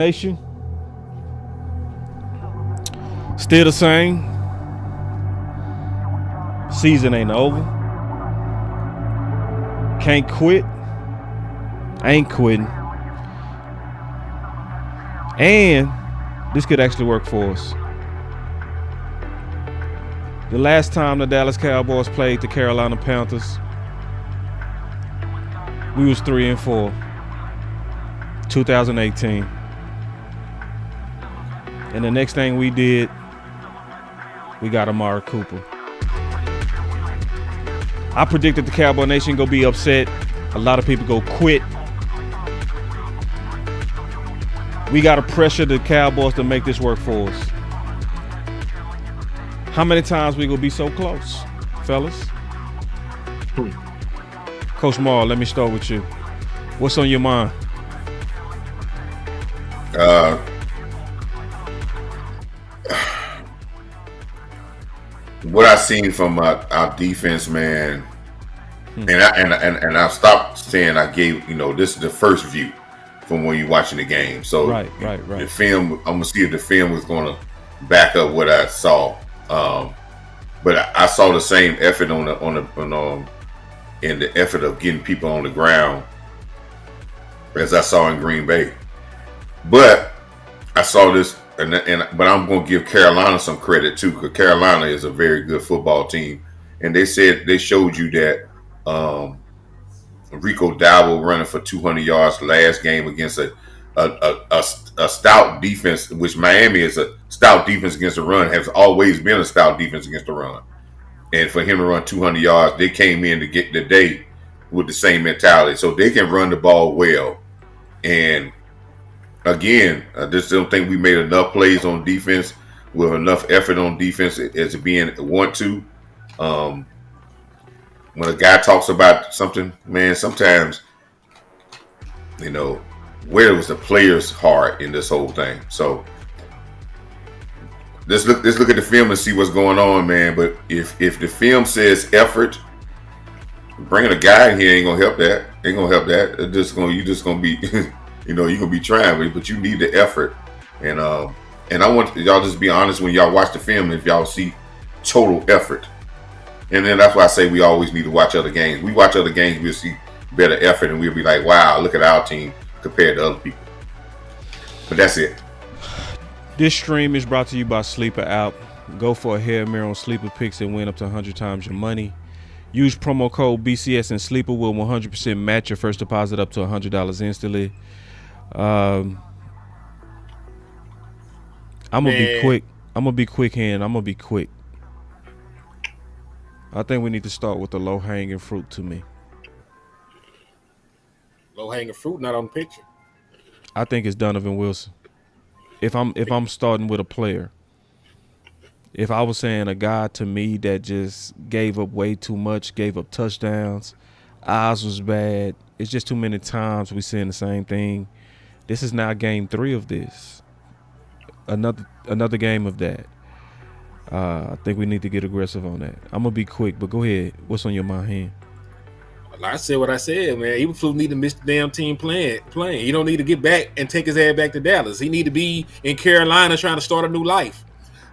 Nation, still the same. Season ain't over. Can't quit. Ain't quitting. And this could actually work for us. The last time the Dallas Cowboys played the Carolina Panthers, we was 3-4. 2018. And the next thing we did, we got Amari Cooper. I predicted the Cowboy Nation gonna be upset. A lot of people go quit. We gotta pressure the Cowboys to make this work for us. How many times we gonna be so close, fellas? Coach Marv, let me start with you. What's on your mind? What I seen from our defense, man, and I stopped saying I gave, this is the first view from when you're watching the game. So right. The film, I'm gonna see if the film is gonna back up what I saw. But I saw the same effort in the effort of getting people on the ground as I saw in Green Bay. But I saw this. But I'm going to give Carolina some credit too, because Carolina is a very good football team, and they showed you that Rico Dowell running for 200 yards last game against a stout defense, which Miami is a stout defense against the run, has always been a stout defense against the run, and for him to run 200 yards, they came in to get the day with the same mentality, so they can run the ball well. And again, I just don't think we made enough plays on defense with enough effort on defense as being want to. When a guy talks about something, man, sometimes, where was the player's heart in this whole thing? So let's look at the film and see what's going on, man. But if the film says effort, bringing a guy in here ain't gonna help that. Ain't gonna help that. You just gonna be you're gonna be trying, but you need the effort. And I want y'all just be honest when y'all watch the film, if y'all see total effort. And then that's why I say we always need to watch other games. We watch other games, we'll see better effort, and we'll be like, wow, look at our team compared to other people. But that's it. This stream is brought to you by Sleeper App. Go for a Hail Mary on Sleeper picks and win up to 100 times your money. Use promo code BCS and Sleeper will 100% match your first deposit up to $100 instantly. I'm gonna be quick. I'm gonna be quick here, and I'm gonna be quick. I think we need to start with the low-hanging fruit to me. Low-hanging fruit, not on the picture. I think it's Donovan Wilson. If I'm starting with a player, if I was saying a guy to me that just gave up way too much, gave up touchdowns, eyes was bad. It's just too many times we saying the same thing. This is now game 3 of this. Another game of that. I think we need to get aggressive on that. I'm gonna be quick, but go ahead. What's on your mind here? I said what I said, man. Eberflus need to miss the damn team playing. He don't need to get back and take his ass back to Dallas. He need to be in Carolina trying to start a new life.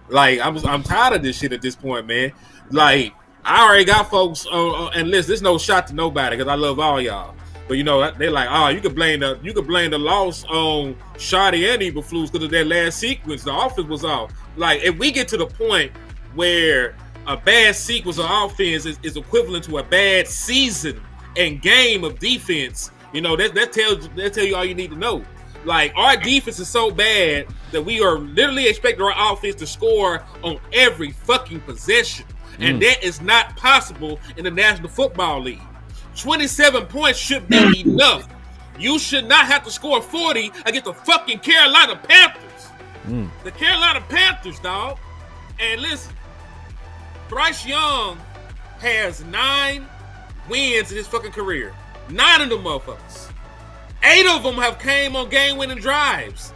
Like I'm tired of this shit at this point, man. Like I already got folks and listen. There's no shot to nobody because I love all y'all. But they're like, oh, you could blame the loss on Shoddy and Eberflus because of that last sequence. The offense was off. Like if we get to the point where a bad sequence of offense is equivalent to a bad season and game of defense, that tell you all you need to know. Like our defense is so bad that we are literally expecting our offense to score on every fucking possession, and that is not possible in the National Football League. 27 points should be enough. You should not have to score 40 against the fucking Carolina Panthers. The Carolina Panthers, dog. And listen, Bryce Young has 9 wins in his fucking career. 9 of them motherfuckers. 8 of them have came on game-winning drives.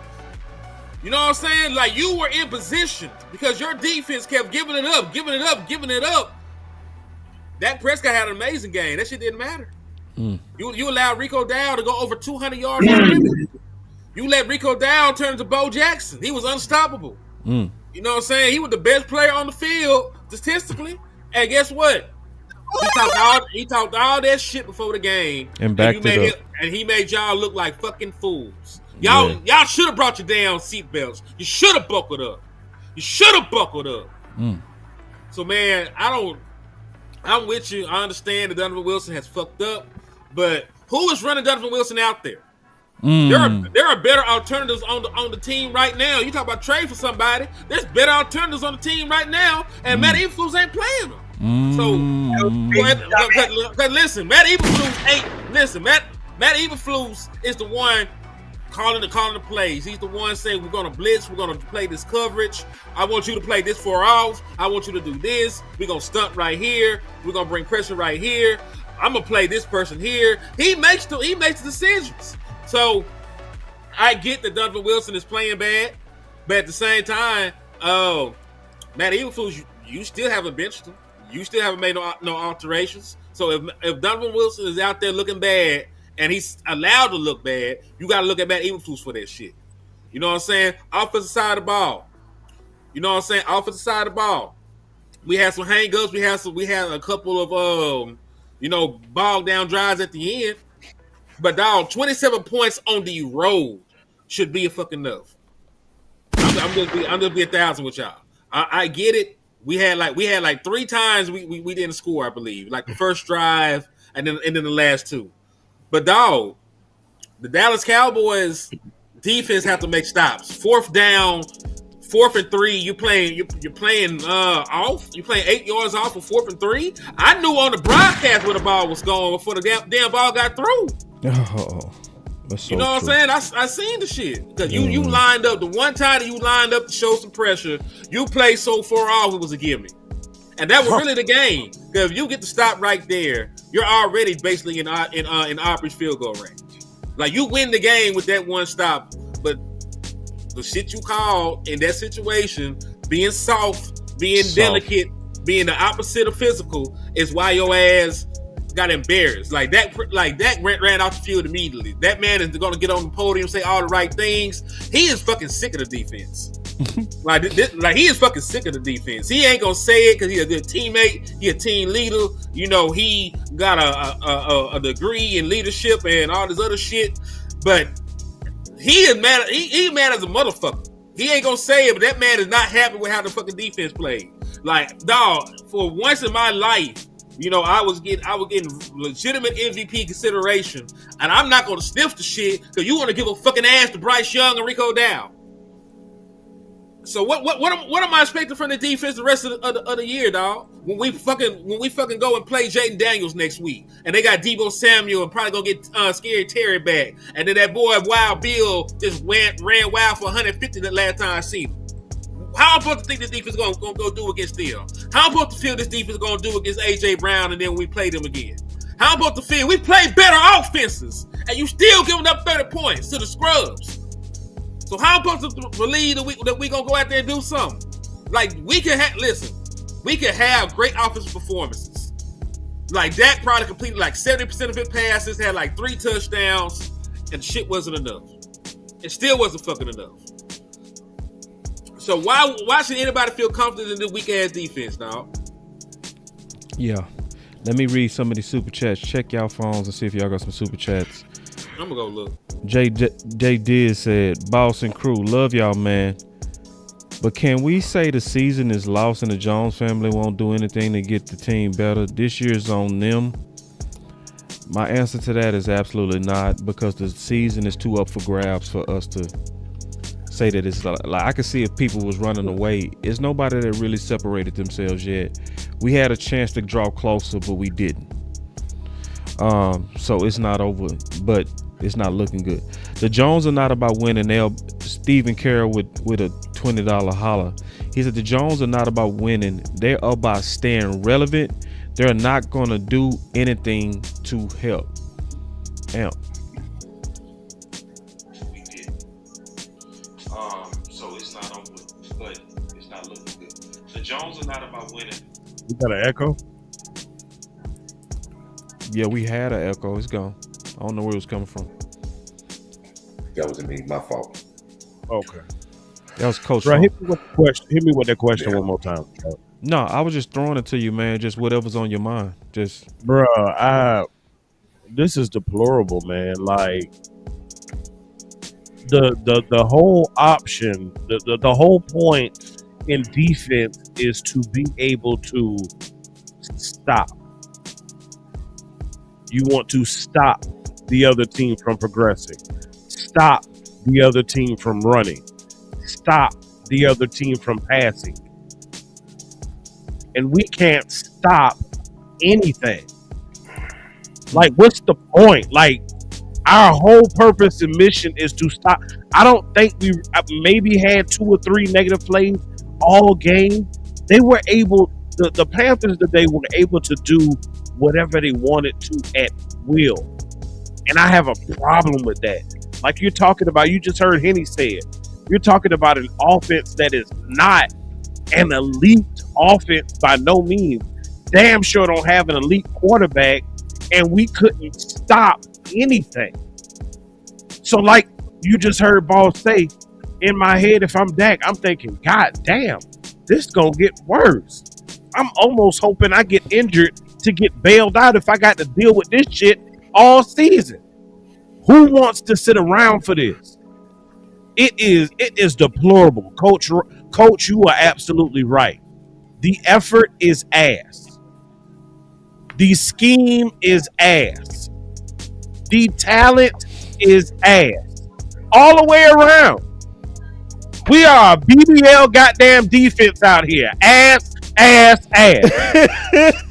You know what I'm saying? Like, you were in position because your defense kept giving it up. Dak Prescott had an amazing game. That shit didn't matter. You allowed Rico Dowell to go over 200 yards. You let Rico Dow turn to Bo Jackson. He was unstoppable. Mm. You know what I'm saying? He was the best player on the field statistically. And guess what? He talked all that shit before the game, And backed it up. And he made y'all look like fucking fools. Y'all should have brought your damn seatbelts. You should have buckled up. Mm. So man, I'm with you. I understand that Donovan Wilson has fucked up, but who is running Donovan Wilson out there? There are better alternatives on the team right now. You talk about trade for somebody. There's better alternatives on the team right now, and Matt Eberflus ain't playing them. So, listen, Matt Eberflus is the one calling the plays. He's the one saying we're gonna blitz, we're gonna play this coverage. I want you to play this far off. I want you to do this. We're gonna stunt right here. We're gonna bring pressure right here. I'm gonna play this person here. He makes the decisions. So I get that Donovan Wilson is playing bad, but at the same time, Matt Eberflus, you still haven't benched him. You still haven't made no alterations. So if Donovan Wilson is out there looking bad and he's allowed to look bad, you got to look at Matt Eberflus for that shit. You know what I'm saying? Offensive side of the ball. We had some hang-ups. We had a couple of bogged down drives at the end. But dog, 27 points on the road should be a fucking enough. I'm just be 1,000 with y'all. I get it. We had like 3 times we didn't score, I believe. Like the first drive and then the last 2. But dog, the Dallas Cowboys defense have to make stops. 4th down, 4th and 3. You're playing off. You're playing 8 yards off for 4th and 3. I knew on the broadcast where the ball was going before the damn ball got through. Oh, that's so you know what I'm saying? I seen the shit. Because you lined up, the one time that you lined up to show some pressure, you played so far off it was a gimme. And that was really the game. Because if you get to stop right there, you're already basically in Aubrey's field goal range. Like you win the game with that one stop, but the shit you called in that situation, being soft, being delicate, being the opposite of physical, is why your ass got embarrassed. Like that ran off the field immediately. That man is going to get on the podium, say all the right things. He is fucking sick of the defense. like he is fucking sick of the defense. He ain't gonna say it because he's a good teammate. He a team leader. You know, he got a degree in leadership and all this other shit. But he is mad. He mad as a motherfucker. He ain't gonna say it, but that man is not happy with how the fucking defense played. Like, dog, for once in my life, you know, I was getting legitimate MVP consideration, and I'm not gonna sniff the shit because you want to give a fucking ass to Bryce Young and Rico Dow. So what am I expecting from the defense the rest of the year, dog? When we fucking go and play Jaden Daniels next week, and they got Deebo Samuel and probably gonna get Scary Terry back, and then that boy Wild Bill just ran wild for 150 the last time I seen him. How am I supposed to think this defense is gonna go do against them? How am I supposed to feel this defense is gonna do against AJ Brown, and then we play them again? How am I supposed to feel we play better offenses, and you still giving up 30 points to the scrubs? So how am I supposed to believe that we gonna go out there and do something? Like we can have great offensive performances. Like Dak probably completed like 70% of his passes, had like 3 touchdowns, and shit wasn't enough. It still wasn't fucking enough. So why should anybody feel confident in this weak ass defense, dog? Yeah. Let me read some of these super chats. Check y'all phones and see if y'all got some super chats. I'm gonna go look. Jay Diz said, "Boss and crew, love y'all, man. But can we say the season is lost and the Jones family won't do anything to get the team better? This year's on them." My answer to that is absolutely not, because the season is too up for grabs for us to say that it's like I can see if people was running away. It's nobody that really separated themselves yet. We had a chance to draw closer, but we didn't. So it's not over, but it's not looking good. The Jones are not about winning. Stephen Carroll with a $20 holler. He said the Jones are not about winning. They're about staying relevant. They're not gonna do anything to help. Amp. So it's not over, but it's not looking good. The Jones are not about winning. You got an echo? Yeah, we had an echo. It's gone. I don't know where it was coming from. That wasn't me. My fault. Okay. That was Coach. Bro, Funk. hit me with the question. Hit me with that question Yeah. one more time, bro. No, I was just throwing it to you, man. Just whatever's on your mind. Just Bro, this is deplorable, man. Like the whole option, the whole point in defense is to be able to stop. You want to stop the other team from progressing. Stop the other team from running. Stop the other team from passing. And we can't stop anything. Like, what's the point? Like, our whole purpose and mission is to stop. I don't think we maybe had 2 or 3 negative plays all game. They were able, the Panthers today were able to do whatever they wanted to at will. And I have a problem with that. Like you're talking about, you just heard Henny say it. You're talking about an offense that is not an elite offense by no means. Damn sure don't have an elite quarterback, and we couldn't stop anything. So like you just heard Boss say, in my head, if I'm Dak, I'm thinking, God damn, this gonna get worse. I'm almost hoping I get injured to get bailed out if I got to deal with this shit all season. Who wants to sit around for this? It is deplorable. Coach, you are absolutely right. The effort is ass. The scheme is ass. The talent is ass. All the way around. We are a BBL goddamn defense out here. Ass, ass, ass.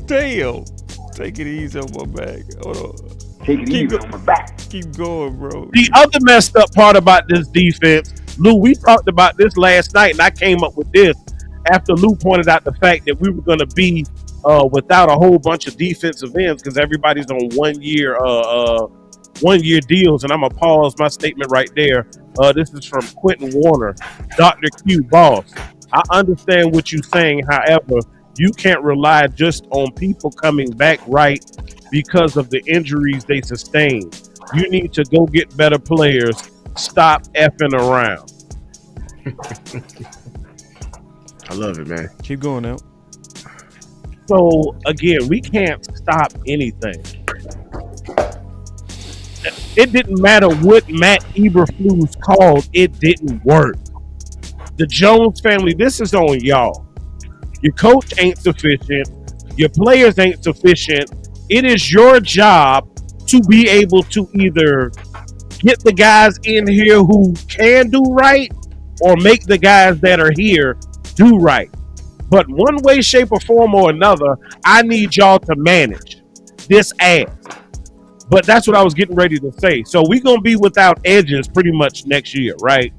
damn. Take it easy on my back. Hold on. Take it easy on my back. Keep going, bro. The other messed up part about this defense, Lou, we talked about this last night, and I came up with this after Lou pointed out the fact that we were going to be without a whole bunch of defensive ends because everybody's on 1 year deals. And I'm gonna pause my statement right there. This is from Quentin Warner, Dr. Q Boss. I understand what you're saying. However, you can't rely just on people coming back right because of the injuries they sustained. You need to go get better players. Stop effing around. I love it, man. Keep going now. So again, we can't stop anything. It didn't matter what Matt Eberflus called, it didn't work. The Jones family, this is on y'all. Your coach ain't sufficient. Your players ain't sufficient. It is your job to be able to either get the guys in here who can do right or make the guys that are here do right. But one way, shape, or form or another, I need y'all to manage this ass. But that's what I was getting ready to say. So we're going to be without edges pretty much next year, right?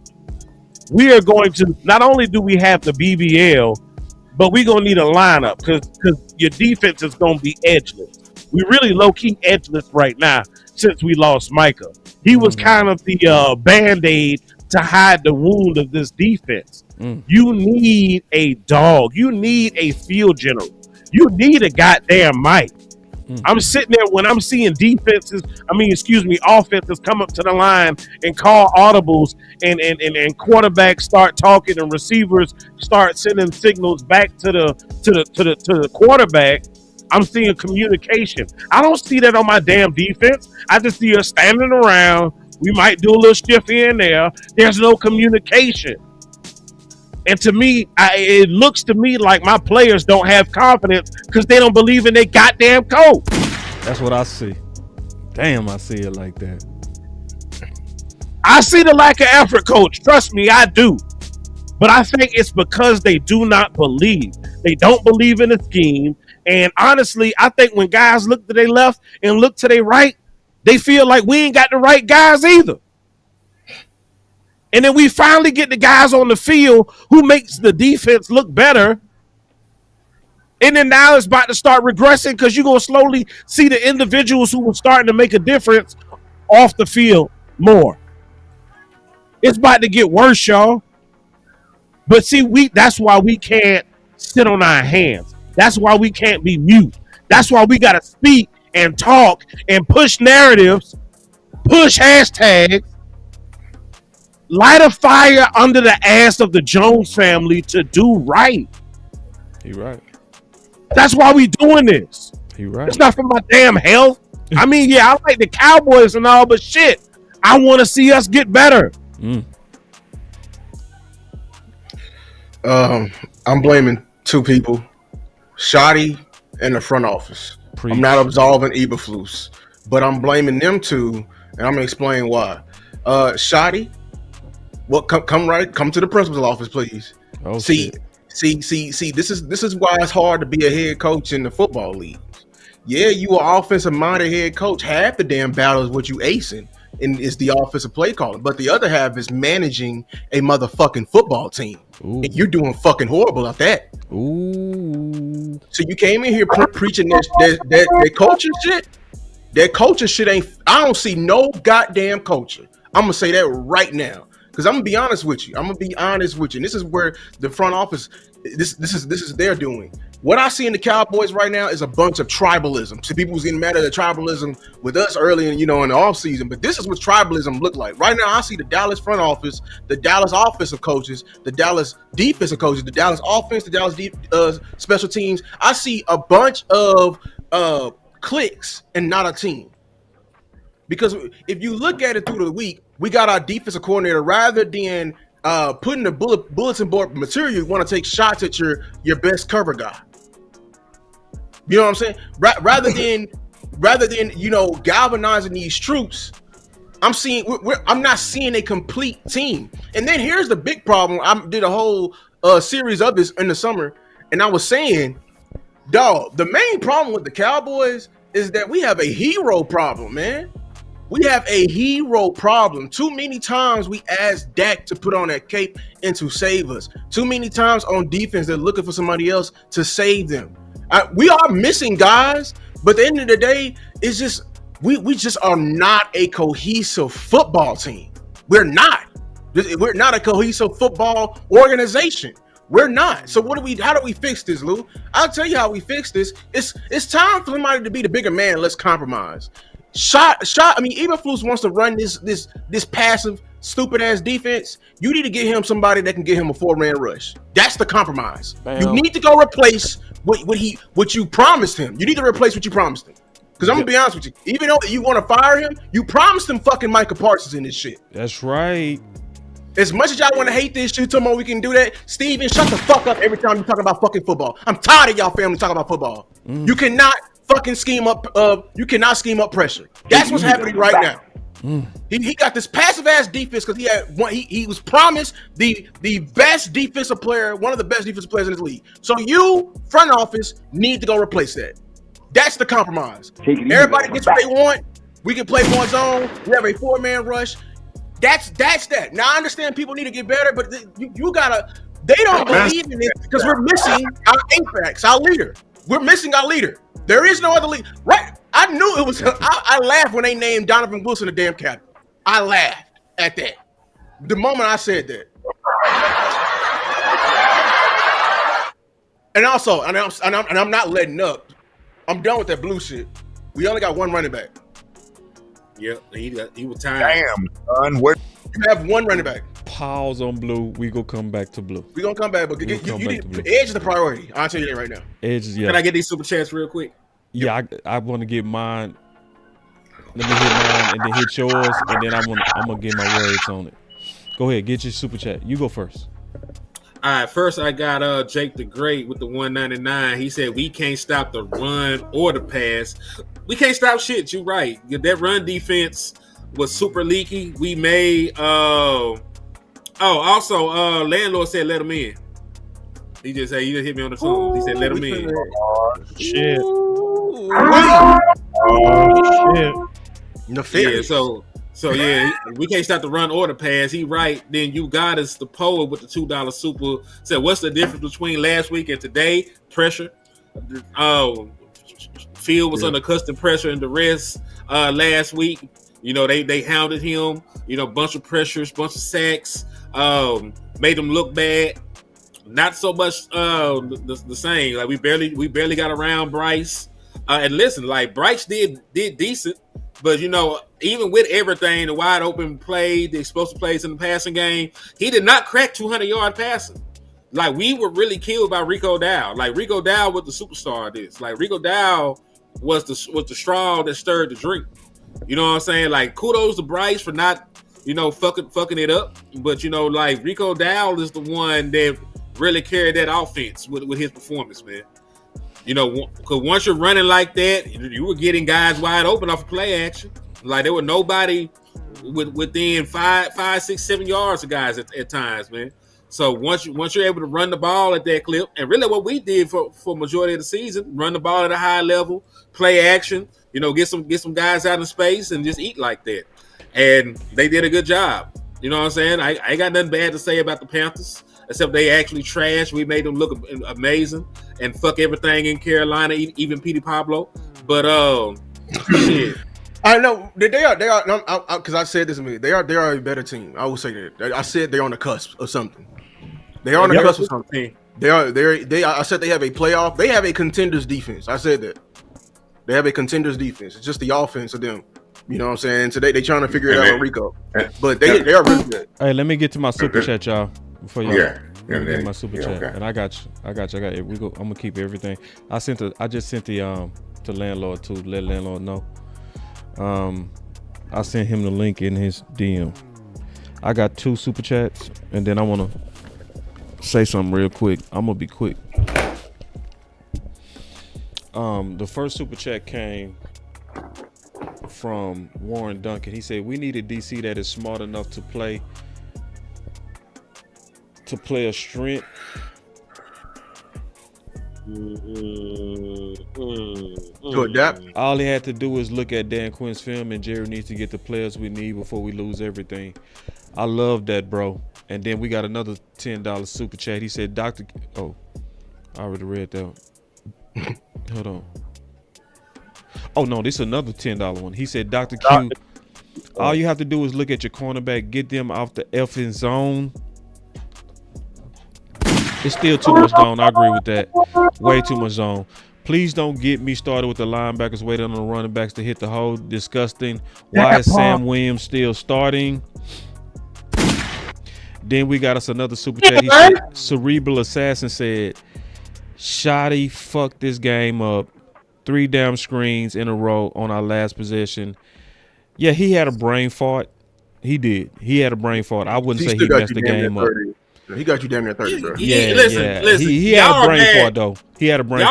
We are going to, not only do we have the BBL, but we're going to need a lineup because your defense is going to be edgeless. We really low-key edgeless right now since we lost Micah. He was kind of the Band-Aid to hide the wound of this defense. You need a dog. You need a field general. You need a goddamn Mike. I'm sitting there when I'm seeing offenses come up to the line and call audibles and quarterbacks start talking and receivers start sending signals back to the quarterback. I'm seeing communication. I don't see that on my damn defense. I just see us standing around. We might do a little stiff here and there. There's no communication. And to me, it looks to me like my players don't have confidence because they don't believe in their goddamn coach. That's what I see. Damn, I see it like that. I see the lack of effort, coach. Trust me, I do. But I think it's because they do not believe. They don't believe in the scheme. And honestly, I think when guys look to their left and look to their right, they feel like we ain't got the right guys either. And then we finally get the guys on the field who makes the defense look better. And then now it's about to start regressing because you're going to slowly see the individuals who were starting to make a difference off the field more. It's about to get worse, y'all. But see, that's why we can't sit on our hands. That's why we can't be mute. That's why we got to speak and talk and push narratives push hashtags, light a fire under the ass of the Jones family to do right. He right. That's why we doing this. He right. It's not for my damn health. I mean, yeah, I like the Cowboys and all, but shit, I want to see us get better. I'm blaming two people, Shotty and the front office. Preach. I'm not absolving Eberflus, but I'm blaming them two, and I'm gonna explain why. Shotty, come to the principal's office, please. Oh, see, shit. see. This is why it's hard to be a head coach in the football league. Yeah, you are offensive minded head coach. Half the damn battle is what you acing, and is the offensive play calling. But the other half is managing a motherfucking football team. Ooh. And you're doing fucking horrible at that. Ooh. So you came in here preaching that culture shit. That culture shit ain't. I don't see no goddamn culture. I'm gonna say that right now because I'm gonna be honest with you. And this is where the front office. This is their doing. What I see in the Cowboys right now is a bunch of tribalism. So people was getting mad at the tribalism with us early in the offseason, but this is what tribalism look like. Right now, I see the Dallas front office, the Dallas offensive coaches, the Dallas defensive coaches, the Dallas offense, the Dallas special teams. I see a bunch of cliques and not a team. Because if you look at it through the week, we got our defensive coordinator rather than putting the bulletin board material, you want to take shots at your best cover guy. You know what I'm saying? Rather than galvanizing these troops, I'm not seeing a complete team. And then here's the big problem. I did a whole series of this in the summer, and I was saying, dog, the main problem with the Cowboys is that we have a hero problem, man. We have a hero problem. Too many times we ask Dak to put on that cape and to save us. Too many times on defense they're looking for somebody else to save them. We are missing guys, but at the end of the day, it's just we just are not a cohesive football team. We're not. We're not a cohesive football organization. We're not. So how do we fix this, Lou? I'll tell you how we fix this. It's time for somebody to be the bigger man. Let's compromise. I mean, Eberflus wants to run this passive, stupid ass defense. You need to get him somebody that can get him a 4-man rush. That's the compromise. Bam. You need to go replace what you promised him. You need to replace what you promised him. Because I'm gonna be honest with you, even though you want to fire him, you promised him fucking Micah Parsons in this shit. That's right. As much as y'all want to hate this shit, tomorrow we can do that. Steven, shut the fuck up every time you talk about fucking football. I'm tired of y'all family talking about football. You cannot fucking scheme up. You cannot scheme up pressure. That's what's happening right now. He got this passive ass defense because he had one. He was promised the best defensive player, one of the best defensive players in this league. So you front office need to go replace that. That's the compromise. Everybody gets what they want. We can play more zone. We have a 4-man rush. That's that. Now I understand people need to get better, but you gotta. They don't believe in it because we're missing our apex, our leader. We're missing our leader. There is no other leader. Right? I knew it was. I laughed when they named Donovan Wilson the damn captain. I laughed at that. The moment I said that. And also, I'm not letting up. I'm done with that blue shit. We only got one running back. Yep, he was tired. Damn, son. Where you have one running back. Pause on blue. We gonna come back to blue. We gonna come back, but Edge is the priority. I'll tell you that right now. Edge is, yeah. Can I get these super chats real quick? Yeah, I want to get mine. Let me hit mine and then hit yours, and then I'm gonna get my words on it. Go ahead, get your super chat. You go first. All right, first I got Jake the Great with the 199. He said we can't stop the run or the pass. We can't stop shit. You right. That run defense was super leaky. We made also landlord said let him in. He just hit me on the phone. He said let him in. Shit. Yeah, so yeah, we can't stop the run or the pass. He right. Then you got us the poet with the $2 super. Said, what's the difference between last week and today? Pressure. Field was under custom pressure and the rest last week. You know, they hounded him. You know, bunch of pressures, bunch of sacks. Made him look bad. Not so much the same. Like we barely got around Bryce. And listen, like Bryce did decent, but even with everything, the wide open play, the explosive plays in the passing game, he did not crack 200-yard passing. Like we were really killed by Rico Dow. Like Rico Dow was the superstar of this. Like Rico Dow was the straw that stirred the drink. You know what I'm saying? Like kudos to Bryce for not fucking it up, but like Rico Dow is the one that really carried that offense with his performance, man. Because once you're running like that, you were getting guys wide open off of play action. Like there were nobody within 5, 6, 7 yards of guys at times, man. So once you're able to run the ball at that clip, and really what we did for majority of the season, run the ball at a high level, play action, get some guys out in space and just eat like that. And they did a good job. You know what I'm saying? I ain't got nothing bad to say about the Panthers, except they actually trash. We made them look amazing and fuck everything in Carolina, even Petey Pablo. But shit. I know they are because I said this to me. They are a better team. I will say that. I said they're on the cusp of something. They are on the cusp of something. I said they have a playoff. They have a contenders defense. I said that. They have a contenders defense. It's just the offense of them. You know what I'm saying? So they trying to figure it out on Rico. But they are really good. Hey, let me get to my super chat, y'all. Before y'all let me get my super chat. Okay. And I got you. I got it. I'm gonna keep everything. I just sent the to landlord to let landlord know. I sent him the link in his DM. I got 2 super chats, and then I want to say something real quick. I'm gonna be quick. The first super chat came from Warren Duncan. He said we need a DC that is smart enough to play a strength. To adapt. All he had to do is look at Dan Quinn's film, and Jerry needs to get the players we need before we lose everything. I love that, bro. And then we got another $10 super chat. He said, I already read that one. Hold on. Oh, no, this is another $10 one. He said, Dr. Q, all you have to do is look at your cornerback, get them off the effing zone. It's still too much zone. I agree with that. Way too much zone. Please don't get me started with the linebackers waiting on the running backs to hit the hole. Disgusting. Why is Sam Williams still starting? Then we got us another super chat. He said, Cerebral Assassin said, Shoddy fucked this game up. 3 damn screens in a row on our last possession. Yeah, he had a brain fart. He did. He had a brain fart. I wouldn't say he messed the game up. He got you damn near 30, bro. Listen. He had a brain fart though. He had a brain.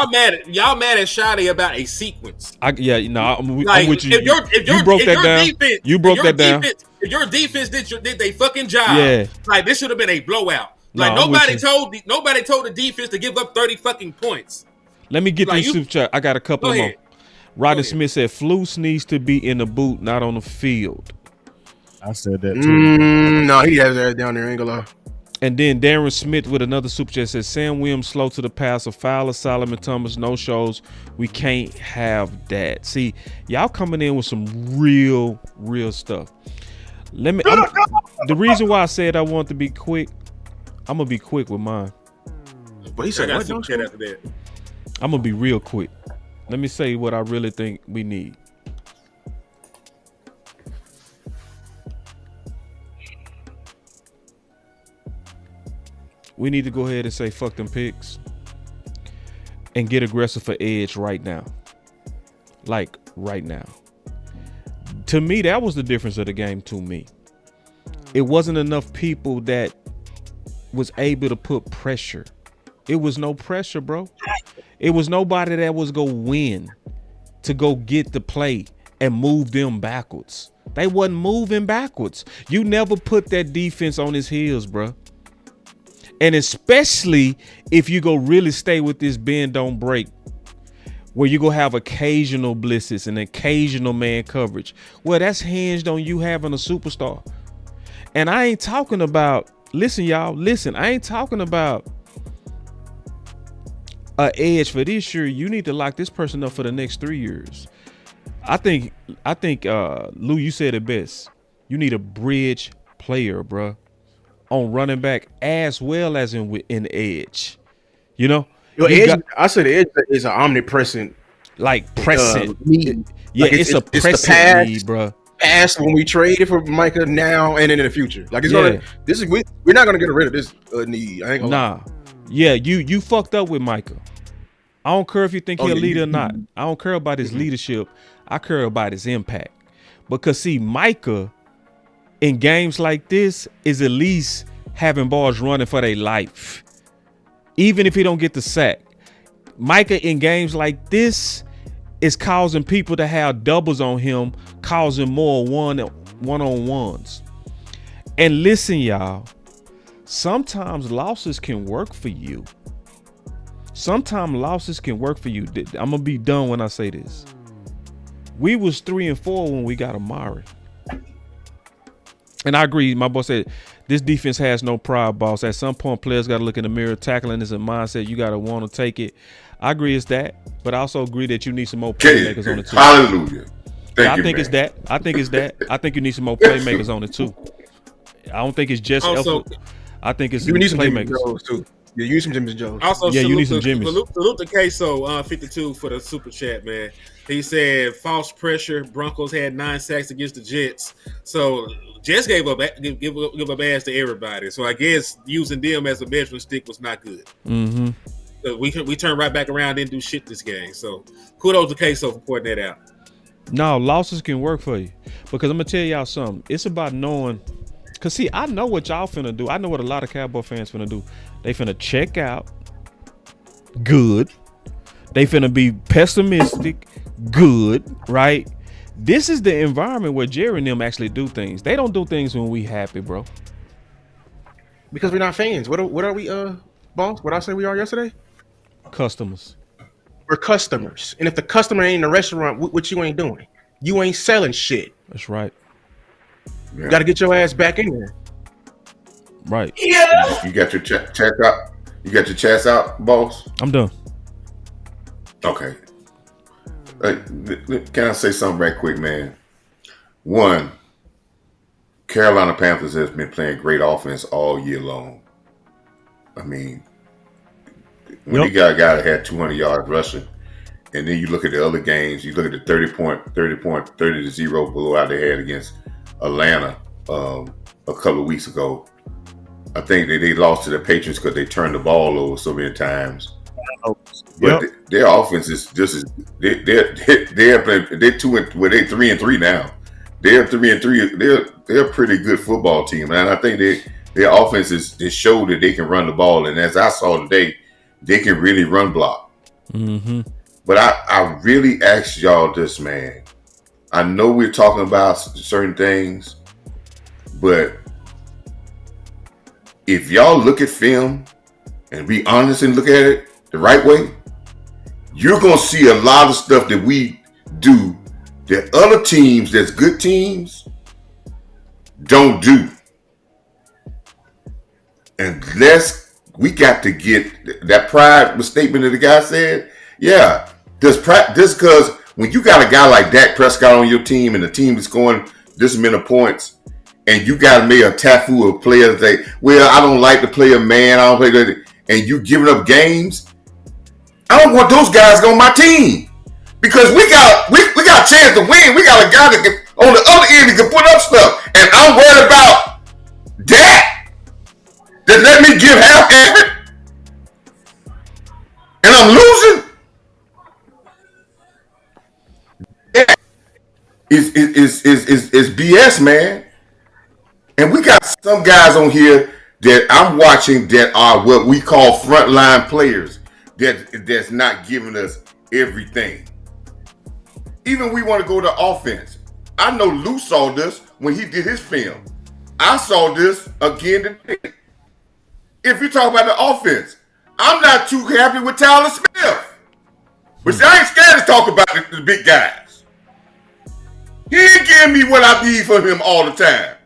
Y'all mad at Shoddy about a sequence? I'm with you. If you broke that down. You broke that down. If your defense did they fucking job, like this should have been a blowout. Like nobody told the defense to give up 30 fucking points. Let me get these super chat. I got a couple more. Rodney Smith said Flus needs to be in the boot, not on the field. I said that too. No, he has that down there. Ain't gonna lie. And then Darren Smith with another super chat says Sam Williams slow to the pass, a Fowler, Solomon Thomas, no shows. We can't have that. See, y'all coming in with some real stuff. The reason why I said I want to be quick, I'm gonna be quick with mine. But he said, "What don't you?" After that. I'm gonna be real quick. Let me say what I really think we need. We need to go ahead and say fuck them picks and get aggressive for edge right now. Like right now. To me, that was the difference of the game to me. It wasn't enough people that was able to put pressure. It was no pressure, bro. It was nobody that was going to win to go get the play and move them backwards. They wasn't moving backwards. You never put that defense on his heels, bro. And especially if you go really stay with this bend don't break, where you go have occasional blitzes and occasional man coverage. Well, that's hinged on you having a superstar. And I ain't talking about, listen, y'all, I ain't talking about an edge for this year. You need to lock this person up for the next 3 years. I think, Lou, you said it best. You need a bridge player, bro, on running back as well as in edge. You know? I said the edge is an omnipresent like pressing. Need. Yeah, Like, it's a the pressing past, need, bro. past when we traded for Micah now and then in the future. Like it's Yeah. we're not gonna get rid of this need. I ain't gonna lie. Nah. Yeah, you fucked up with Micah. I don't care if you think Oh, he's a yeah, leader you- or not. I don't care about his leadership. I care about his impact. Because see, Micah in games like this is at least having balls running for their life. Even if he don't get the sack. Micah in games like this is causing people to have doubles on him, causing more one-on-ones. And listen, y'all, sometimes losses can work for you. Sometimes losses can work for you. I'm gonna be done when I say this. We was 3-4 when we got Amari. And I agree. My boss said this defense has no pride, boss. At some point, players got to look in the mirror. Tackling is a mindset. You got to want to take it. I agree it's that, but I also agree that you need some more playmakers on it too. Hallelujah. I think it's that. I think you need some more playmakers on it too. I don't think it's just Also, effort. I think it's You need some Jimmy playmakers. Jones too. Yeah, use some Jimmy Jones. Also, Yeah, you need some Jimmys. Salute to Queso 52 for the super chat, man. He said false pressure. Broncos had 9 sacks against the Jets, so Jets give up ass to everybody. So I guess using them as a measuring stick was not good. Mm-hmm. So we turned right back around, didn't do shit this game. So kudos to Queso for pointing that out. No, losses can work for you because I'm gonna tell y'all something. It's about knowing. Cause see, I know what y'all finna do. I know what a lot of Cowboy fans finna do. They finna check out. Good. They finna be pessimistic. Good. Right. This is the environment where Jerry and them actually do things. They don't do things when we happy, bro. Because we're not fans. What are we, boss? What I say we are yesterday? Customers. We're customers. And if the customer ain't in the restaurant, what you ain't doing? You ain't selling shit. That's right. You got to get your ass back in there. Right. You got your chats out. You got your chats out, boss. I'm done. Okay. Can I say something right quick, man? One, Carolina Panthers has been playing great offense all year long. I mean, when you got a guy that had 200 yards rushing, and then you look at the other games, you look at the 30-0 blowout they had against Atlanta a couple of weeks ago. I think they lost to the Patriots because they turned the ball over so many times. But their offense is just as they're 3-3 now. They're 3-3. They're a pretty good football team, and I think their offense is showed that they can run the ball. And as I saw today, they can really run block. Mm-hmm. But I really ask y'all this, man. I know we're talking about certain things, but if y'all look at film and be honest and look at it the right way, you're going to see a lot of stuff that we do that other teams that's good teams don't do. Unless we got to get that pride statement that the guy said. Yeah, this because when you got a guy like Dak Prescott on your team and the team is scoring this many points, and you got to make a tafu of players that say, well, I don't like to play a man, I don't play that, and you giving up games, I don't want those guys on my team. Because we got a chance to win. We got a guy that can, on the other end that can put up stuff. And I'm worried about Dak that let me give half effort. And I'm losing. That is BS, man. And we got some guys on here that I'm watching that are what we call frontline players that's not giving us everything. Even we want to go to offense. I know Lou saw this when he did his film. I saw this again today. If you talk about the offense, I'm not too happy with Tyler Smith. But I ain't scared to talk about the big guys. He ain't giving me what I need from him all the time.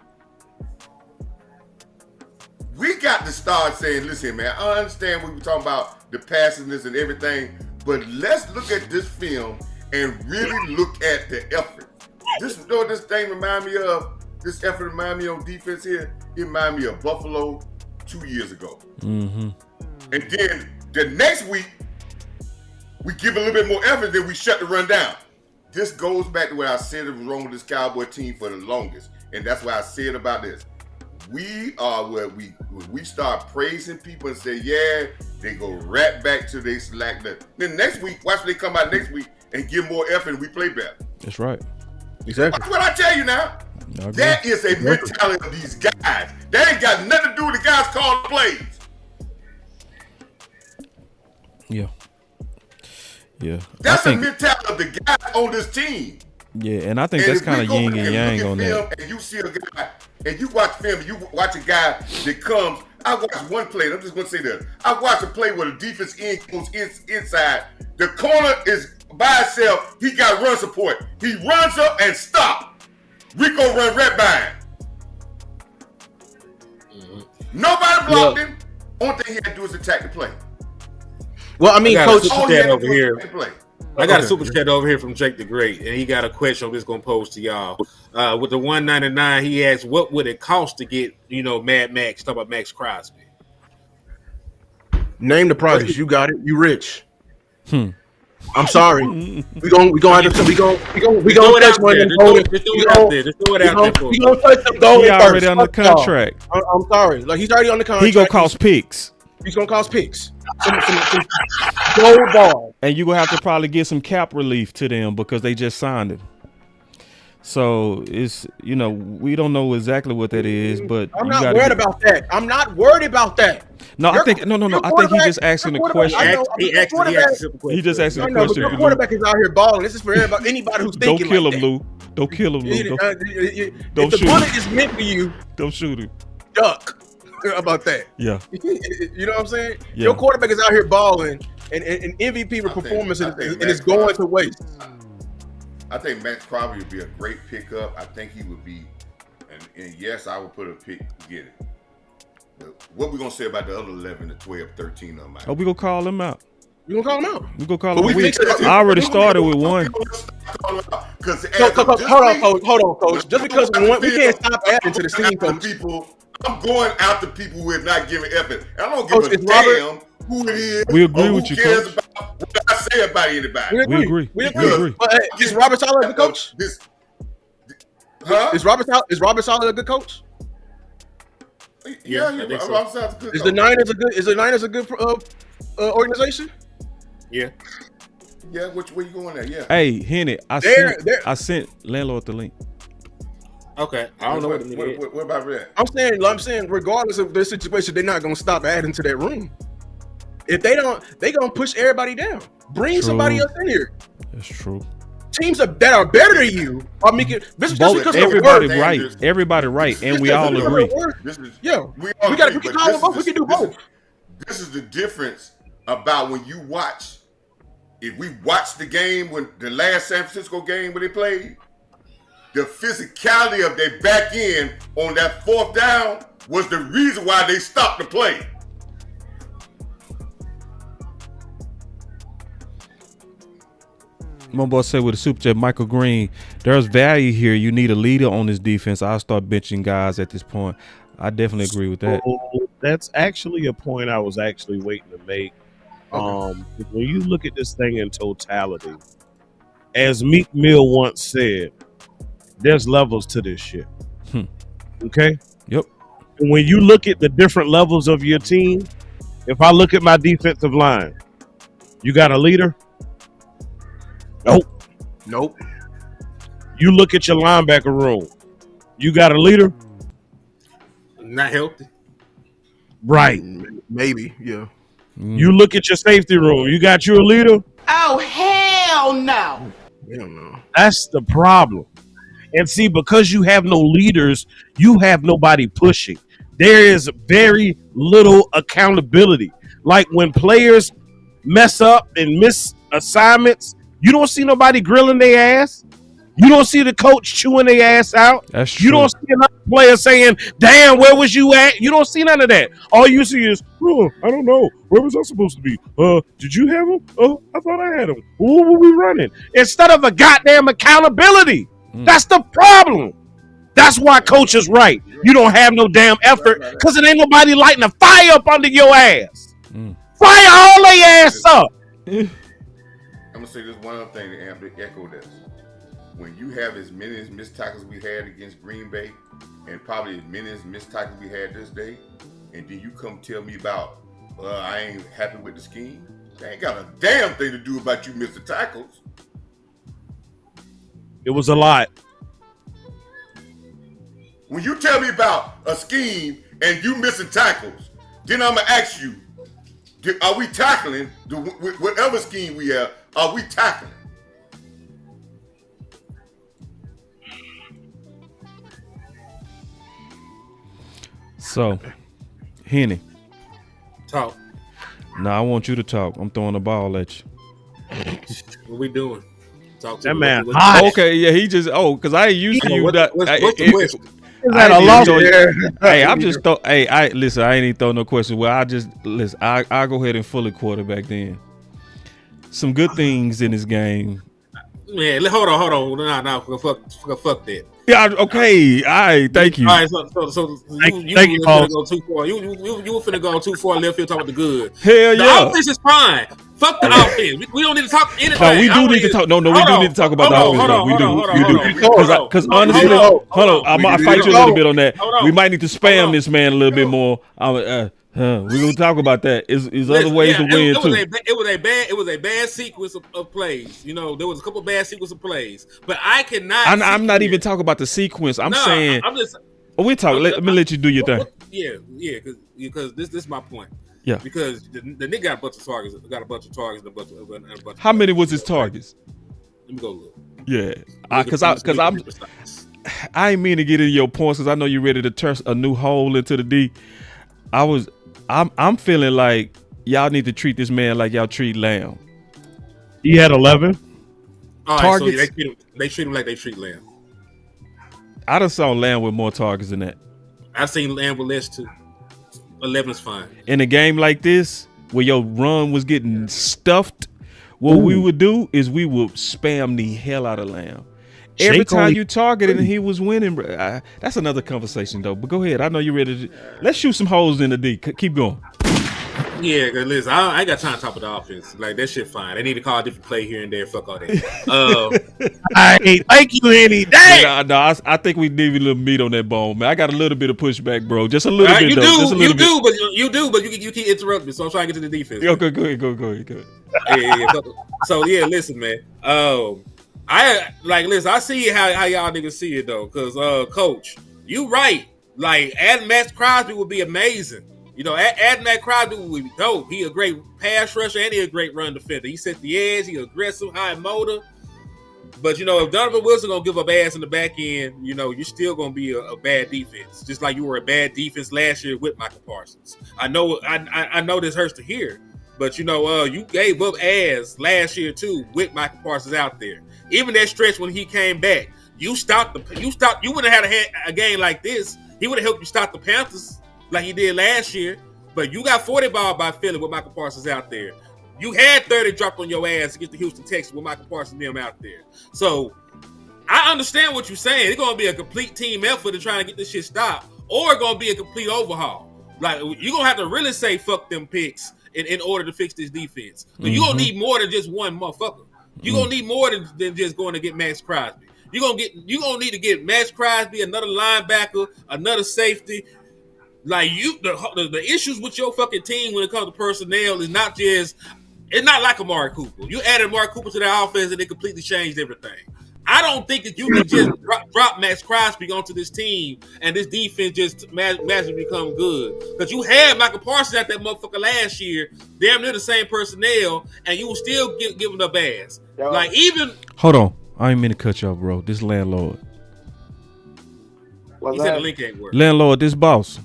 We got to start saying, listen, man, I understand what we're talking about, the passingness and everything, but let's look at this film and really look at the effort. This thing remind me of, this effort remind me on defense here, it remind me of Buffalo 2 years ago. Mm-hmm. And then the next week, We give a little bit more effort, then we shut the run down. This goes back to what I said was wrong with this Cowboy team for the longest, and that's why I said about this. We are where we start praising people and say, yeah, they go right back to they slack. Then next week, watch they come out next week and give more effort and we play better. That's right. Exactly. That's what I tell you now. That is a mentality of these guys. They ain't got nothing to do with the guys calling plays. Yeah. Yeah. That's the mentality of the guys on this team. Yeah, and I think that's kind of yin and yang on that. And you see a guy, and you watch film, you watch a guy that comes. I watched one play. I'm just going to say this. I watched a play where the defense end goes inside. The corner is by itself. He got run support. He runs up and stop. Rico run right by him. Nobody blocked him. Only thing he had to do is attack the play. Well, I mean, Coach, over here. I got a super chat over here from Jake the Great, and he got a question I'm just going to pose to y'all. With the 199, he asked, what would it cost to get, Mad Max, talk about Max Crosby? Name the price. You got it. You rich. I'm sorry. We gonna touch one of them golden. Just throw it out there. We gonna touch them golden. He already on the contract. I'm sorry. Like, he's already on the contract. He gonna cost picks. He's gonna cost picks. Some gold ball. And you gonna have to probably get some cap relief to them because they just signed him. So it's we don't know exactly what that is, but I'm not worried about that. I'm not worried about that. No, I think I think he's just asking a question. He just asking a question. Your quarterback is out here balling. This is for anybody who's thinking. Don't kill like him, that. Lou. Don't kill him, Lou. Don't shoot. If the bullet is meant for you, don't shoot him. Duck. How about that? Yeah. You know what I'm saying? Yeah. Your quarterback is out here balling and MVP performance and it's going to waste. I think Max Crosby would be a great pickup. I think he would be, and yes, I would put a pick to get it. But what we gonna say about the other 11, the 12, 13 of them? Oh, we gonna call him out. We gonna call him out. We gonna call him out. I already started with one. Hold on, Coach. Just because we can't stop adding to the team, Coach. I'm going after people who are not giving effort. And I don't give a damn who it is. We agree with you, cares Coach. about what I say about anybody. We agree. But is Robert Saleh a good coach? Is Robert Saleh a good coach? Yeah, Robert Saleh's a good coach. Is the Niners a good organization? Yeah. Yeah, which way you going there? Yeah. Hey, Henny, I sent landlord the link. Okay, I don't know what about that? I'm saying, regardless of their situation, they're not gonna stop adding to that room. If they don't, they gonna push everybody down. Bring somebody else in here. That's true. Teams that are better than you are making everybody right. Everybody right, and we all agree. We can call them both. We can do both. This is the difference about when you watch. If we watch the game when the last San Francisco game when they played. The physicality of their back end on that fourth down was the reason why they stopped the play. My boy said with a super chat, Michael Green, there's value here. You need a leader on this defense. I'll start benching guys at this point. I definitely agree with that. That's actually a point I was actually waiting to make. When you look at this thing in totality, as Meek Mill once said, there's levels to this shit. Okay? Yep. And when you look at the different levels of your team, if I look at my defensive line, you got a leader? Nope. You look at your linebacker room, you got a leader? Not healthy. Right. Maybe, yeah. You look at your safety room, you got you a leader? Oh, hell no. Hell no. That's the problem. And see, because you have no leaders, you have nobody pushing. There is very little accountability. Like when players mess up and miss assignments, you don't see nobody grilling their ass. You don't see the coach chewing their ass out. That's true. You don't see another player saying, damn, where was you at? You don't see none of that. All you see is, I don't know. Where was I supposed to be? Did you have him? Oh, I thought I had him. Who were we running? Instead of a goddamn accountability. That's the problem. That's why coach is right. You don't have no damn effort because it ain't nobody lighting a fire up under your ass. Fire all their ass up. gonna say this one other thing to echo this. When you have as many as missed tackles we had against Green Bay, and probably as many as missed tackles we had this day, and then you come tell me about, I ain't happy with the scheme. They ain't got a damn thing to do about you missing tackles. It was a lot. When you tell me about a scheme and you missing tackles, then I'm gonna ask you, are we tackling whatever scheme we have? Are we tackling? So, Henny. Talk. Now I want you to talk. I'm throwing the ball at you. What we doing? Talk to That me. man What- hot. Okay, yeah, he just because I ain't used to you. What's the question? Had a loss there. Hey, I'm just listen. I ain't even throw no question. Well, I just listen. I go ahead and fully quarterback then. Some good things in this game. Man, hold on. No, fuck that. Yeah, okay. All right, thank you. All right, so you Thank you, Paul. finna go too far. You were finna go too far left field talking about the good. Hell The yeah. offense is fine. Fuck the offense. We don't need to talk anything. No, we do need to talk. No, we do need to talk about the offense. though. We do. Because honestly, hold on. I might fight you a little bit on that. We might need to spam this man a little bit more. We're gonna talk about that. Is other ways to win too. It was a bad sequence of plays. You know, there was a couple bad sequence of plays, but I cannot. I'm not even talking about the sequence. I'm saying I'm just. we talk. Let me let you do your thing. Yeah, because this is my point. Yeah. Because the nigga got a bunch of targets. And a bunch of How many was his targets? Let me go look. Yeah, because I ain't mean to get into your points because I know you're ready to turn a new hole into the D. I'm feeling like y'all need to treat this man like y'all treat Lamb. He had 11. All right, Targets. so they treat him like they treat Lamb. I done saw Lamb with more targets than that. I've seen Lamb with less too. 11 is fine. In a game like this, where your run was getting stuffed, what we would do is we would spam the hell out of Lamb. Every time you targeted and he was winning, bro. That's another conversation though. But go ahead. I know you're ready to. Let's shoot some holes in the D. Keep going. Yeah, because listen, I ain't got time to talk about the offense. Like, that shit fine. They need to call a different play here and there. Fuck all that. Thank you, Henny. Dang. No, I think we need a little meat on that bone, man. I got a little bit of pushback, bro. Just a little bit, you though. Just a little bit. You do, but you keep interrupting me, so I'm trying to get to the defense. Yo, go ahead. Yeah. So yeah, listen, man. I see how y'all niggas see it though, because Coach, you right. Like, adding Max Crosby would be amazing. You know, adding that Crosby would be dope. He a great pass rusher and he a great run defender. He set the edge. He aggressive, high motor. But, you know, if Donovan Wilson going to give up ass in the back end, you know, you're still going to be a bad defense. Just like you were a bad defense last year with Michael Parsons. I know this hurts to hear. But, you know, you gave up ass last year, too, with Michael Parsons out there. Even that stretch when he came back, you wouldn't have had a game like this. He would have helped you stop the Panthers like he did last year. But you got 40 ball by Philly with Michael Parsons out there. You had 30 dropped on your ass against the Houston Texans with Michael Parsons and them out there. So I understand what you're saying. It's going to be a complete team effort to try to get this shit stopped, or it's going to be a complete overhaul. Like, you're going to have to really say fuck them picks in order to fix this defense. You're going to need more than just one motherfucker. You're going to need more than just going to get Max Crosby. You're going to need to get Max Crosby, another linebacker, another safety. Like, the issues with your fucking team when it comes to personnel is not just, it's not like Amari Cooper. You added Amari Cooper to the offense and it completely changed everything. I don't think that you can just drop Max Crosby onto this team and this defense just magically become good. Because you had Michael Parsons at that motherfucker last year, damn near the same personnel, and you were still giving up ass. Yo. Like, even... Hold on. I ain't mean to cut you off, bro. This landlord. He said the link ain't working. Landlord, this boss.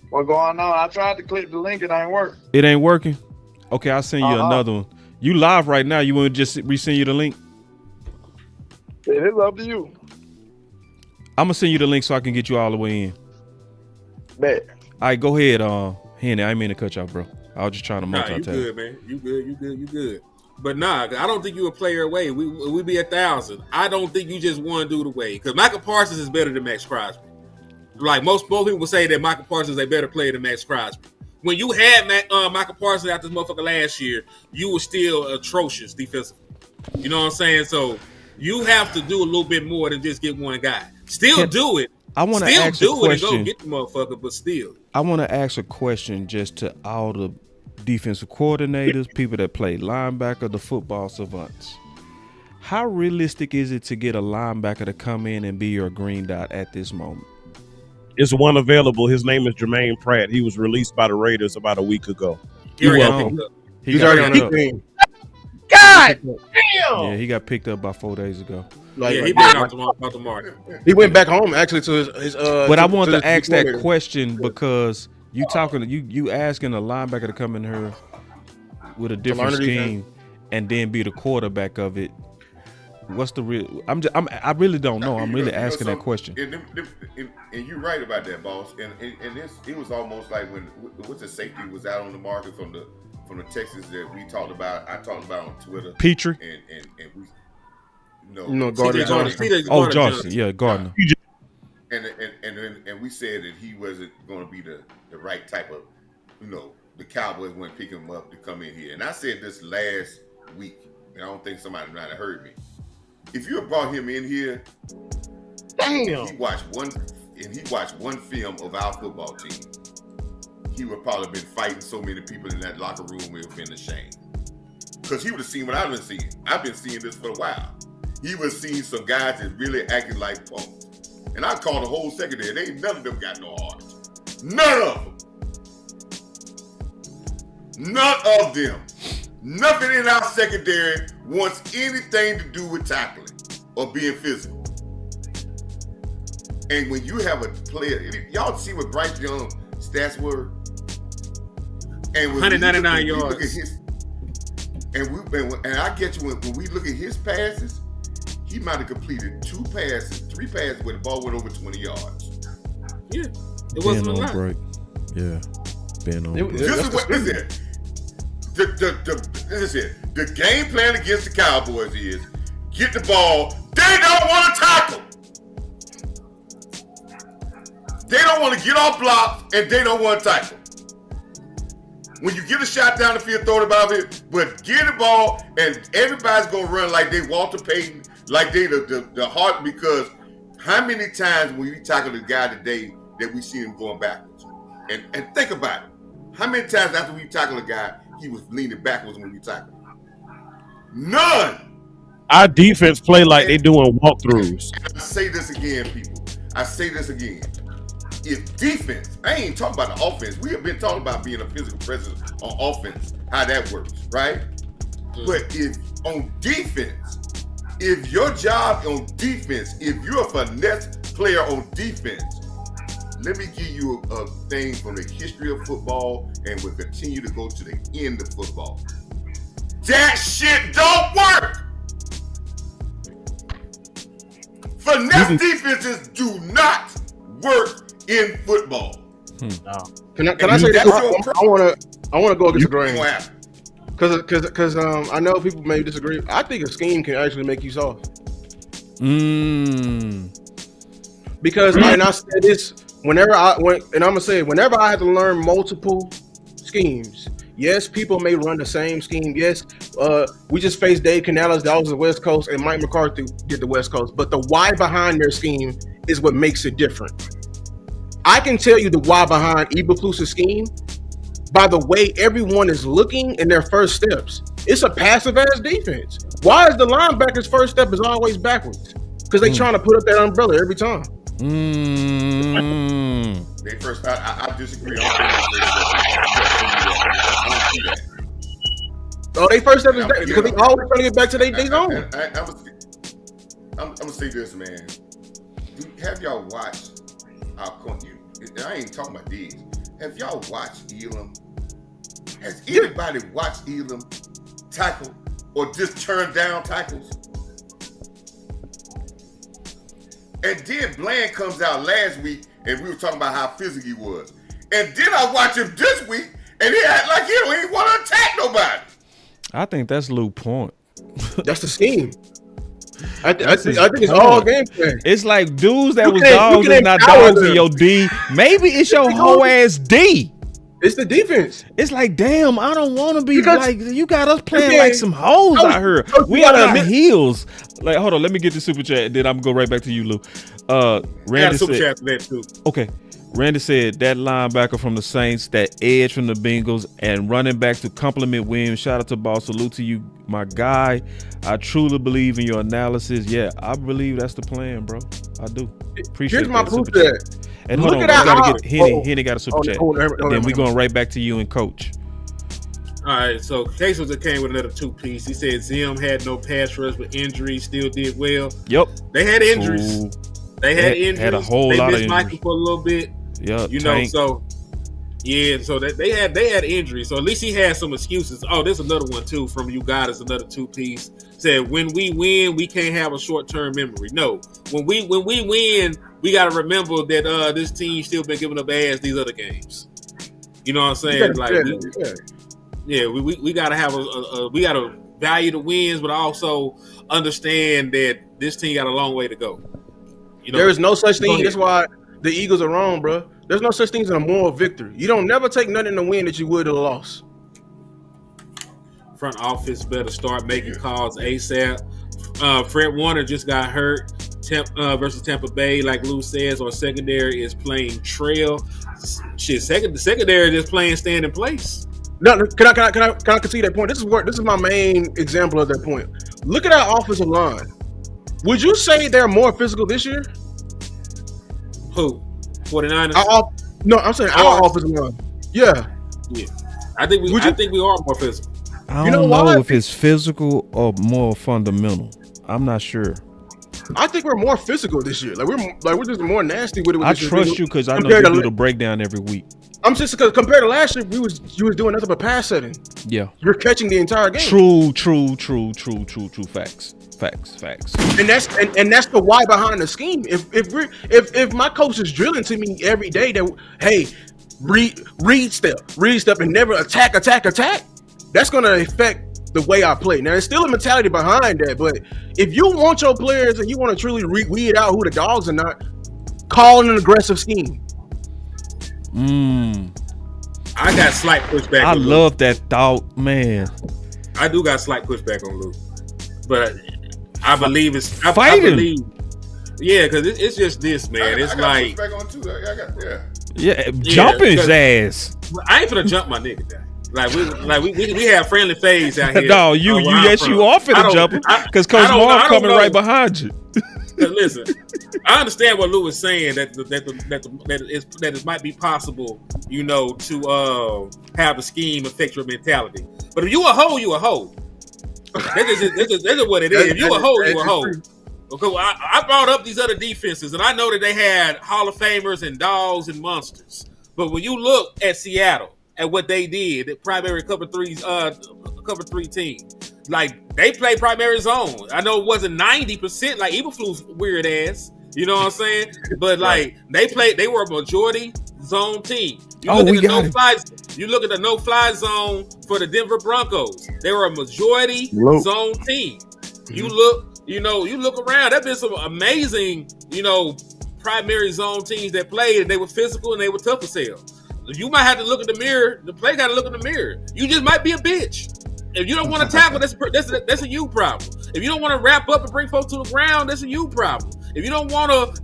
What's going on? I tried to click the link. It ain't working. It ain't working? Okay, I'll send you another one. You live right now. You want to just resend you the link? It is up to you. I'm going to send you the link so I can get you all the way in. Bet. All right, go ahead, Henny. I ain't mean to cut you off, bro. I was just trying to multitask. You good, man. You good. But nah, I don't think you a player away. We be 1,000. I don't think you just one dude away. Because Michael Parsons is better than Max Crosby. Like most people say that Michael Parsons is a better player than Max Crosby. when you had Michael Parsons out this motherfucker last year, you were still atrocious defensively. You know what I'm saying? So you have to do a little bit more than just get one guy. Do it. I want to still ask do a it question. and go get the motherfucker, but still. I want to ask a question just to all the defensive coordinators, people that play linebacker, the football savants. How realistic is it to get a linebacker to come in and be your green dot at this moment? Is one available. His name is Jermaine Pratt. He was released by the Raiders about a week ago. He's already on the team. God damn! Yeah, he got picked up about 4 days ago. Like, he been out the market. He went back home actually to his But I want to ask that question because you asking a linebacker to come in here with a different scheme and then be the quarterback of it. What's the real? I really don't know. I'm really asking that question. And you're right about that, boss. And it was almost like when what's the safety was out on the market from the Texans that we talked about. I talked about on Twitter. Petrie and we Gardner Johnson. Johnson. Yeah, Gardner. And we said that he wasn't going to be the right type of, the Cowboys wouldn't pick him up to come in here. And I said this last week, and I don't think somebody might have heard me. If you had brought him in here, and he watched one film of our football team, he would probably been fighting so many people in that locker room. It would have been a shame because he would have seen what I've been seeing. I've been seeing this for a while. He was seeing some guys that really acting like punks, and I called the whole secondary. They ain't none of them got no heart. None of them. None of them. Nothing in our secondary wants anything to do with tackling or being physical. And when you have a player, y'all see what Bryce Young stats were? And 199 yards. And I get you when we look at his passes, he might have completed 3 passes where the ball went over 20 yards. Yeah, it wasn't a lot. Break. Yeah, being on break. This is what this is. The game plan against the Cowboys is get the ball. They don't want to tackle. They don't want to get off blocks, and they don't want to tackle. When you get a shot down the field, throw it about it, but get the ball, and everybody's going to run like they Walter Payton, like they the heart, because how many times when we tackle the guy today that we see him going backwards? And think about it. How many times after we tackle a guy, he was leaning backwards when we tackled him? None. Our defense play like they doing walkthroughs. I say this again, people. I say this again. If defense, I ain't talking about the offense. We have been talking about being a physical presence on offense, how that works, right? But if on defense, if your job on defense, if you're a finesse player on defense, let me give you a thing from the history of football, and we'll continue to go to the end of football. That shit don't work. Finesse defenses do not work in football. No. Can I say that? I want to go against the grain. Because I know people may disagree. I think a scheme can actually make you soft. Because and I said this whenever I had to learn multiple schemes. Yes, people may run the same scheme. Yes, we just faced Dave Canales, that was the West Coast, and Mike McCarthy did the West Coast. But the why behind their scheme is what makes it different. I can tell you the why behind Eberflus's scheme by the way everyone is looking in their first steps. It's a passive-ass defense. Why is the linebacker's first step is always backwards? Because they trying to put up that umbrella every time. They first, I disagree. Oh, they first step is that because they always trying to get back to their zone. I'm gonna say this, man. Have y'all watched our country? I ain't talking about these. Have y'all watched Elam? Has anybody watched Elam tackle or just turn down tackles? And then Bland comes out last week, and we were talking about how physical he was. And then I watch him this week, and he act like he don't even want to attack nobody. I think that's Lou Point. That's the scheme. I think it's all gameplay. It's like dudes that was dogs and not dogs in your D. Maybe it's your whole ass D. It's the defense. It's like, damn, I don't want to be Because- like you got us playing Yeah. like some hoes out here. Coach, We you on gotta our admit- heels. Like, hold on, let me get the super chat. Then I'm gonna go right back to you, Lou. I got Randy a super said, chat for that too. okay. Randy said that linebacker from the Saints, that edge from the Bengals, and running back to compliment Williams. Shout out to Boss. Salute to you, my guy. I truly believe in your analysis. Yeah, I believe that's the plan, bro. I do. Appreciate Here's my that proof super to chat. that. And hold Look on, at we gotta how- get Henny. oh, Henny got a super oh, chat. oh, And then we oh, going right back to you and Coach. All right, so Case just came with another 2-piece. He said Zim had no pass rush, but injuries, still did well. Yep. They had injuries. Ooh. They had injuries. Had a whole they lot of missed injuries. Michael for a little bit. Yep. You know, Tank. so yeah, so that they had injuries. So at least he had some excuses. Oh, there's another one too from you guys. Another 2-piece said when we win, we can't have a short-term memory. No, when we win, we got to remember that this team still been giving up ass these other games. You know what I'm saying? Like, we got to have we got to value the wins, but also understand that this team got a long way to go. You know, There is no such thing. That's why the Eagles are wrong, bro. There's no such thing as a moral victory. You don't never take nothing to win that you would to the loss. front office better start making calls ASAP. Fred Warner just got hurt versus Tampa Bay, like Lou says, or secondary is playing trail. Shit, the secondary is playing stand in place. No, can I concede that point? This is my main example of that point. Look at our offensive line. Would you say they're more physical this year? Who? 49ers? No, I'm saying our offensive line. Yeah. I think we are more physical. I don't know if it's physical or more fundamental. I'm not sure. I think we're more physical this year. We're just more nasty with it. I trust you because I know you do the breakdown every week. I'm just because compared to last year, you was doing nothing but pass setting. Yeah. You're catching the entire game. True. Facts. And that's the why behind the scheme. If my coach is drilling to me every day that, hey, read step and never attack, that's gonna affect the way I play. Now there's still a mentality behind that, but if you want your players and you want to truly weed out who the dogs are not, call an aggressive scheme. I got slight pushback. I love that thought, man. I do got slight pushback on Lou, but I believe it's I fighting. Yeah, because it's just this, man. It's like pushback on too. Jumping his ass. I ain't finna jump my nigga down. We have friendly phase out here. No, you are finna jump him because Coach Marv coming right behind you. Listen, I understand what Lou is saying that it might be possible, you know, to have the scheme affect your mentality. But if you a hoe, you a hoe. That's just what it is. If you a hoe, you a hoe. Okay, well, I brought up these other defenses, and I know that they had Hall of Famers and dogs and monsters. But when you look at Seattle, at what they did, that primary cover three team, like they play primary zone. I know it wasn't 90% like Eberflus weird ass, you know what I'm saying? But like they were a majority zone team. You look at the no-fly zone for the Denver Broncos. They were a majority zone team. You look around. There's been some amazing, primary zone teams that played and they were physical and they were tough as hell. You might have to look in the mirror. The play got to look in the mirror. You just might be a bitch. If you don't want to tackle, that's a you problem. If you don't want to wrap up and bring folks to the ground, that's a you problem. If you don't want to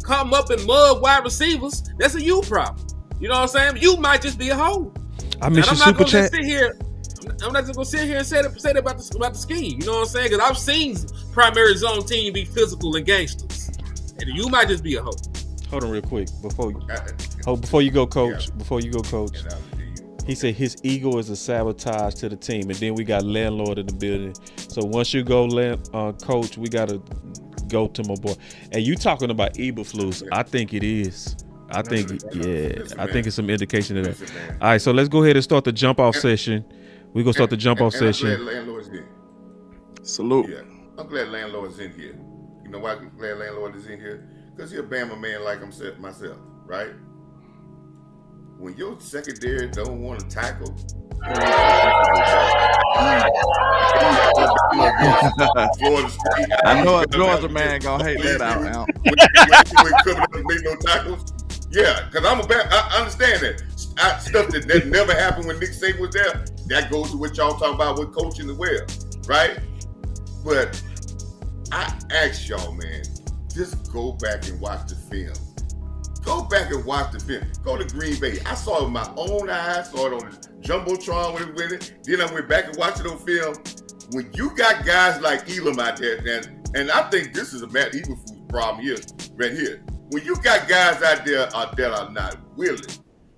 come up and mug wide receivers, that's a you problem. You know what I'm saying? You might just be a hoe. I miss your super chat. I'm not just gonna sit here and say that about the scheme. You know what I'm saying? Because I've seen primary zone team be physical and gangsters, and you might just be a hoe. Hold on real quick before you go, Coach. He said his ego is a sabotage to the team, and then we got landlord in the building. So once you go, Coach, we gotta go to my boy. And you talking about Eberflus? I think it is. I think it's some indication of that. All right, so let's go ahead and start the jump off session. We're gonna start the jump off session. I'm glad landlord's here. Salute. Yeah, I'm glad landlord's in here. You know why I'm glad landlord is in here? Because he's a Bama man like myself, right? When your secondary don't want to tackle, I know a Georgia man gonna hate that out now. When coming up and make no tackles, yeah, because I understand that. stuff that never happened when Nick Saban was there. That goes to what y'all talking about with coaching as well, right? But I ask y'all, man, just go back and watch the film. Go back and watch the film. Go to Green Bay. I saw it with my own eyes. Saw it on the Jumbotron with it. Then I went back and watched it on film. When you got guys like Elam out there, and I think this is a Matt Eberflus problem here, right here. When you got guys out there that are not willing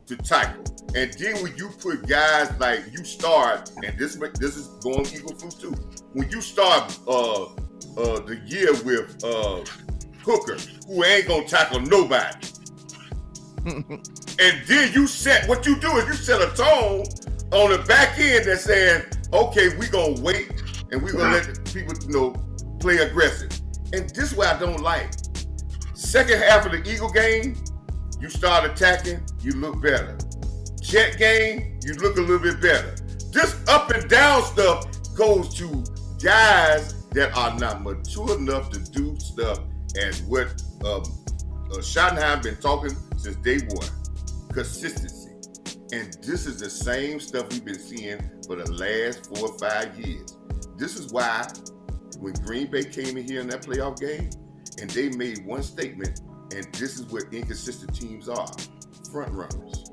to tackle, and then when you put guys like you start, and this is going Eberflus too. When you start the year with Hooker, who ain't gonna tackle nobody. And then you set what you do is you set a tone on the back end that's saying, okay, we're gonna wait and we're gonna let the people play aggressive. And this is what I don't like. Second half of the Eagle game, you start attacking, you look better. Jet game, you look a little bit better. This up and down stuff goes to guys that are not mature enough to do stuff as what Schottenheim been talking since day one. Consistency. And this is the same stuff we've been seeing for the last 4 or 5 years. This is why when Green Bay came in here in that playoff game and they made one statement, and this is what inconsistent teams are, front runners.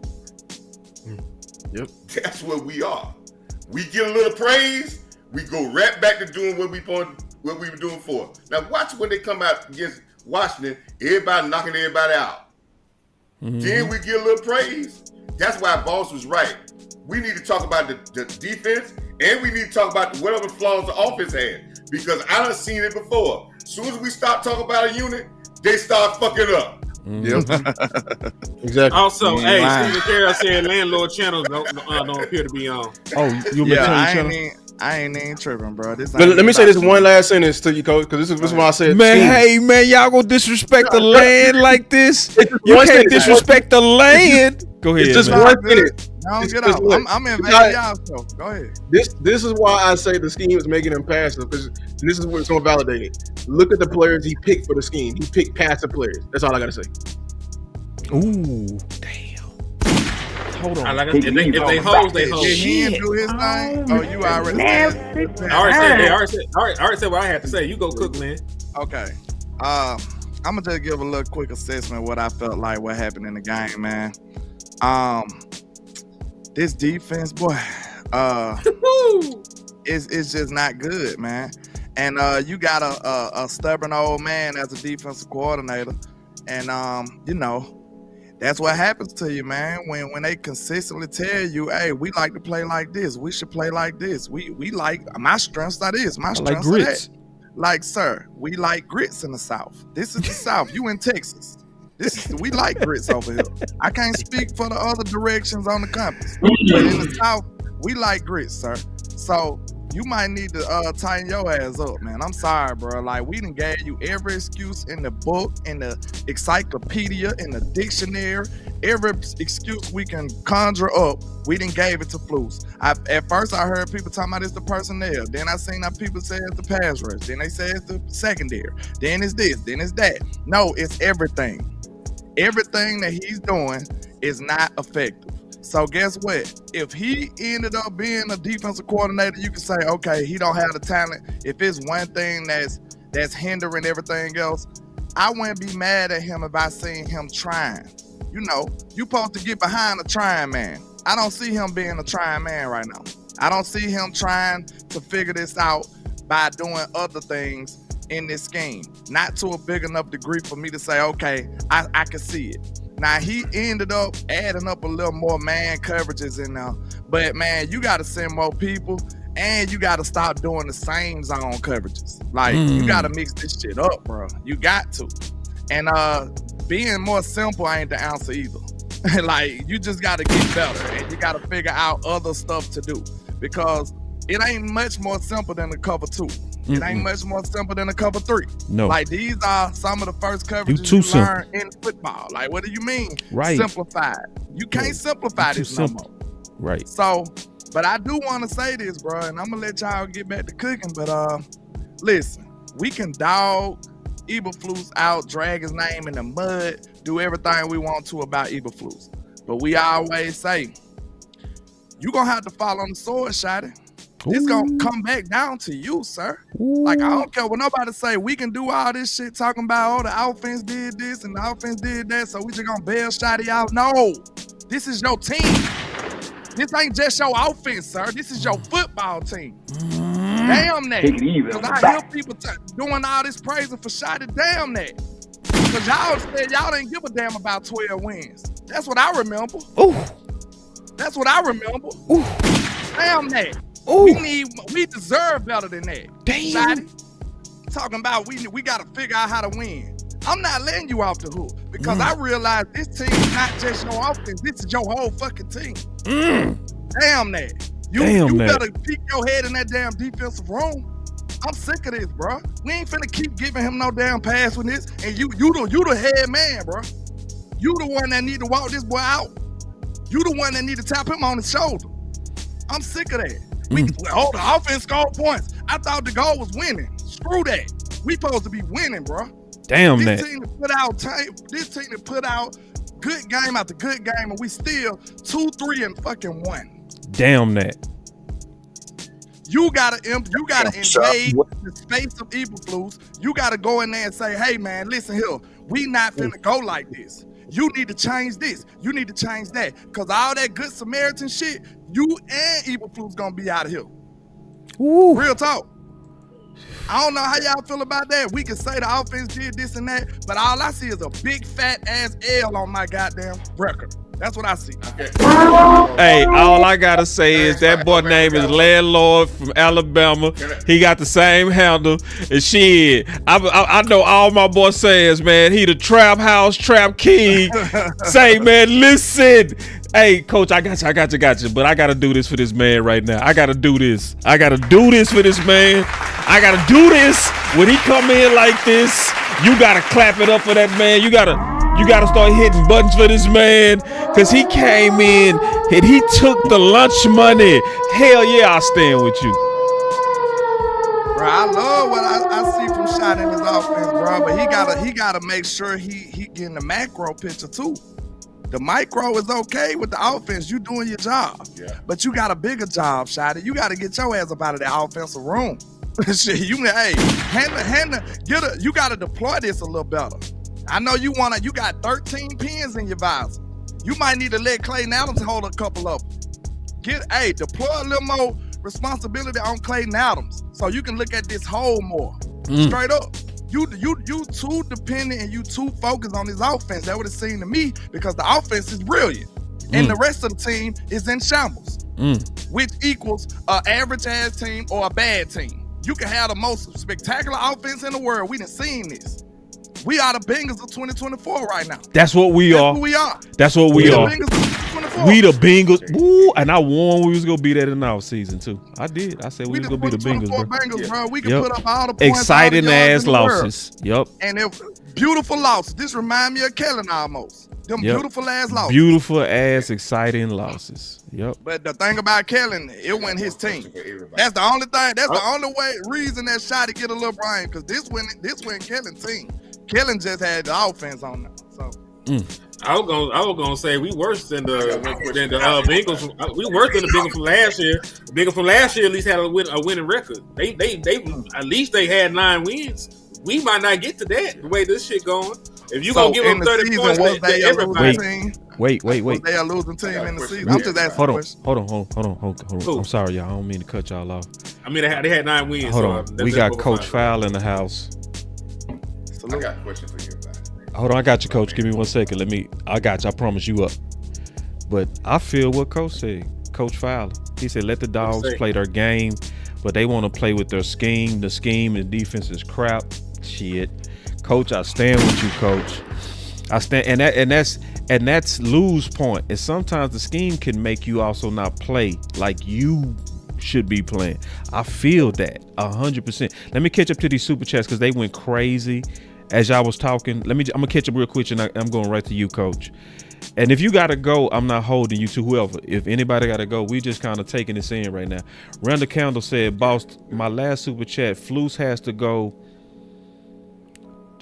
Yep. That's what we are. We get a little praise, we go right back to doing what we were doing before. Now watch when they come out against Washington, everybody knocking everybody out. Mm-hmm. Then we get a little praise. That's why Boss was right. We need to talk about the defense, and we need to talk about whatever flaws the offense had, because I done seen it before. As soon as we start talking about a unit, they start fucking up. Yep. Exactly. Also, Stephen Carroll said landlord channels don't appear to be on. Oh, you I ain't even tripping, bro. Let me say this one last sentence to you, Coach, because this is what I said. Man, y'all gonna disrespect the land like this? You can't disrespect the land. Go ahead. It's just one sentence. Get out. I'm invading y'all, so go ahead. This is why I say the scheme is making him passive, because this is what's going to validate it. Look at the players he picked for the scheme. He picked passive players. That's all I got to say. Ooh, damn. Hold on. If they hold, they hold. Did he do his thing? Oh, you already said. I already said what I had to say. You go cook, man. Okay. I'm gonna just give a little quick assessment of what I felt like what happened in the game, man. This defense, boy, it's just not good, man. And you got a stubborn old man as a defensive coordinator, and that's what happens to you, man. When they consistently tell you, hey, we like to play like this, we should play like this. We like, my strengths are this, my strengths are that. Like, sir, we like grits in the South. This is the South. You in Texas. We like grits over here. I can't speak for the other directions on the campus, but in the South, we like grits, sir. So you might need to tighten your ass up, man. I'm sorry, bro. Like, we done gave you every excuse in the book, in the encyclopedia, in the dictionary, every excuse we can conjure up, we done gave it to Flus. At first, I heard people talking about it's the personnel. Then I seen how people say it's the pass rush. Then they say it's the secondary. Then it's this. Then it's that. No, it's everything. Everything that he's doing is not effective. So guess what? If he ended up being a defensive coordinator, you can say, okay, he don't have the talent. If it's one thing that's hindering everything else, I wouldn't be mad at him if I seen him trying. You supposed to get behind a trying man. I don't see him being a trying man right now. I don't see him trying to figure this out by doing other things in this scheme. Not to a big enough degree for me to say, okay, I can see it. Now, he ended up adding up a little more man coverages in there. But, man, you got to send more people, and you got to stop doing the same zone coverages. Like, you got to mix this shit up, bro. You got to. And being more simple ain't the answer either. Like, you just got to get better, and you got to figure out other stuff to do. Because it ain't much more simple than the cover 2. It ain't much more simple than a cover 3. No. Like, these are some of the first coverages you learn in football. Like, what do you mean? Right. Simplified. You can't simplify this no more. Right. So, but I do want to say this, bro, and I'm going to let y'all get back to cooking. But listen, we can dog Eberflus out, drag his name in the mud, do everything we want to about Eberflus. But we always say, you gonna have to fall on the sword, Shotty. It's gonna come back down to you, sir. Like, I don't care what nobody say. We can do all this shit talking about, oh, the offense did this and the offense did that, so we just gonna bail Shotty out. No, this is your team. This ain't just your offense, sir. This is your football team. Damn that. Because I hear people doing all this praising for Shotty. Damn that. Because y'all said y'all didn't give a damn about 12 wins. That's what I remember. Ooh. That's what I remember. Ooh. Damn that. Ooh. We deserve better than that. Damn. Shotty. Talking about we got to figure out how to win. I'm not letting you off the hook because I realize this team is not just your offense. This is your whole fucking team. Damn that. You better peek your head in that damn defensive room. I'm sick of this, bro. We ain't finna keep giving him no damn pass with this. And you the head man, bro. You the one that need to walk this boy out. You the one that need to tap him on the shoulder. I'm sick of that. The offense scored points. I thought the goal was winning. Screw that. We supposed to be winning, bro. Damn this that. Team that put out good game after good game, and we still 2-3 and fucking 1. Damn that. You gotta invade the space of Eberflus. You gotta go in there and say, hey man, listen here, we not finna go like this. You need to change this. You need to change that. Cause all that good Samaritan shit, you and Eberflus gonna be out of here. Ooh. Real talk. I don't know how y'all feel about that. We can say the offense did this and that, but all I see is a big fat ass L on my goddamn record. That's what I see. Hey, all I gotta say is that boy name is Landlord from Alabama. He got the same handle. And shit, I know all my boy says, man, he the trap house, trap king. Say, man, listen. Hey, coach, I got you. But I gotta do this for this man right now. I gotta do this for this man. I gotta do this. When he come in like this, you gotta clap it up for that man. You gotta start hitting buttons for this man, because he came in and he took the lunch money. Hell yeah, I stand with you. Bro, I love what I see from Shot in his offense, bro. But he gotta make sure he getting the macro picture too. The micro is okay with the offense. You doing your job. Yeah. But you got a bigger job, Shotty. You gotta get your ass up out of that offensive room. Shit, you gotta deploy this a little better. I know you got 13 pins in your visor. You might need to let Clayton Adams hold a couple of them. Deploy a little more responsibility on Clayton Adams so you can look at this hole more. Straight up. You too dependent and you too focused on this offense. That would have seemed to me, because the offense is brilliant and the rest of the team is in shambles, which equals an average ass team or a bad team. You can have the most spectacular offense in the world. We done seen this. We are the Bengals of 2024 right now. That's what we are. Who we are. That's what we are. The Bengals of 2024. We the Bengals. Woo, and I warned we was gonna be that in our season too. I did. I said we was gonna be the Bengals, bro. We can put up all the points. Exciting ass losses. Yep. And beautiful losses. This remind me of Kellen almost. Them beautiful ass losses. Beautiful ass exciting losses. Yep. But the thing about Kellen, it wasn't his team. That's the only thing. That's the only reason that Shotty get a little brain, because this wasn't Kellen's team. Kellen just had the offense on them. So I was gonna say we worse than the Bengals. We worse than the Bengals from last year. The Bengals from last year at least had a winning record. They at least they had 9 wins. We might not get to that the way this shit going. If you gonna give them 30 points, they everybody. Wait. Was they a losing team in the season? I'm just asking. Hold on. I'm sorry, y'all. I don't mean to cut y'all off. I mean, they had 9 wins. Hold on. We got Coach Fowl in the house. I got a question for you about it. Hold on, I got you, Coach. Give me 1 second. I got you. I promise you up. But I feel what Coach said. Coach Fowler. He said, let the dogs play their game, but they want to play with their scheme. The scheme and defense is crap. Shit. Coach, I stand with you, Coach. I stand, and that's lose point. And sometimes the scheme can make you also not play like you should be playing. I feel that 100%. Let me catch up to these super chats because they went crazy as y'all was talking. I'm gonna catch up real quick, and I'm going right to you, Coach. And if you gotta go, I'm not holding you to whoever. If anybody gotta go, we just kind of taking this in right now. Randall Candle said, "Boss, my last super chat, Flus has to go.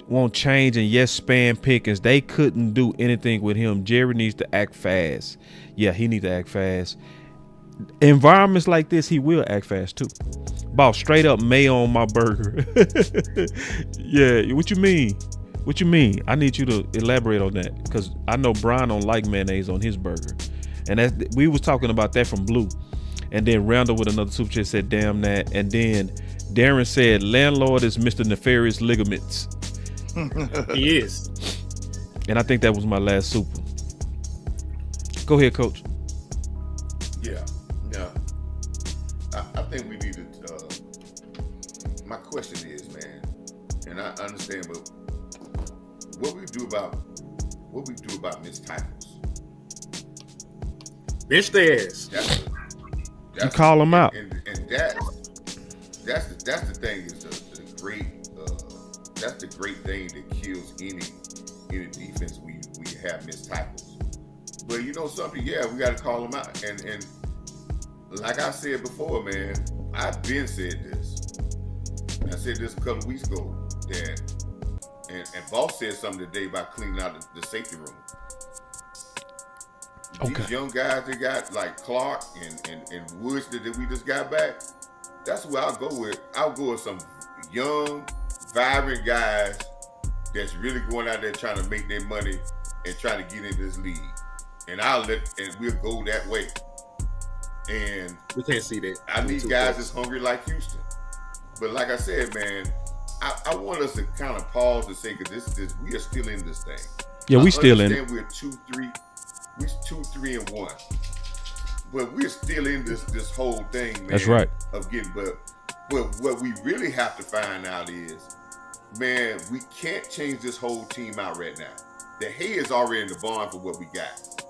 won't change, and yes, Span Pickens, they couldn't do anything with him. Jerry needs to act fast. Yeah, he needs to act fast. Environments like this, he will act fast too. Boss, straight up mayo on my burger. Yeah, what you mean? What you mean? I need you to elaborate on that, because I know Brian don't like mayonnaise on his burger, and we was talking about that from Blue, and then Randall with another super chat said, "Damn that," and then Darren said, "Landlord is Mr. Nefarious Ligaments." He is. And I think that was my last super. Go ahead, Coach. Yeah. I think we need to. My question is, man, and I understand, but what we do about missed tackles? Bench their ass. You call them out, and that's the thing is the great. That's the great thing that kills any defense. We have missed tackles, but you know something? Yeah, we got to call them out. And like I said before, man, I've been said this. I said this a couple of weeks ago that, and Boss said something today about cleaning out the safety room. Okay. These young guys they got like Clark and Woods that we just got back. That's who I'll go with. I'll go with some young, vibrant guys that's really going out there trying to make their money and trying to get in this league. And we'll go that way. And We can't see that. I need guys that's hungry like Houston. But like I said, man, I want us to kind of pause and say, because this we are still in this thing. Yeah, we still in it. We're 2-3, we're 2-3-1, but we're still in this whole thing, man. That's right. Of getting, but what we really have to find out is, man, we can't change this whole team out right now. The hay is already in the barn for what we got.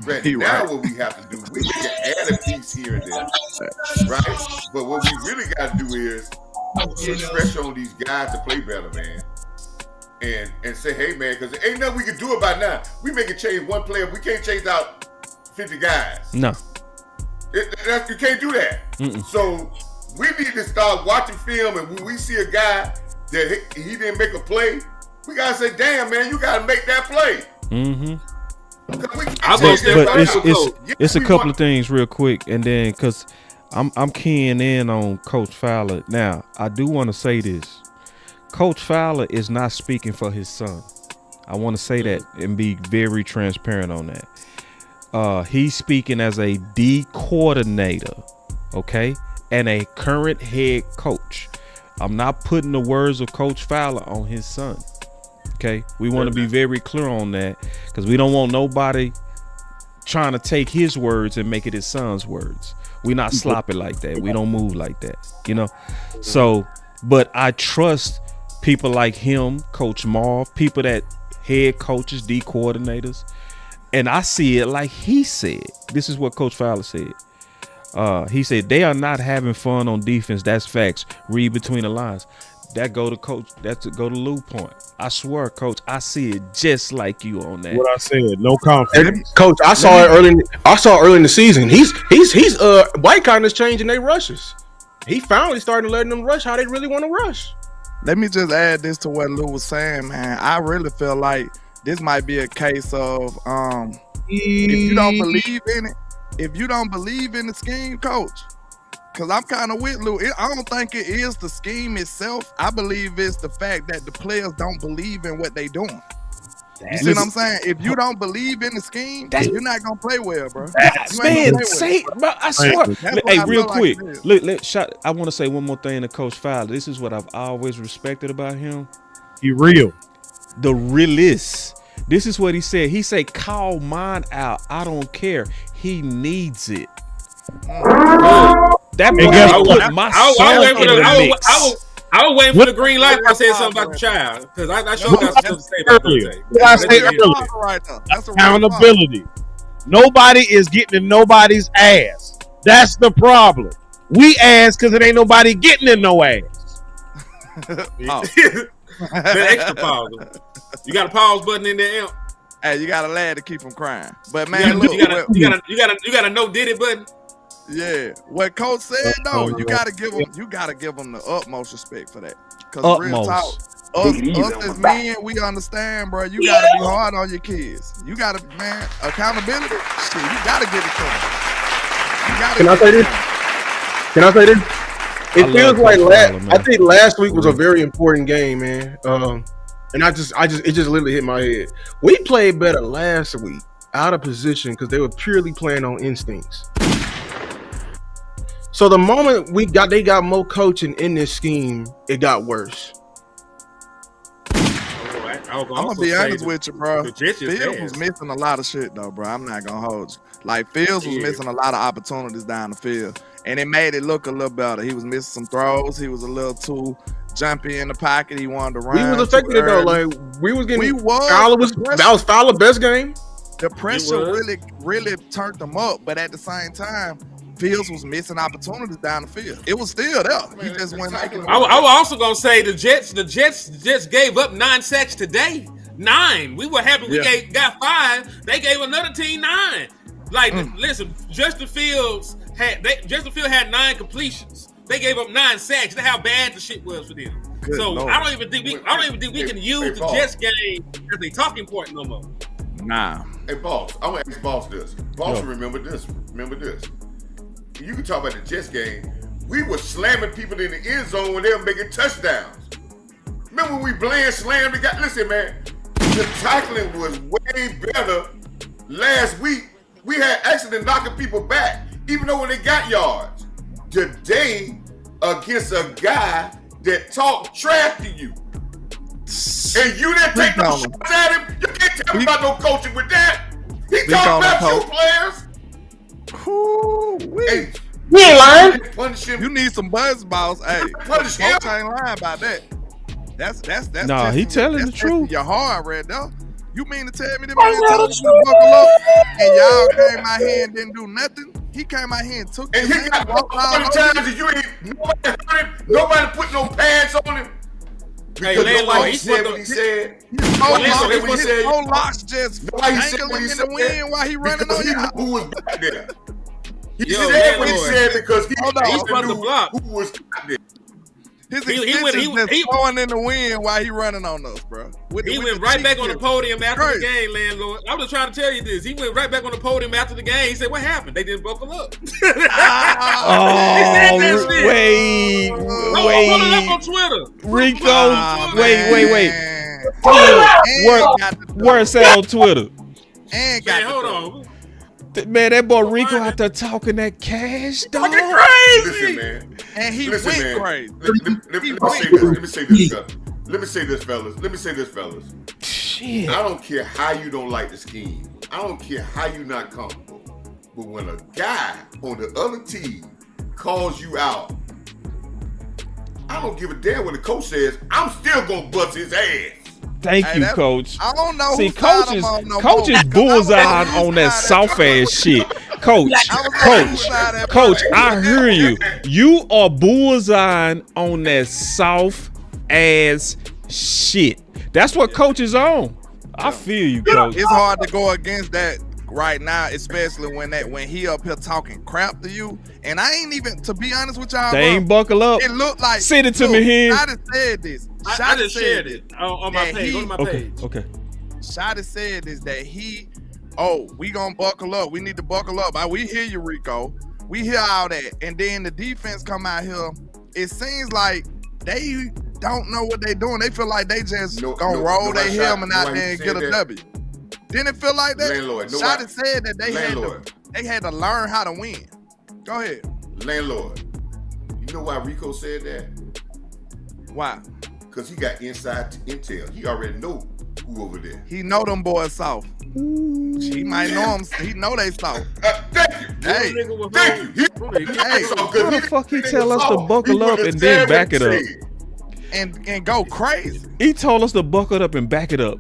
Right now, what we have to do, we can add a piece here and there, right? But what we really got to do is put pressure on these guys to play better, man. And say, hey, man, because there ain't nothing we can do about now. We make a change one player. We can't change out 50 guys. No. You can't do that. Mm-mm. So we need to start watching film, and when we see a guy that he didn't make a play, we got to say, damn, man, you got to make that play. Mm-hmm. It's a couple of things real quick, and then because I'm keying in on Coach Fowler. Now, I do want to say this. Coach Fowler is not speaking for his son. I want to say that and be very transparent on that. He's speaking as a D coordinator, okay, and a current head coach. I'm not putting the words of Coach Fowler on his son. Okay, we want to be very clear on that, because we don't want nobody trying to take his words and make it his son's words. We're not sloppy like that. We don't move like that, you know. So, but I trust people like him, Coach Marv, people that head coaches, D coordinators, and I see it like he said. This is what Coach Fowler said. He said they are not having fun on defense. That's facts. Read between the lines. That go to Coach. That's to go to Lou point. I swear, Coach, I see it just like you on that. What I said, no confidence. Coach, I saw it early in the season. He's White Cotton is changing their rushes. He finally started letting them rush how they really want to rush. Let me just add this to what Lou was saying, man. I really feel like this might be a case of if you don't believe in it, if you don't believe in the scheme, Coach. Because I'm kind of with Lou. I don't think it is the scheme itself. I believe it's the fact that the players don't believe in what they doing. You see what I'm saying? If you don't believe in the scheme, you're not gonna play well, bro. Man, say, bro, I swear. Hey, real quick, I want to say one more thing to Coach Fowler. This is what I've always respected about him. He real. The realist. This is what he said. He said, "Call mine out. I don't care. He needs it." That boy, I was waiting for the green light when I said something about the child, because I showed got stuff to say about earlier. What I said earlier. Accountability. Nobody is getting in nobody's ass. That's the problem. We ass because it ain't nobody getting in no ass. The extra pause. You got a pause button in there, Imp? Hey, you got a lad to keep him crying. But man, you got a no did it button. Yeah, what Coach said though, you gotta give him the utmost respect for that. Because real talk, Us as men, we understand, bro. You gotta be hard on your kids. You gotta, man, accountability. Shit, you gotta get it to them. Can I say this? It feels like I think last week was a very important game, man. And it just literally hit my head. We played better last week, out of position, because they were purely playing on instincts. So the moment they got more coaching in this scheme, it got worse. I'm gonna be honest with you, bro. Fields was missing a lot of shit, though, bro. I'm not gonna hold you. Like, Fields was missing a lot of opportunities down the field, and it made it look a little better. He was missing some throws. He was a little too jumpy in the pocket. He wanted to run. We was affected though. Like, we was getting. That was Fowler's best game. The pressure really turned them up, but at the same time, Fields was missing opportunities down the field. It was still there. He just went making. I was also gonna say the Jets just gave up 9 sacks today. 9. We were happy we got 5. They gave another team 9. Like, listen, Justin Fields had 9 completions. They gave up 9 sacks. That's how bad the shit was for them. Good so Lord. I don't even think we can use the Jets game as a talking point no more. Nah. Hey, Boss, I'm gonna ask Boss this. Boss, remember this. You can talk about the Jets game. We were slamming people in the end zone when they were making touchdowns. Remember when we slammed the guy? Listen, man, the tackling was way better last week. We had accident knocking people back, even though when they got yards. Today, against a guy that talked trash to you, and you didn't take no shots at him, you can't tell me about no coaching with that. He talking about you players. Hey, you ain't lying. Punish him. You need some buzz balls. Hey, punish him. Coach ain't lying about that. That's nah, he telling the truth. You're hard, Red though. You mean to tell me that man told you to buckle up and y'all came out here and didn't do nothing? He came out here and took and he got all the times that you ain't nobody put no pads on him. Because nobody said what he said. His whole locks just dangling in the wind while he running on y'all. Who was back there? He said what he said because he knew who was back there. His extensions just blowing in the wind while he running on us, bro. He went right back on the podium after the game, landlord. I was trying to tell you this. He went right back on the podium after the game. He said, "What happened? They didn't buckle up." Wait. Pull it up on Twitter. Rico, wait. Where's that on Twitter? And hold on. Man, that boy Rico out there talking that cash, dog. Listen, man. And he went crazy. Let me say this, fellas. Shit. I don't care how you don't like the scheme. I don't care how you not comfortable. But when a guy on the other team calls you out, I don't give a damn what the coach says. I'm still gonna bust his ass. Thank you, Coach. I don't know. See, coaches bullseye on that soft ass shit. Coach, I hear you. You are bullseye on that soft ass shit. That's what Coach is on. I feel you, Coach. It's hard to go against that right now, especially when he up here talking crap to you. And I ain't even, to be honest with y'all, they ain't buckle up. It looked like, send it to me here. I just said this. I just shared it on my page. Go to my page. Okay. Shotty said is that we gonna buckle up. We need to buckle up. We hear you, Rico. We hear all that. And then the defense come out here. It seems like they don't know what they doing. They feel like they just gonna roll their helmet out there and get a W. Didn't it feel like that? Shotty said that they had to learn how to win. Go ahead. Landlord, you know why Rico said that? Why? Because he got inside intel. He already know who over there. He know them boys soft. He might know them. He know they soft. Thank you. Hey, thank you. How the fuck he tell us to buckle up and then back it up? And go crazy. He told us to buckle up and back it up.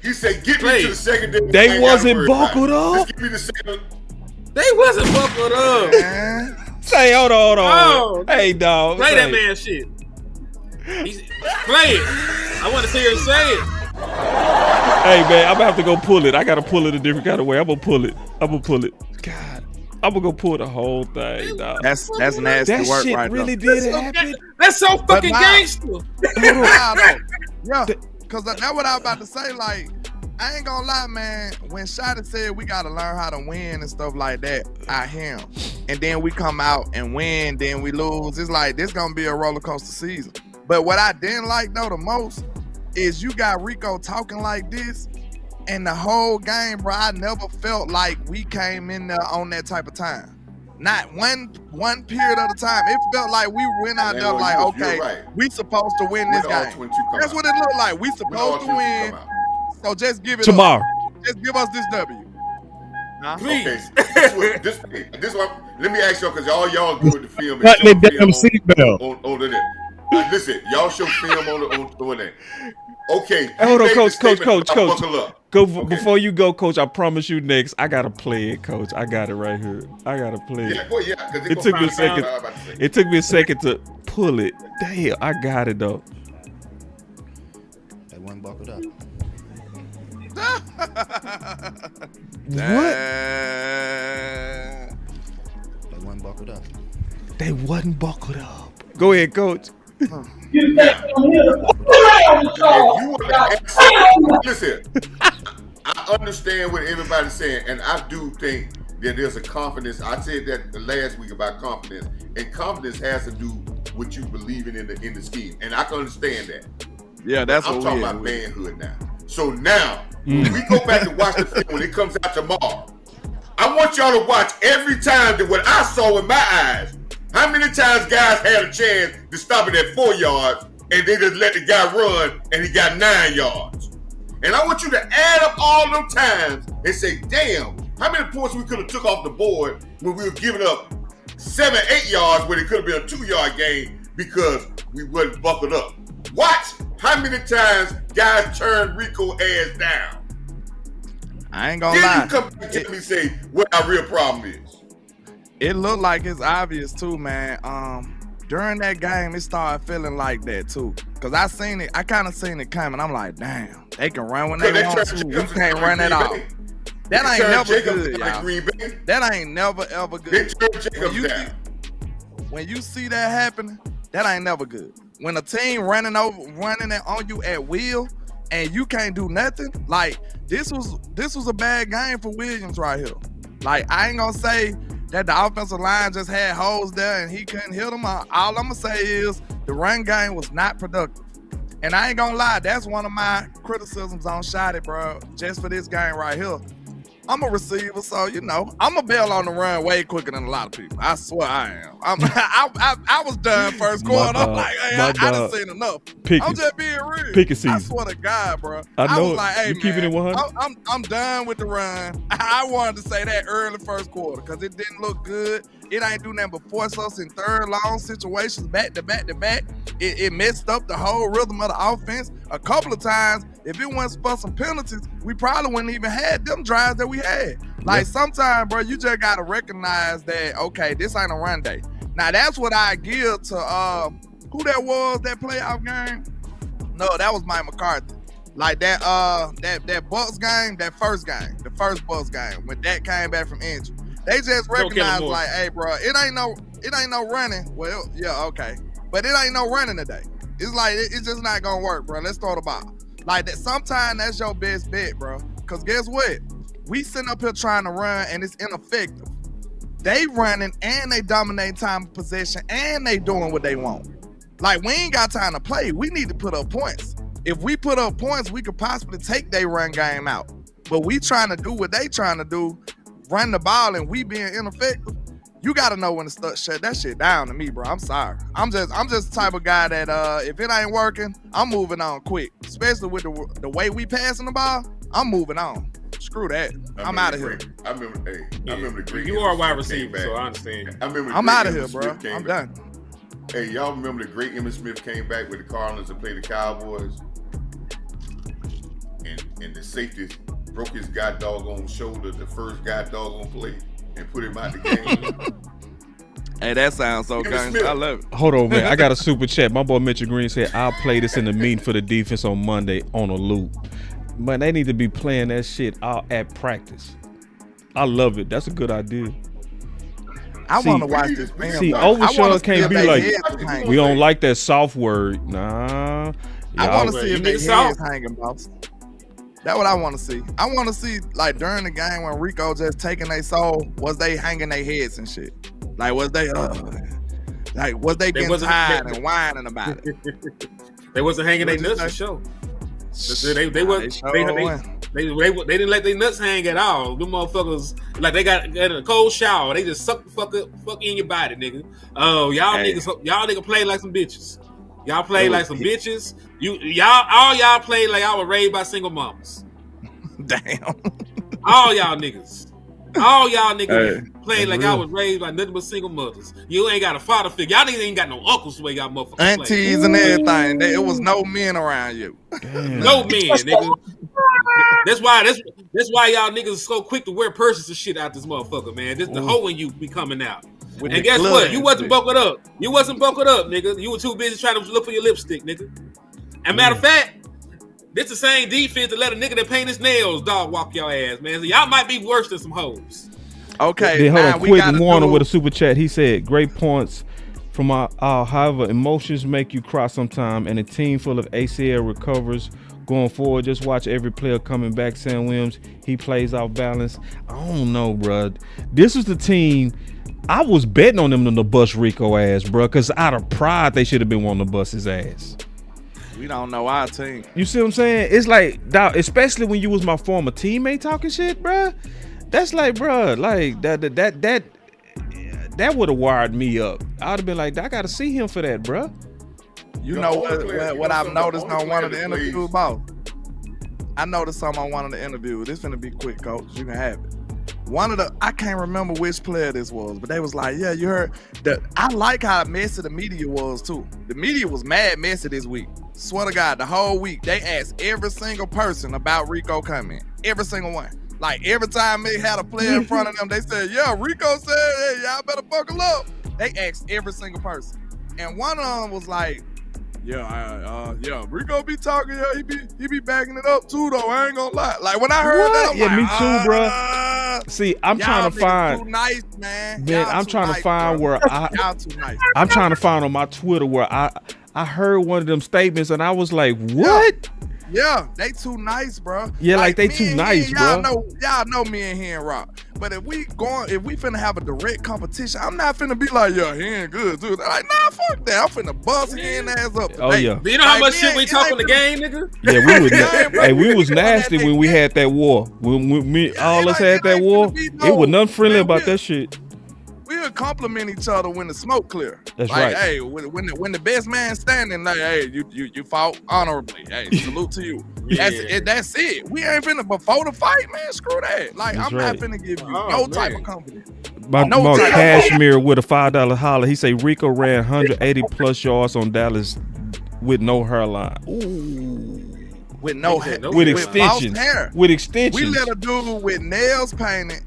He said, "Get me to the secondary." They wasn't buckled up. Just give me the second. They wasn't buckled up. Say, hold on. Oh, hey, dog. Play that man shit. Play it. I want to see her say it. Hey, man, I'm going to have to go pull it. I got to pull it a different kind of way. I'm going to pull it. God. I'm going to go pull the whole thing, dog. That's nasty that work shit right really there. did happen. That's so fucking gangster. Yeah, because that's what I was about to say. Like, I ain't gonna lie, man. When Shotty said we gotta learn how to win and stuff like that, I hear him. And then we come out and win, then we lose. It's like, this gonna be a roller coaster season. But what I didn't like, though, the most is you got Rico talking like this, and the whole game, bro, I never felt like we came in there on that type of time. Not one period of the time. It felt like we went out there like, okay, we supposed to win this game. That's what it looked like. We supposed to win. So just give it tomorrow. Just give us this W. Huh? Please. Okay, this one. Let me ask y'all, because y'all good with the film. Cut the damn seatbelt. On the listen, y'all show film on that. Okay. Hold on, coach. Buckle up. Go before you go, coach. I promise you next. I gotta play it, coach. I got it right here. I gotta play it. Yeah. It took me a second. It took me a second to pull it. Damn, I got it though. That one buckled up. What? They wasn't buckled up. They wasn't buckled up. Go ahead, coach. Listen, I understand what everybody's saying, and I do think that there's a confidence. I said that last week about confidence, and confidence has to do with you believing in the scheme, and I can understand that. Yeah, that's I'm what talking about manhood now. So now, when we go back and watch the film when it comes out tomorrow, I want y'all to watch every time that what I saw with my eyes. How many times guys had a chance to stop it at 4 yards and they just let the guy run and he got 9 yards? And I want you to add up all them times and say, damn, how many points we could have took off the board when we were giving up 7, 8 yards when it could have been a 2-yard game because we wasn't buckled up. Watch how many times guys turned Rico ass down. I ain't gonna lie. Then you come back to me and say what our real problem is. It looked like it's obvious too, man. During that game, it started feeling like that too. Cause I seen it, I kind of seen it coming. I'm like, damn, they can run when they want to. We can't run at all. That ain't never good, y'all. That ain't never ever good. When you see that happening, that ain't never good. When a team running on you at will, and you can't do nothing, like this was a bad game for Williams right here. Like, I ain't gonna say that the offensive line just had holes there and he couldn't hit them. All I'm gonna say is the run game was not productive. And I ain't gonna lie, that's one of my criticisms on Shotty, bro, just for this game right here. I'm a receiver, so, you know, I'm a bail on the run way quicker than a lot of people. I swear I am. I was done first quarter. I'm like, hey, I done seen enough. I'm just being real. Pick a season. I swear to God, bro. I was like, hey, you keeping it 100? I'm done with the run. I wanted to say that early first quarter because it didn't look good. It ain't do nothing but force us in third long situations back to back to back. It messed up the whole rhythm of the offense. A couple of times, if it wasn't for some penalties, we probably wouldn't even had them drives that we had. Like, sometimes, bro, you just got to recognize that, okay, this ain't a run day. Now, that's what I give to, who that was, that playoff game? No, that was Mike McCarthy. Like that Bucks game, the first Bucks game, when that came back from injury. They just recognized, like, hey, bro, it ain't no running. Well, yeah, okay. But it ain't no running today. It's like, it's just not gonna work, bro. Let's throw the ball. Like that, sometimes that's your best bet, bro. Cause guess what? We sitting up here trying to run and it's ineffective. They running and they dominate time of possession and they doing what they want. Like, we ain't got time to play. We need to put up points. If we put up points, we could possibly take their run game out. But we trying to do what they trying to do, run the ball, and we being ineffective. You gotta know when to shut that shit down to me, bro. I'm sorry. I'm just the type of guy that if it ain't working, I'm moving on quick. Especially with the way we passing the ball, I'm moving on. Screw that. I'm out of here. I remember the Greg. You are a wide receiver, so I understand. I'm out of here, bro. I'm done. Hey, y'all remember the great Emmitt Smith came back with the Cardinals and played the Cowboys? And the safety broke his doggone shoulder the first doggone play and put him out the game. Hey, that sounds so good. I love it. Hold on, man. I got a super chat. My boy Mitchell Green said, I'll play this in the meeting for the defense on Monday on a loop. Man, they need to be playing that shit out at practice. I love it. That's a good idea. I want to watch this film. See, Overshaw can't be like, we don't like that soft word. Nah. I Yeah, want to I- see you if they niggas saw. heads hanging, boss. That's what I want to see. I want to see, like, during the game when Rico just taking their soul, was they hanging their heads and shit? Like, was they getting wasn't- tired they- and whining about it? They wasn't hanging What their you nuts for say? sure. Nah, They was sure they wasn't. they didn't let their nuts hang at all. Them motherfuckers like they got in a cold shower. They just suck the fuck in your body, nigga. Oh, y'all niggas play like some bitches. Y'all play like some bitches. Y'all play like y'all were raised by single moms. Damn. All y'all niggas. All y'all niggas Hey, play like that's y'all was raised by nothing but single mothers. You ain't got a father figure. Y'all niggas ain't got no uncles the way y'all motherfuckers play. Aunties and everything. It was no men around you. damn. No men, nigga. That's why y'all niggas so quick to wear purses and shit out this motherfucker, man. This the hoe in you be coming out. With And the guess glove what? You and wasn't shit. buckled up. You wasn't buckled up, nigga. You were too busy trying to look for your lipstick, nigga. And matter of fact, this the same defense to let a nigga that paint his nails dog walk your ass, man. So y'all might be worse than some hoes. Okay, Then hold now on, we Quentin gotta Warner do- with a super chat. He said, "Great points from our however, emotions make you cry sometime, and a team full of ACL recovers going forward. Just watch every player coming back. Sam Williams, he plays off balance. I don't know, bro. This is the team. I was betting on them to bust Rico ass, bro, because out of pride they should have been wanting to bust his ass. We don't know our team. You see what I'm saying? It's like, dog, especially when you was my former teammate talking shit, bro. That's like, bro, like that would have wired me up. I'd have been like, I gotta see him for that, bro. You The know only what, player- what you know I've something, noticed the only on one of player the that interviews plays- about. I noticed something on one of the interviews. This finna be quick, coach. You can have it. One of the, I can't remember which player this was, but they was like, yeah, you heard that. I like how messy the media was too. The media was mad messy this week. Swear to God, the whole week they asked every single person about Rico coming. Every single one. Like every time they had a player in front of them, they said, yeah, Rico said, hey, y'all better buckle up. They asked every single person. And one of them was like, yeah, Rico be talking, yeah, he be backing it up too, though. I ain't gonna lie. Like when I heard that, I'm Yeah, like, me too, bro. See, I'm y'all trying to niggas find, too nice, man. man. Y'all I'm too trying to nice, find bro. where Y'all too nice. I'm trying to find on my Twitter where I heard one of them statements and I was like, what? Yeah, they too nice, bro. Yeah, like they me too and nice, him, bro. Y'all know me and him rock. But if we finna have a direct competition, I'm not finna be like, yeah, he ain't good, dude. Like, nah, fuck that. I'm finna bust his ass up today. Oh, yeah. Do you know how Like, much me shit ain't- we it talk ain't on the finna- game, nigga? Yeah, we was Yeah, bro, hey, we we was doing that nasty big when we game. had that war. When me, Yeah, all it us ain't- had it that ain't war. finna be It was no- nothing friendly man, about we- that shit. We'll compliment each other when the smoke clear. That's like, right. Hey, when the best man standing, like, hey, you fought honorably. Hey, salute to you. That's it. We ain't finna before the fight, man. Screw that. Like, That's I'm right. not finna give you Oh, no man. type of company. My No type of- Cashmere with a $5 holler. He say Rico ran 180 plus yards on Dallas with no hairline. Ooh. With no Nigga said no With hair. extensions. false hair. With We extensions. let a dude with nails painted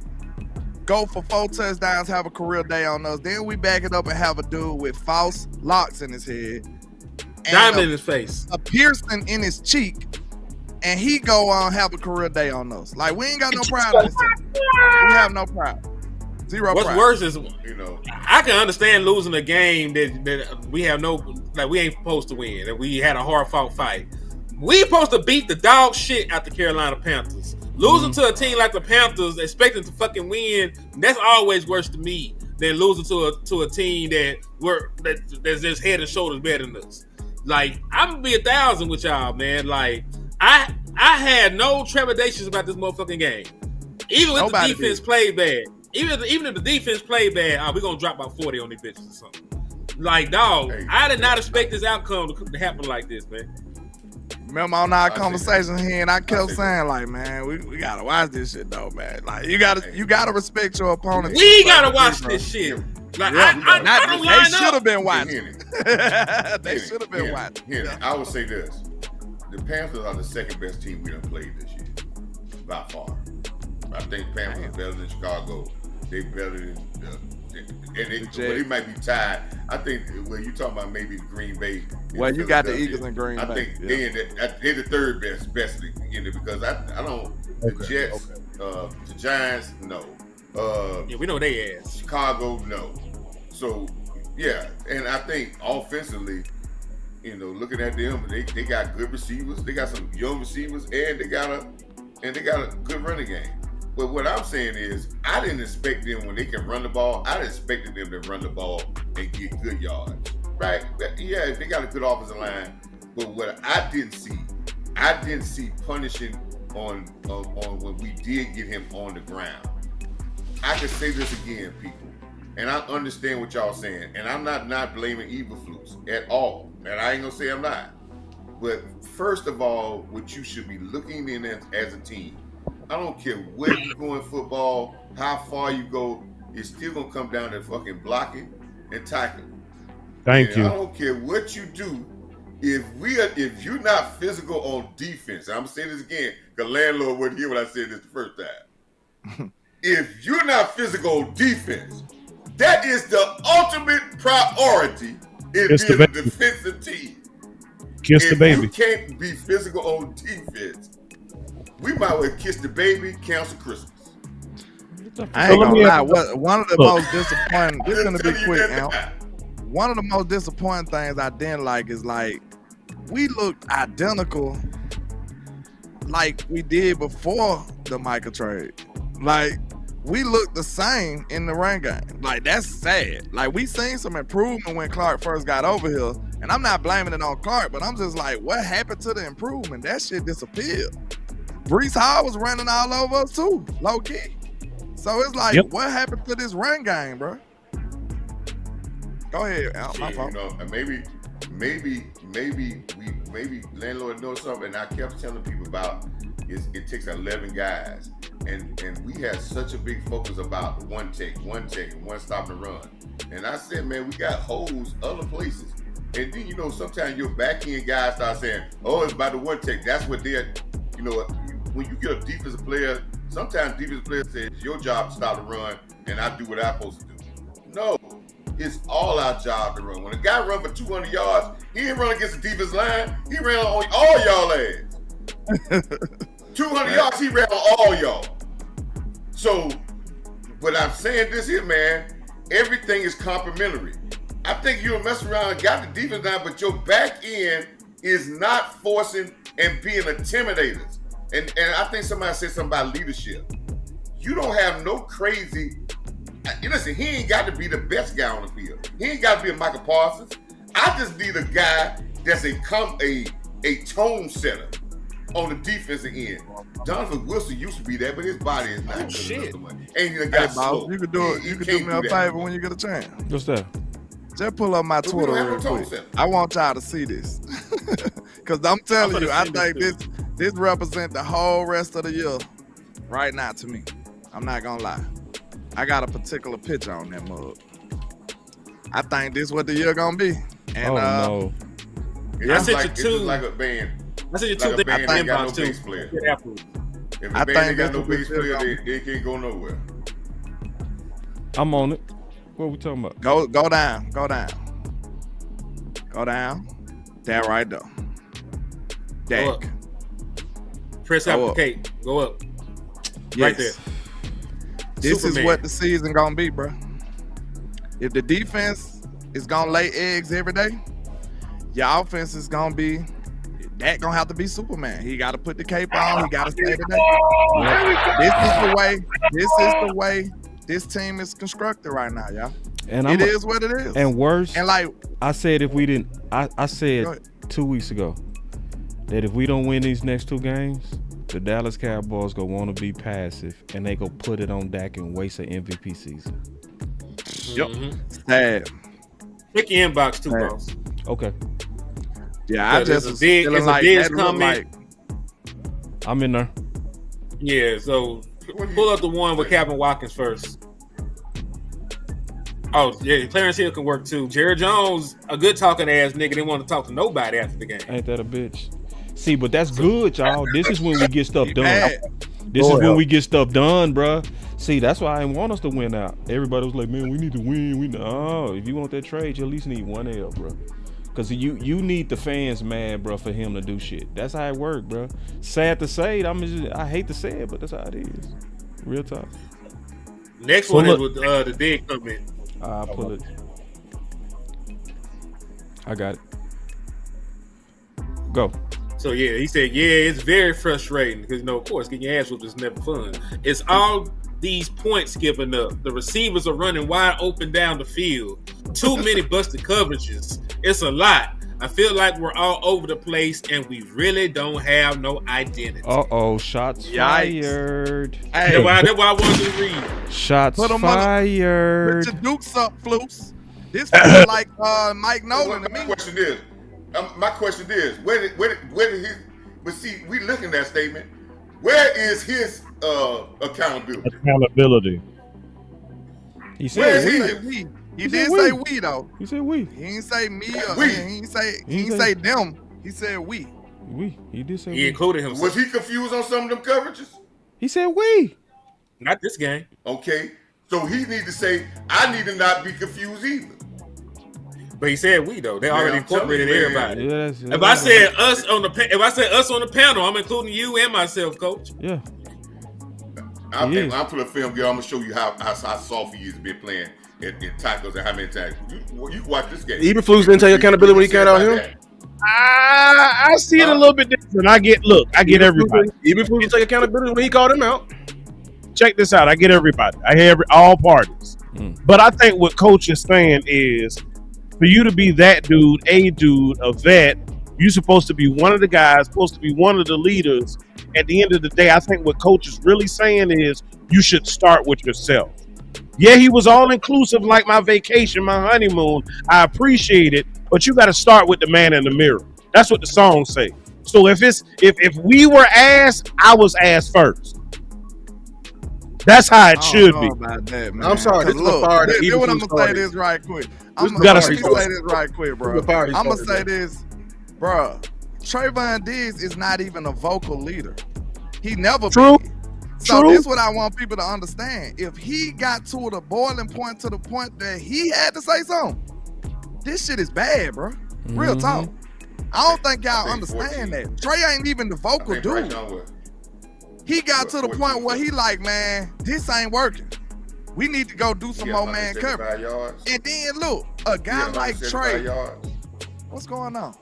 go for 4 touchdowns, have a career day on us. Then we back it up and have a dude with false locks in his head, Diamond in his face. a piercing in his cheek, and he go on have a career day on us. Like, we ain't got no pride in this team. We have no pride. Zero What's pride. worse is You know, I can understand losing a game that we have no, like we ain't supposed to win, that we had a hard fought fight. We supposed to beat the dog shit out the Carolina Panthers. Losing to a team like the Panthers, expecting to fucking win, that's always worse to me than losing to a team that's just head and shoulders better than us. Like, I'm gonna be 1,000 with y'all, man. Like, I had no trepidations about this motherfucking game. Even with Nobody the defense did. played bad. Even if the defense played bad, we're gonna drop about 40 on these bitches or something. Like, dog, Hey, I did not expect this outcome to happen like this, man. Remember on our see conversation here, and I kept see saying, like, man, we gotta watch this shit though, man. Like, you gotta respect your opponent. We to a gotta certain watch degree, this shit. Yeah. Like, Yeah, I don't they line should up. have been Hey, watching. Henny, They should have been watching. Henny, Yeah. I would say this: the Panthers are the second best team we done played this year, by far. I think Panthers are better than Chicago. They better than, but it might be tied. I think when you talking about maybe Green Bay. Well, you got the Philadelphia, Eagles and Green I Bay. think they're the third best in it because I don't. The Jets, the Giants, no. Yeah, we know they ass. Chicago, no. So, yeah, and I think offensively, looking at them, they got good receivers. They got some young receivers, and they got a good running game. But what I'm saying is, I didn't expect them when they can run the ball. I expected them to run the ball and get good yards, right? Yeah, if they got a good offensive line. But what I didn't see punishing on when we did get him on the ground. I can say this again, people, and I understand what y'all saying, and I'm not blaming Eberflus at all, and I ain't gonna say I'm not. But first of all, what you should be looking in as a team, I don't care where you go in football, how far you go, it's still gonna come down to fucking blocking and tackling. Thank you. I don't care what you do. If you're not physical on defense, I'm gonna say this again, because landlord wouldn't hear what I said this the first time. If you're not physical on defense, that is the ultimate priority in being a defensive team. Kiss the baby. If you can't be physical on defense, we might well kiss the baby, cancel Christmas. I ain't gonna lie. One of the most disappointing. This is gonna be quick, Al. One of the most disappointing things I didn't like is like we looked identical like we did before the Micah trade. Like we looked the same in the run game. Like that's sad. Like we seen some improvement when Clark first got over here, and I'm not blaming it on Clark, but I'm just like, what happened to the improvement? That shit disappeared. Brees Hall was running all over us too, low key. So it's like, what happened to this run game, bro? Go ahead, Al. My fault. Maybe landlord knows something. And I kept telling people about it takes 11 guys, and we had such a big focus about one take, and one stop and run. And I said, man, we got holes other places. And then sometimes your back end guys start saying, oh, it's about the one take. That's what they're, when you get a defensive player, sometimes defensive player says your job to stop the run, and I do what I'm supposed to do. No. It's all our job to run. When a guy run for 200 yards, he ain't run against the defense line. He ran on all y'all ass. 200 yards, he ran on all y'all. So, but I'm saying this here, man, everything is complementary. I think you'll mess around and got the defense down, but your back end is not forcing and being intimidators. And I think somebody said something about leadership. You don't have no crazy... Listen, he ain't got to be the best guy on the field. He ain't got to be a Michael Parsons. I just need a guy that's a tone setter on the defensive end. Jonathan Wilson used to be that, but his body is not good enough to much. And he got slow. You could do it. You could do me a favor when you get a chance. What's that? Just pull up my Twitter real quick. I want y'all to see this. Because I'm telling you, I think this represents the whole rest of the year right now to me. I'm not going to lie. I got a particular picture on that mug. I think this is what the year gonna be. And no. I sent you two. It's like a band. I sent you two. Like a band ain't got no too. bass player. If a band ain't got no bass player, they can't go nowhere. I'm on it. What are we talking about? Go down. That right there. Dak. Press applicate. Go up. Yes. Right there. This Superman. is what the season gonna be, bro. If the defense is gonna lay eggs every day, your offense is gonna be that gonna have to be Superman. He gotta put the cape on, he gotta stay today. This is the way this team is constructed right now, y'all. And it is what it is. And worse, and like I said, if we didn't, I said 2 weeks ago that if we don't win these next 2 games, the Dallas Cowboys gonna want to be passive, and they go put it on Dak and waste an MVP season. Yep. Sad. Check your inbox too, boss. Okay. Yeah, I just was feeling like that looked like. I'm in there. Yeah, so pull up the one with Captain Watkins first. Oh, yeah, Clarence Hill can work too. Jerry Jones, a good talking ass nigga, didn't want to talk to nobody after the game. Ain't that a bitch? See, but that's good, y'all. This is when we get stuff done. This is when we get stuff done, bruh. See, that's why I didn't want us to win out. Everybody was like, man, we need to win. No, if you want that trade, you at least need 1 L, bro. Because you need the fans mad, bro, for him to do shit. That's how it works, bro. Sad to say it. I hate to say it, but that's how it is. Real talk. Next one is with the dig comment. I'll pull it. I got it. Go. So yeah, he said, yeah, it's very frustrating because of course, getting your ass whooped is never fun. It's all these points given up. The receivers are running wide open down the field. Too many busted coverages. It's a lot. I feel like we're all over the place and we really don't have no identity. Shots fired. Hey, that's why I wanted to read. Shots fired. Put your dukes up, Flus. This feels like Mike Nolan to me. My question is, where did he? But see, we looking at that statement. Where is his accountability? He said we. He did say we though. He said we. He didn't say me or we. He didn't say them. He said we. We. He did say he included himself. Was he confused on some of them coverages? He said we. Not this game. Okay. So he need to say, I need to not be confused either. But he said we though. They already incorporated everybody. Yeah, if I said us on the panel, I'm including you and myself, Coach. Yeah. I'll put a film here. I'm gonna show you how soft he has been playing in tackles and how many times. You watch this game. Even Flus didn't take accountability when he came out here. I see it a little bit different. I get everybody. Even Flus didn't take accountability when he called him out. Check this out. I get everybody. I hear all parties. But I think what Coach is saying is, for you to be that dude, a vet, you're supposed to be one of the guys, supposed to be one of the leaders. At the end of the day, I think what Coach is really saying is you should start with yourself. Yeah, he was all inclusive, like my vacation, my honeymoon. I appreciate it, but you got to start with the man in the mirror. That's what the song say. So if we were ass, I was ass first. That's how it should be. That, I'm sorry. This is the part that I'm gonna say this right quick. I'm gonna say this right quick, bro. I'm gonna say this, bro. Trayvon Diggs is not even a vocal leader. He never True. been. So this is what I want people to understand. If he got to the boiling point to the point that he had to say something, this shit is bad, bro. Real talk. I don't think y'all understand that. Trey ain't even the vocal dude. He got to the point where he like, man, this ain't working. We need to go do some more man coverage. And then look, a guy like Trey, what's going on?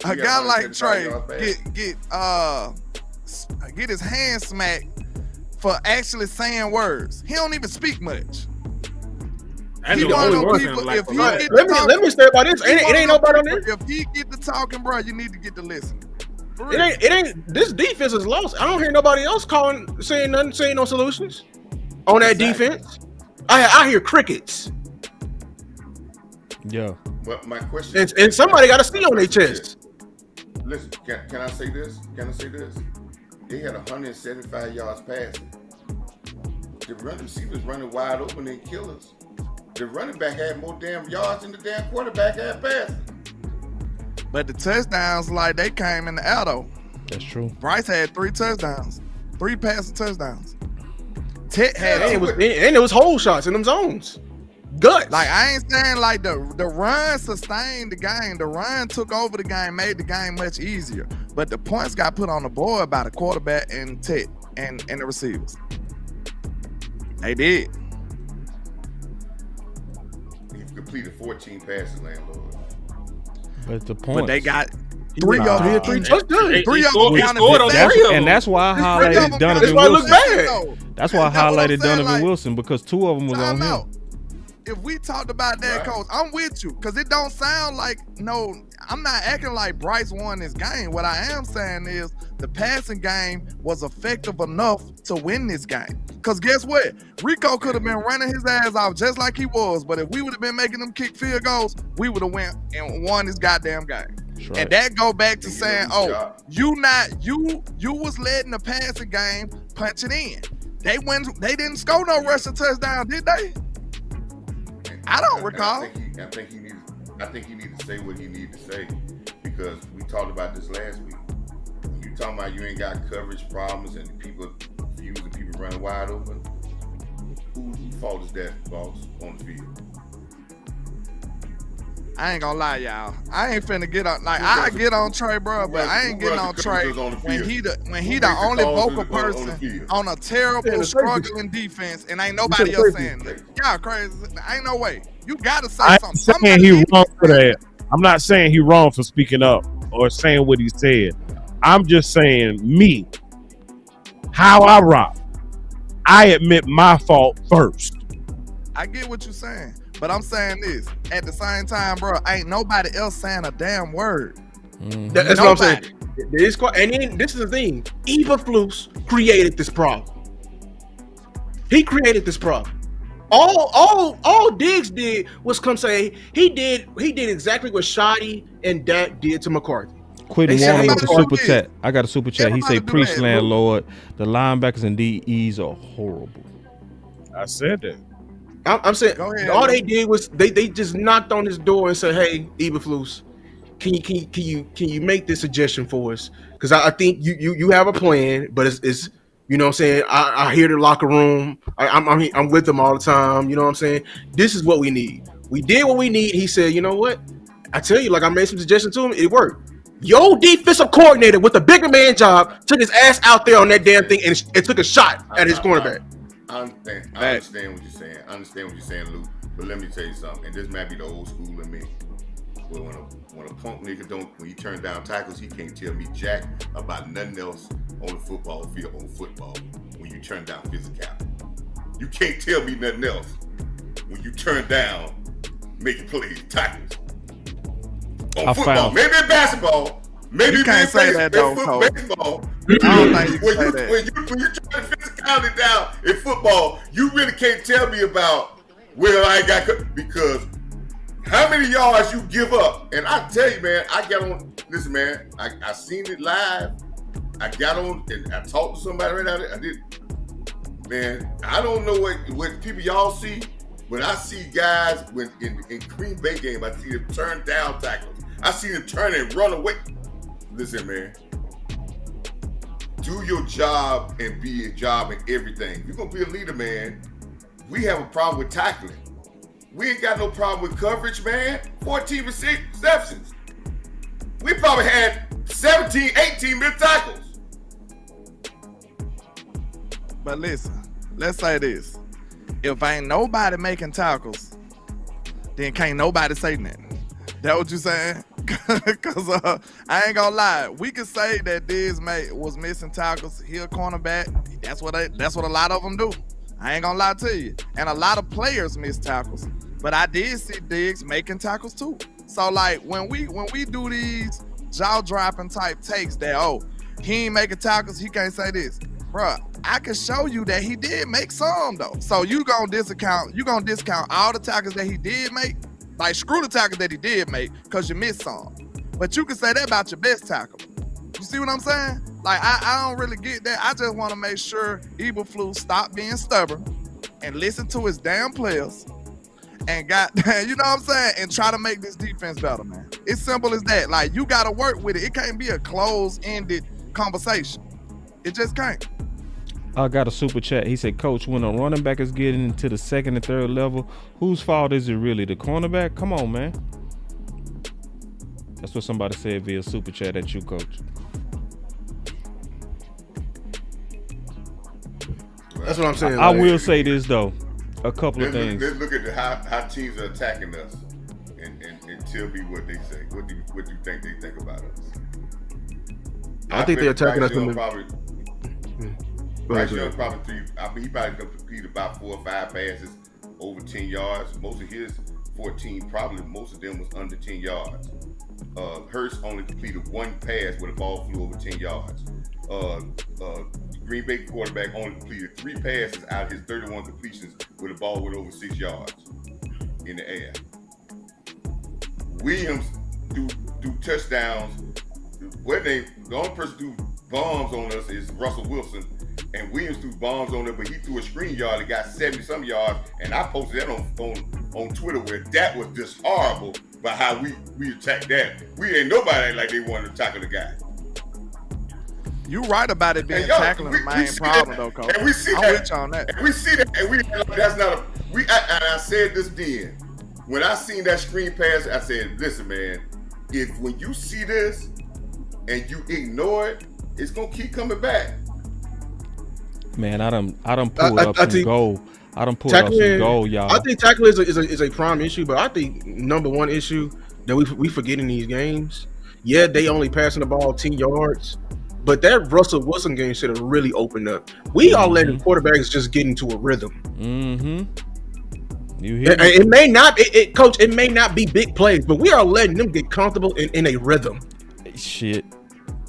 A guy like Trey get his hand smacked for actually saying words. He don't even speak much. He one of those people. Let me say about this. It ain't nobody on there. If he get to talking, bro, you need to get to listening. It ain't. This defense is lost. I don't hear nobody else saying nothing, saying no solutions on that defense. I hear crickets. Yeah. But my question and somebody got to see on their chest. Listen, can I say this? They had 175 yards passing. The running receivers running wide open and killers. The running back had more damn yards than the damn quarterback had passing. But the touchdowns, like, they came in the air, though. That's true. Bryce had 3 touchdowns. 3 passing touchdowns. Tet had and it was hole shots in them zones. Guts. Like, I ain't saying like the run sustained the game. The run took over the game, made the game much easier. But the points got put on the board by the quarterback and Tet and the receivers. They did. He completed 14 passes, landlord. But the point. But they got 3 of them. 3 touchdowns. 3 of them counted. And that's why I highlighted Donovan Wilson. That's why I highlighted Donovan Wilson, because 2 of them was on him. If we talked about that, Coach, I'm with you, because it don't sound like, no, I'm not acting like Bryce won this game. What I am saying is the passing game was effective enough to win this game. Because guess what? Rico could have been running his ass off just like he was, but if we would have been making them kick field goals, we would have went and won this goddamn game. Right. And that go back to saying, you was letting the passing game punch it in. They didn't score no rushing touchdown, did they? I don't recall. I think he needs to say what he needs to say, because we talked about this last week. When you talking about you ain't got coverage problems and people confused, people running wide open, who fault is that, boss, on the field? I ain't gonna lie, y'all. I ain't finna get on. Like, I get on Trey, bro, but I ain't getting on Trey when he the only vocal person on a terrible, struggling defense, and ain't nobody else saying that. Y'all crazy. Ain't no way. You gotta say something. I'm saying he wrong for that. I'm not saying he wrong for speaking up or saying what he said. I'm just saying me, how I rock. I admit my fault first. I get what you're saying, but I'm saying this at the same time, bro. Ain't nobody else saying a damn word. That's what I'm saying. And this is the thing. Eberflus created this problem. He created this problem. All Diggs did was come say he did exactly what Shoddy and Dak did to McCarthy. Quentin They said Warner with the everybody super did. chat. I got a super chat. He say, Everybody do "Preach, that, landlord. The linebackers and DEs are horrible." I said that. I'm saying Go ahead, all Lou. they did was they just knocked on his door and said, "Hey, Eberflus, can you make this suggestion for us? Because I think you have a plan, but it's you know what I'm saying. I hear the locker room. I'm with them all the time. You know what I'm saying. This is what we need. We did what we need. He said, you know what? I tell you, like I made some suggestions to him. It worked. Your defensive coordinator with the bigger man job took his ass out there on that damn thing and took a shot at his cornerback. I understand what you're saying. I understand what you're saying, Luke. But let me tell you something, and this might be the old school in me. But when a punk nigga when he turn down tackles, he can't tell me jack about nothing else on the football field on football. When you turn down physicality, you can't tell me nothing else. When you turn down making plays, tackles on football, maybe in basketball, maybe you can't say that though, baseball. I don't think you can say that. When you turn physicality down in football, you really can't tell me about where I got because how many yards you give up. And I tell you, man, I got on. Listen, man, I seen it live. I got on and I talked to somebody right out there. I did. Man, I don't know what people y'all see, but I see guys when in Green Bay game, I see them turn down tackles. I see them turn and run away. Listen, man. Do your job and be a job in everything. You're going to be a leader, man. We have a problem with tackling. We ain't got no problem with coverage, man. 14 receptions. We probably had 17, 18 missed tackles. But listen, let's say this. If ain't nobody making tackles, then can't nobody say nothing. That what you saying? Because I ain't gonna lie. We could say that Diggs was missing tackles. He a cornerback. That's what a lot of them do. I ain't gonna lie to you. And a lot of players miss tackles. But I did see Diggs making tackles too. So like when we do these jaw-dropping type takes that, he ain't making tackles, he can't say this. Bruh, I can show you that he did make some though. So you gonna discount all the tackles that he did make? Like screw the tackles that he did make because you missed some. But you can say that about your best tackle. You see what I'm saying? Like I don't really get that. I just want to make sure Eberflus stop being stubborn and listen to his damn players and you know what I'm saying? And try to make this defense better, man. It's simple as that. Like you gotta work with it. It can't be a closed-ended conversation. It just can't. I got a super chat. He said, "Coach, when a running back is getting into the second and third level, whose fault is it really? The cornerback? Come on, man." That's what somebody said via super chat at you, Coach. That's what I'm saying. I will say this though, a couple of things. Let's look at how teams are attacking us, and tell me what they say. What do you think they think about us? I think they're attacking us. Bryce Young probably he probably completed about 4 or 5 passes over 10 yards. Most of his 14, probably most of them was under 10 yards. Hurts only completed 1 pass where the ball flew over 10 yards. Green Bay quarterback only completed 3 passes out of his 31 completions where the ball went over 6 yards in the air. Williams do touchdowns. The only person who bombs on us is Russell Wilson. And Williams threw bombs on it, but he threw a screen yard that got 70-some yards. And I posted that on Twitter where that was just horrible by how we attacked that. We ain't nobody like they wanted to tackle the guy. You right about it being tackling the main problem though, Coach. And we see I'm that. with you on that. And we see that. And that's not I said this then. When I seen that screen pass, I said, listen, man, when you see this and you ignore it, it's gonna keep coming back. Man, I done pulled up some goal. I done pulled up some goal, y'all. I think tackling is a prime issue, but I think number one issue that we forgetting these games. Yeah, they only passing the ball 10 yards, but that Russell Wilson game should have really opened up. We are letting quarterbacks just get into a rhythm. You hear It may not, Coach. It may not be big plays, but we are letting them get comfortable in a rhythm. Shit.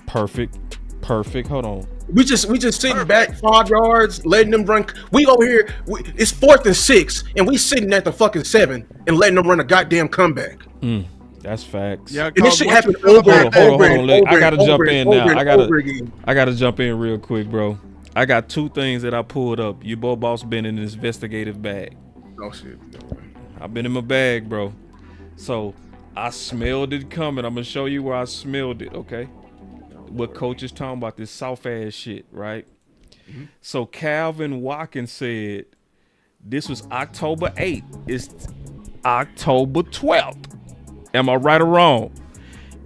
Perfect. Hold on. We just sitting back 5 yards, letting them run. We over here. It's 4th and 6, and we sitting at the fucking 7 and letting them run a goddamn comeback. That's facts. Yeah, And this shit happened Hold over on, and over and over. I gotta jump in now. I gotta again. jump in real quick, bro. I got 2 things that I pulled up. You boss been in this investigative bag. Oh shit. I've been in my bag, bro. So I smelled it coming. I'm gonna show you where I smelled it, okay? What coach is talking about, this soft ass shit, right? So Calvin Watkins said this was October 8th. It's October 12th. Am I right or wrong?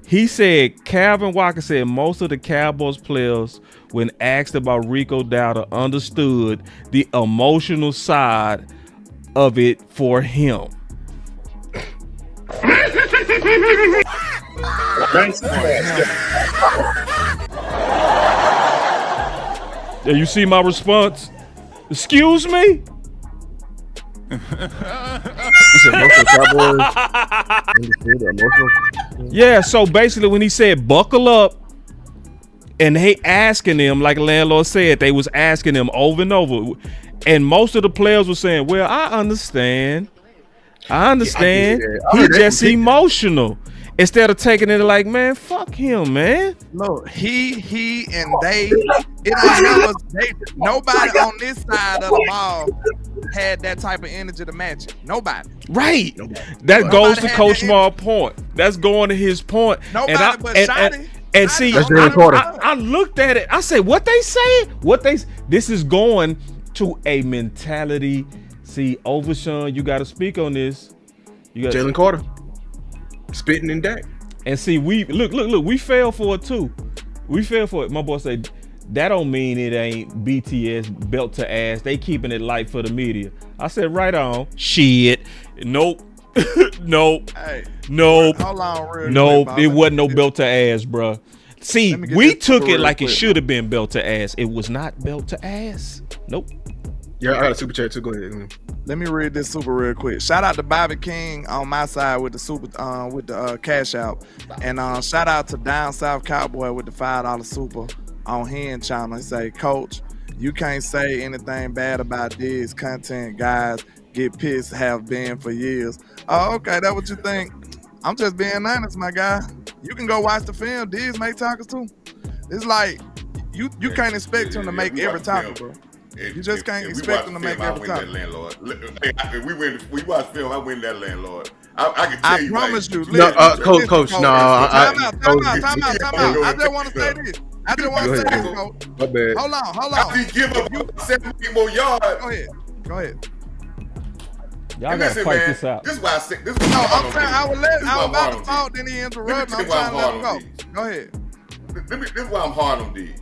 He said, Calvin Watkins said most of the Cowboys players, when asked about Rico Dowdle, understood the emotional side of it for him. Yeah, you see my response? Excuse me? Yeah, so basically when he said buckle up, and they asking him, like landlord said, they was asking him over and over. And most of the players were saying, well, I understand. He just emotional. Instead of taking it like, man, fuck him, man. Look, he and they, it ain't never, nobody on this side of the ball had that type of energy to match it. Nobody. Right. That goes to Coach Marv's point. That's going to his point. Nobody but Shotty. And see, I looked at it. I said, what they saying? This is going to a mentality. See, Overshawn, you got to speak on this. You got Jalen Carter spitting in Dak. And see, we look. We fell for it too. We fell for it. My boy said that don't mean it ain't BTS belt to ass. They keeping it light for the media. I said, right on. Shit. Nope. Nope. Hey, nope. Hold on, real nope. quick, It wasn't no belt to ass, bruh. See, we took it like it quick, should have been belt to ass. It was not belt to ass. Nope. Yeah, I got a super chat too. Go ahead. Let me read this super real quick. Shout out to Bobby King on my side with the super with the cash out, and shout out to Down South Cowboy with the $5 super on Hen channel. He say, Coach, you can't say anything bad about this content. Guys get pissed, have been for years. Oh, okay, that what you think? I'm just being honest, my guy. You can go watch the film. Diz make tackles too. It's like you can't expect him to make every tackle, bro. You just can't expect them to make every time. We watch film. I win that landlord. I can tell you. I promise you. No, coach. No, time out. I just want to say this. Coach. My bad. Hold on. After you give up 70 more yards. Go ahead. Y'all gotta fight this out. This is why I said this. No, I'm saying I was about to talk, then he interrupted. I'm trying to let him go. Go ahead. This is why I'm hard on these.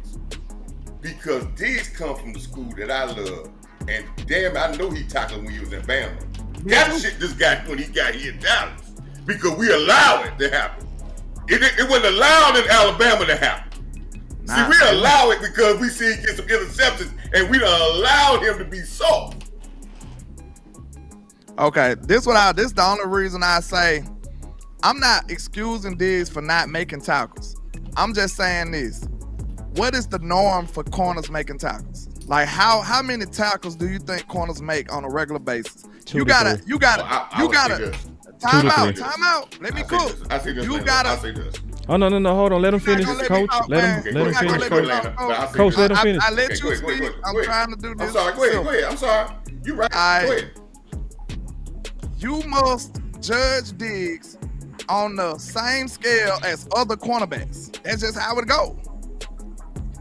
Because these come from the school that I love. And damn, I know he tackled when he was in Bama. That shit just got when he got here in Dallas. Because we allow it to happen. It wasn't allowed in Alabama to happen. See, we allow it because we see he get some interceptions and we don't allow him to be soft. Okay, this the only reason I say I'm not excusing Diggs for not making tackles. I'm just saying this. What is the norm for corners making tackles? Like how many tackles do you think corners make on a regular basis? You gotta time out. Let me cook. You gotta. Oh no, hold on. Let him finish, Coach. Let him finish, Coach. Coach, let him finish. I let you speak. I'm trying to do this. I'm sorry. Go ahead. I'm sorry. You right. Go ahead. You must judge Diggs on the same scale as other cornerbacks. That's just how it goes.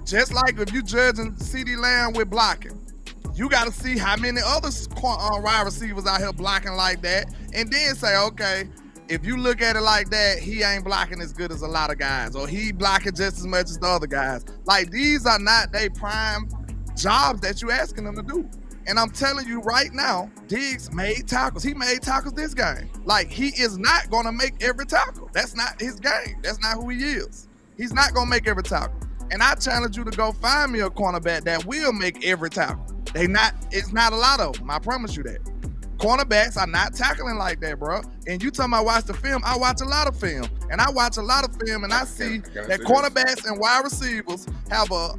Just like if you judging CeeDee Lamb with blocking, you got to see how many other wide receivers out here blocking like that, and then say, okay, if you look at it like that, he ain't blocking as good as a lot of guys, or he blocking just as much as the other guys. Like, these are not their prime jobs that you asking them to do. And I'm telling you right now, Diggs made tackles. He made tackles this game. Like, he is not going to make every tackle. That's not his game. That's not who he is. He's not going to make every tackle. And I challenge you to go find me a cornerback that will make every tackle. It's not a lot of them. I promise you that. Cornerbacks are not tackling like that, bro. And you talking about watch the film, I watch a lot of film. And I watch a lot of film, and I see that cornerbacks and wide receivers have a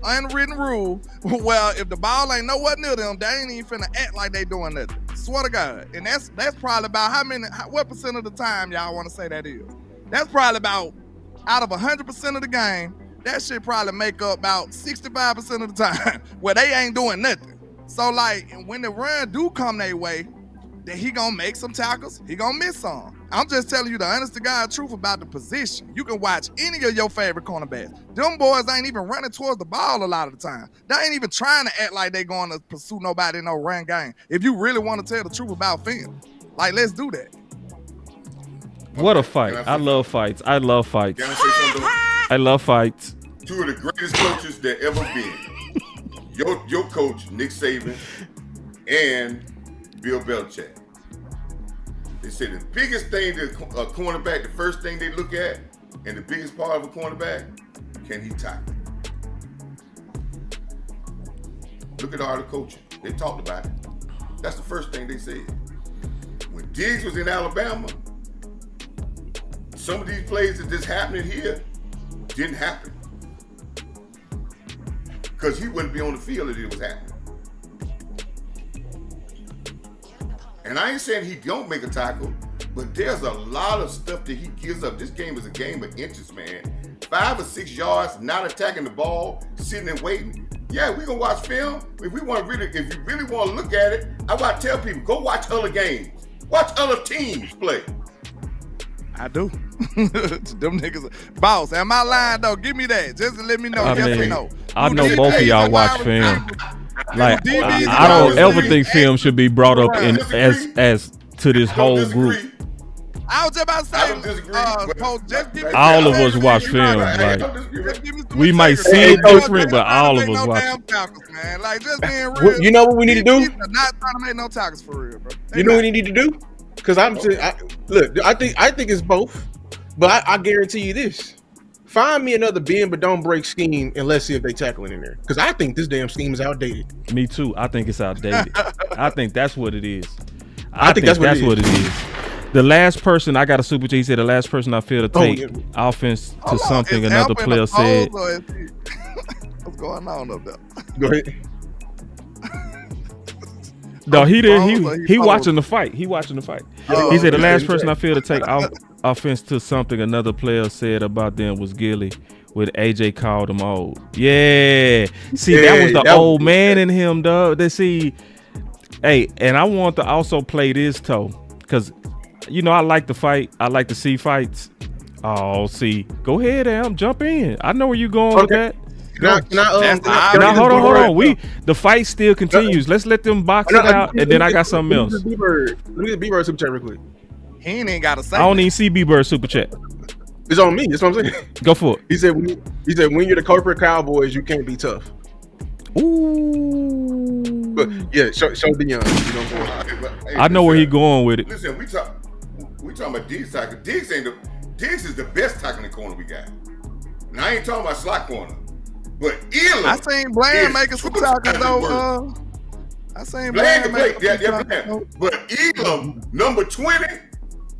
unwritten rule where if the ball ain't nowhere near them, they ain't even finna act like they doing nothing. Swear to God. And that's probably about what percent of the time y'all want to say that is. That's probably about, out of 100% of the game, that shit probably make up about 65% of the time where they ain't doing nothing. So, like, when the run do come their way, then he gonna make some tackles, he gonna miss some. I'm just telling you the honest to God truth about the position. You can watch any of your favorite cornerbacks. Them boys ain't even running towards the ball a lot of the time. They ain't even trying to act like they going to pursue nobody in no run game. If you really want to tell the truth about film, like, let's do that. What a fight. I love fights. I love fights. Can I say something? I love fights. Two of the greatest coaches that ever been. Your coach, Nick Saban, and Bill Belichick. They said the biggest thing that a cornerback, the first thing they look at, and the biggest part of a cornerback, can he tackle? Look at all the coaching. They talked about it. That's the first thing they said. When Diggs was in Alabama, some of these plays that just happening here didn't happen. Because he wouldn't be on the field if it was happening. And I ain't saying he don't make a tackle, but there's a lot of stuff that he gives up. This game is a game of inches, man. 5 or 6 yards, not attacking the ball, sitting and waiting. Yeah, we gonna watch film. If you really want to look at it, I want to tell people, go watch other games. Watch other teams play. I do. Them niggas. Boss, am I lying though? Give me that. Just to let me know. Yes or no. I know both of y'all watch film. Like, I don't ever think film should be brought up as to this whole group. I was just about to say, I don't disagree, just give me all of us watch film. Like, we might see it different, but all of us watch it. Tackles, man. Like, just being real. You know what we need to do? Not trying to make no tackles for real, bro. You know what we need to do? Because I think it's both, but I guarantee you this: find me another bend but don't break scheme, and let's see if they tackling in there. Because I think this damn scheme is outdated. Me too. I think it's outdated. I think that's what it is. I think that's what it is. The last person I got a super chat. He said the last person I feel to take offense to something another player said. What's going on up there? Go ahead. No, he did. He watching the fight. He watching the fight. He said the last person I feel to take offense to something another player said about them was Gilly, when AJ called him old. Yeah. See, that was the old man in him, dog. Hey, and I want to also play this toe, because you know I like to fight. I like to see fights. Oh, see, go ahead, Am, jump in. I know where you going with that. Hold on. The fight still continues. Let's let them box it out, and then I got something else. Let me get B-Bird super chat real quick. He ain't got to say. I don't even see B-Bird super chat. It's on me. That's what I'm saying. Go for it. He said when you're the corporate Cowboys, you can't be tough. Ooh. But yeah, show Dion. You know what I'm saying? I know where he going with it. Listen, we talking about Diggs tackle. Diggs is the best tackling corner we got. And I ain't talking about slot corner. But Elam, I seen Bland making some tackles though. I seen Bland making some tackles. But Elam, number 20,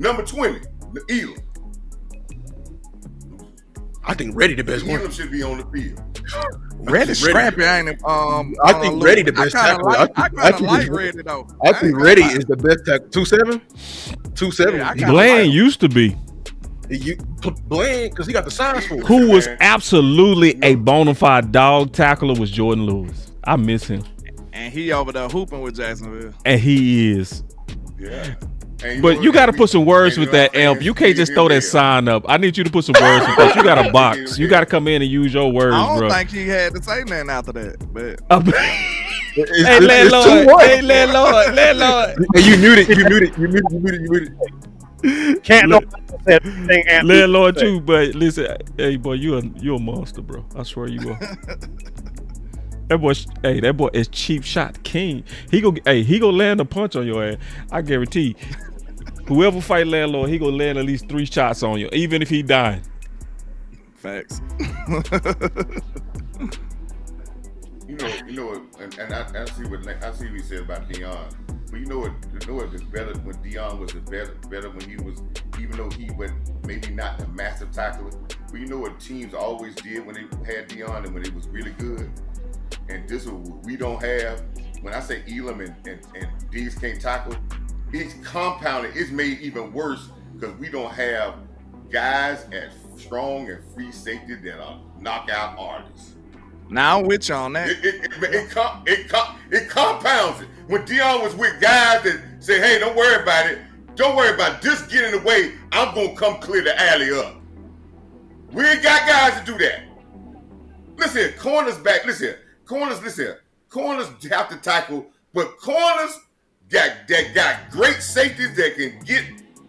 Elam. I think Reddy the best one. Elam should be on the field. Reddy scrappy, ain't it? I think Reddy the best tackle. I kind of like Reddy though. I think Reddy is the best tackle. 2'7", 2'7". Yeah, Bland used to be. Bland, because he got the size for it. Who was absolutely a bona fide dog tackler was Jordan Lewis. I miss him. And he over there hooping with Jacksonville. And he is. Yeah. But you got to put some words with that, Elp. You can't just throw that sign up. I need you to put some words with that. You got to box. You got to come in and use your words, bro. I don't think he had to say nothing after that. But hey, landlord. Hey, you muted it. Can't know that thing. Landlord too, but listen, hey boy, you a monster, bro. I swear you are. That boy is cheap shot king. He go land a punch on your ass. I guarantee. Whoever fight landlord, he gonna land at least 3 shots on you, even if he dying. Facts. You know, and I see what he said about Deion. But you know what was better when Deion was better when he was, even though he was maybe not a massive tackler. But you know what teams always did when they had Deion and when it was really good. And this is what we don't have. When I say Elam and Diggs can't tackle, it's compounded. It's made even worse because we don't have guys at strong and free safety that are knockout artists. Now I'm with you on that. It compounds it. When Deion was with guys that say, "Hey, don't worry about it. Don't worry about it. Just get in the way. I'm gonna come clear the alley up." We ain't got guys to do that. Listen, corners back. Listen, corners have to tackle, but corners got great safeties that can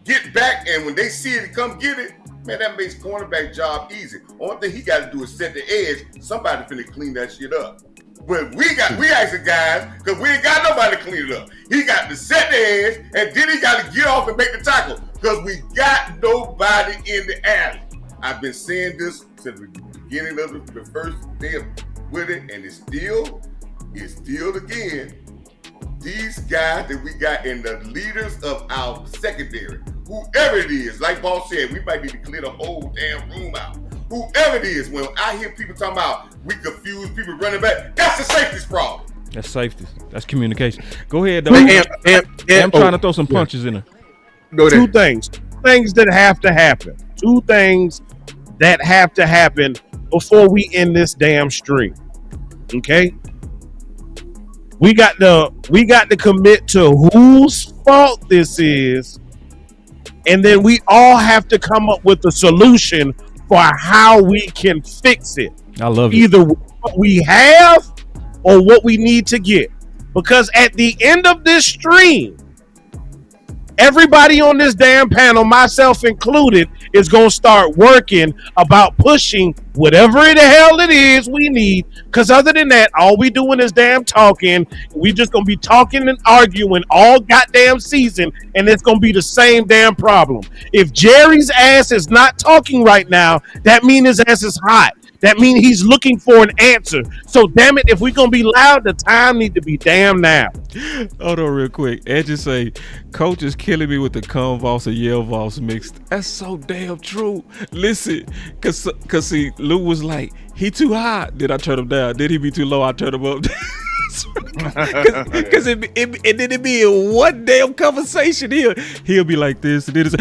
get back, and when they see it, come get it. Man, that makes cornerback job easy. Only thing he got to do is set the edge. Somebody finna clean that shit up. But we actually guys, because we ain't got nobody to clean it up. He got to set the edge, and then he got to get off and make the tackle, because we got nobody in the alley. I've been saying this since the beginning of the first day with it, and it's still again. These guys that we got in the leaders of our secondary, whoever it is, like Boss said, we might need to clear the whole damn room out. Whoever it is, when I hear people talking about we confuse people running back, that's the safety's problem. That's safety. That's communication. Go ahead, though. I'm trying to throw some punches in there. Two things that have to happen. Two things that have to happen before we end this damn stream. Okay? We got to commit to whose fault this is, and then we all have to come up with a solution for how we can fix it. I love it. Either what we have or what we need to get. Because at the end of this stream, everybody on this damn panel, myself included, is going to start working about pushing whatever the hell it is we need. Because other than that, all we doing is damn talking. We just going to be talking and arguing all goddamn season, and it's going to be the same damn problem. If Jerry's ass is not talking right now, that means his ass is hot. That means he's looking for an answer. So damn it, if we're gonna be loud, the time need to be damn now. Hold on real quick. Ed just say, Coach is killing me with the Convulse and Yale Voss mixed. That's so damn true. Listen, cause see, Lou was like, he too high. Did I turn him down? Did he be too low? I turned him up. Cause and then it be in one damn conversation. He'll be like this, and then it's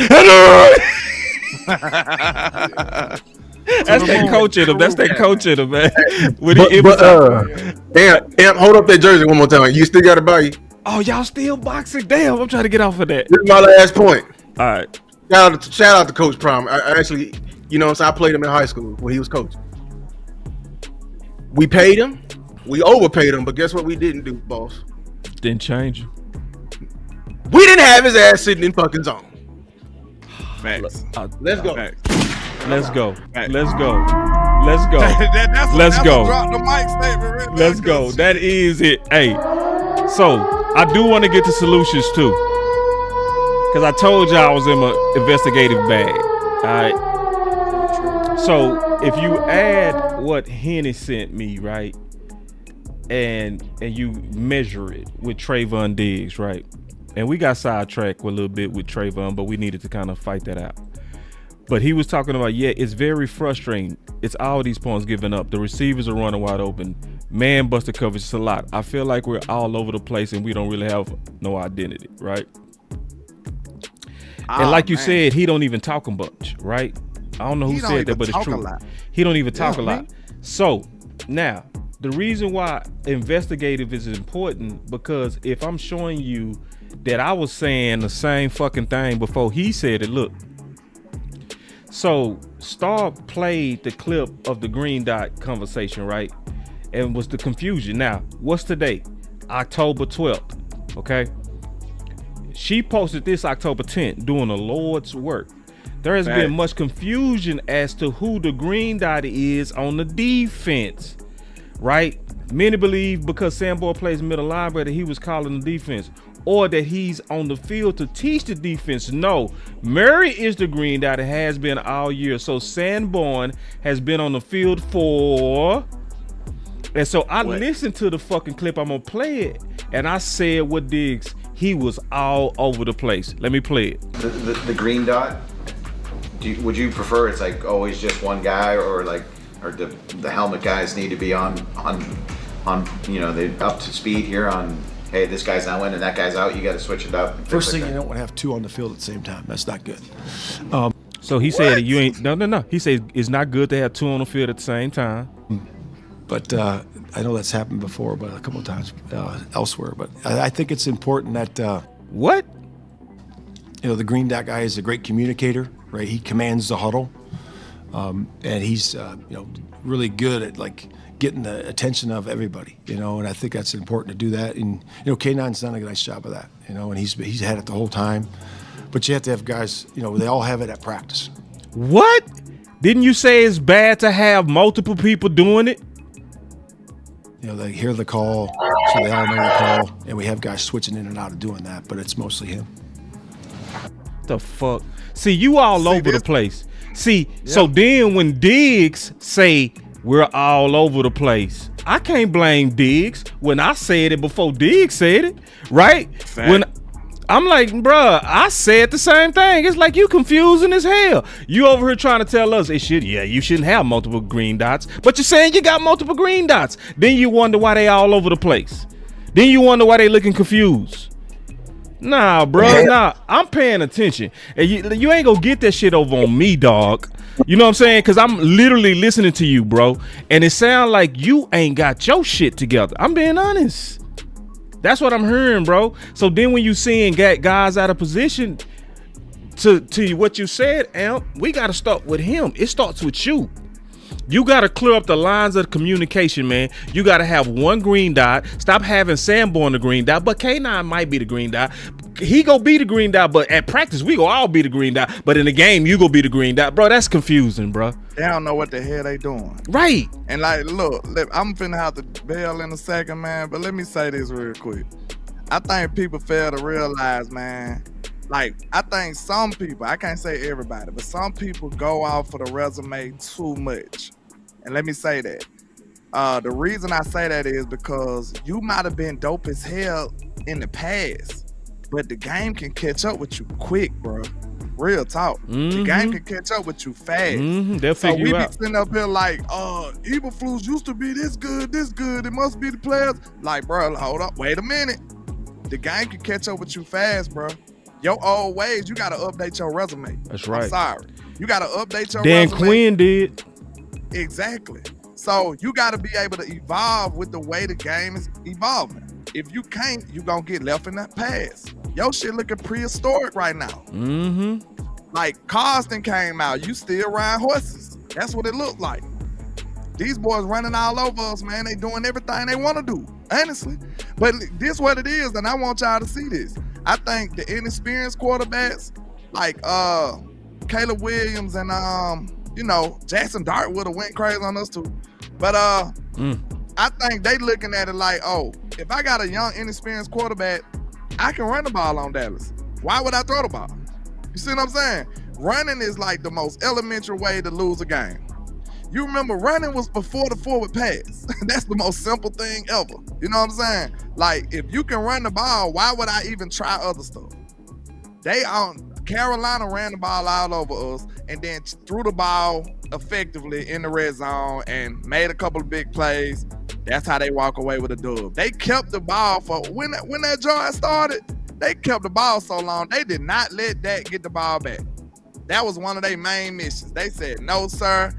That's that coach in him. That's that coach in him, man. Damn, hold up that jersey one more time. You still got it by you? Oh, y'all still boxing? Damn, I'm trying to get off of that. This is my last point. All right. Shout out to Coach Prime. I actually, so I played him in high school when he was coaching. We paid him. We overpaid him, but guess what we didn't do, boss? Didn't change. We didn't have his ass sitting in fucking zone. Facts. Let's go. Facts. Let's go. Right. Let's go. Let's go. Let's go. Drop the mic statement right Let's there, go. That is it. Hey, so I do want to get to solutions too, because I told y'all I was in my investigative bag. All right. So if you add what Henny sent me, right, and you measure it with Trayvon Diggs, right, and we got sidetracked a little bit with Trayvon, but we needed to kind of fight that out. But he was talking about, it's very frustrating. It's all these points given up. The receivers are running wide open. Man busted coverage is a lot. I feel like we're all over the place and we don't really have no identity, right? And like you said, he don't even talk a bunch, right? I don't know who said that, but it's true. He don't even talk a lot. So now, the reason why investigative is important, because if I'm showing you that I was saying the same fucking thing before he said it, look. So Star played the clip of the green dot conversation, right? And was the confusion. Now, what's today? October 12th, okay? She posted this October 10th, doing the Lord's work. There has been much confusion as to who the green dot is on the defense, right? Many believe because Sanborn plays middle linebacker, he was calling the defense, or that he's on the field to teach the defense. No, Murray is the green dot. It has been all year. So Sanborn has been on the field for. And so I listened to the fucking clip. I'm gonna play it, and I said with Diggs, he was all over the place. Let me play it. The green dot. Would you prefer it's like always just one guy, or the helmet guys need to be on they up to speed here on, hey, this guy's not in and that guy's out, you got to switch it up. First thing, you don't want to have two on the field at the same time. That's not good. So he said you ain't no. He said it's not good to have two on the field at the same time. But I know that's happened before, but a couple of times elsewhere. But I think it's important that what? The green dot guy is a great communicator, right? He commands the huddle, and he's really good at getting the attention of everybody, and I think that's important to do that. And K9's done a nice job of that, and he's had it the whole time. But you have to have guys, they all have it at practice. What? Didn't you say it's bad to have multiple people doing it? They hear the call, so they all know the call, and we have guys switching in and out of doing that, but it's mostly him. The fuck? See, you all over the place. See, so then when Diggs say we're all over the place, I can't blame Diggs when I said it before Diggs said it, right? Fact. When I'm like, bruh, I said the same thing. It's like you confusing as hell. You over here trying to tell us you shouldn't have multiple green dots, but you're saying you got multiple green dots. Then you wonder why they all over the place. Then you wonder why they looking confused. Nah, bro, nah. I'm paying attention. And you ain't gonna get that shit over on me, dog. You know what I'm saying? Because I'm literally listening to you, bro. And it sounds like you ain't got your shit together. I'm being honest. That's what I'm hearing, bro. So then when you seeing guys out of position, to what you said, Amp, we got to start with him. It starts with you. You got to clear up the lines of communication, man. You got to have one green dot. Stop having Sanborn the green dot, but K9 might be the green dot. He go be the green dot, but at practice, we go all be the green dot. But in the game, you go be the green dot. Bro, that's confusing, bro. They don't know what the hell they doing. Right. And look, I'm finna have to bail in a second, man, but let me say this real quick. I think people fail to realize, man, I think some people, I can't say everybody, but some people go out for the resume too much. And let me say that. The reason I say that is because you might have been dope as hell in the past, but the game can catch up with you quick, bro. Real talk. The game can catch up with you fast. They'll figure you out. So we be sitting up here like, Eberflus used to be this good. It must be the players. Like, bro, hold up, wait a minute. The game can catch up with you fast, bro. Your old ways, you got to update your resume. That's right. I'm sorry. You got to update your Dan resume. Quinn did. Exactly. So you got to be able to evolve with the way the game is evolving. If you can't, you gonna get left in that past. Your shit looking prehistoric right now. Like Carston came out, you still ride horses. That's what it looked like. These boys running all over us, man. They doing everything they want to do, honestly. But this what it is, and I want y'all to see this. I think the inexperienced quarterbacks, like Caleb Williams and Jackson Dart would have went crazy on us too. But I think they looking at it like, oh, if I got a young, inexperienced quarterback, I can run the ball on Dallas. Why would I throw the ball? You see what I'm saying? Running is like the most elementary way to lose a game. You remember running was before the forward pass. That's the most simple thing ever. You know what I'm saying? Like, if you can run the ball, why would I even try other stuff? Carolina ran the ball all over us and then threw the ball effectively in the red zone and made a couple of big plays. That's how they walk away with a dub. They kept the ball for when that drive started. They kept the ball so long. They did not let Dak get the ball back. That was one of their main missions. They said, no, sir.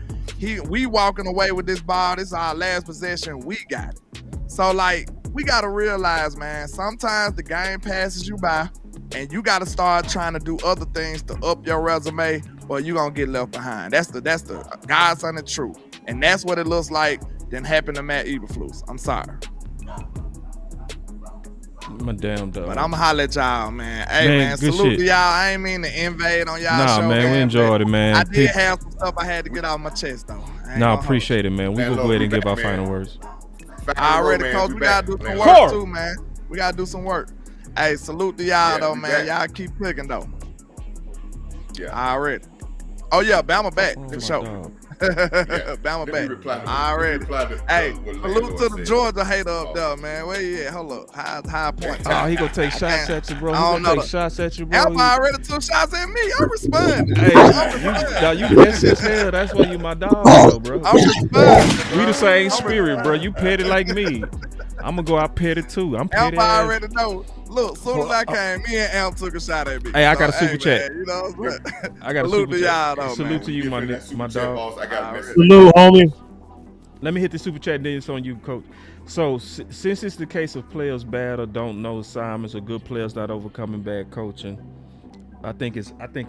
We walking away with this ball. This is our last possession. We got it. So, we got to realize, man, sometimes the game passes you by and you got to start trying to do other things to up your resume or you're going to get left behind. That's the God's honest truth. And that's what it looks like than happened to Matt Eberflus. I'm sorry. My damn dog. But I'm going to holler at y'all, man. Hey, man, salute to y'all. I ain't mean to invade on y'all show. Nah, man, we enjoyed it, man. I did have some stuff I had to get off my chest, though. I appreciate it, man. We will go ahead and give our final words. All right, coach. We gotta do some work too, man. We gotta do some work. Hey, salute to y'all though, man. Y'all keep clicking though. Yeah. All right. Oh yeah, Bama back. Good show. Bama back. Already. Hey, salute to the Georgia hater up there, man. Where you at? Hold up. High point. Oh, he gonna take shots at you, bro. He gonna take shots at you, bro. Alpha already took shots at me. I'm responding. Hey, you messy as hell. That's why you my dog, though, bro. I'm responding. We the same spirit, bro. You petty like me. I'm gonna go out petty too. I'm petty. Alpha already know. Look, soon as I came, me and Amp took a shot at me. Hey, I got a super chat. Man, you know what I'm saying? I got a salute super to chat. y'all, though, Salute man. to you, my dog. I got a message. Salute, homie. Let me hit the super chat, then it's on you, coach. So, since it's the case of players bad or don't know assignments or good players not overcoming bad coaching, I think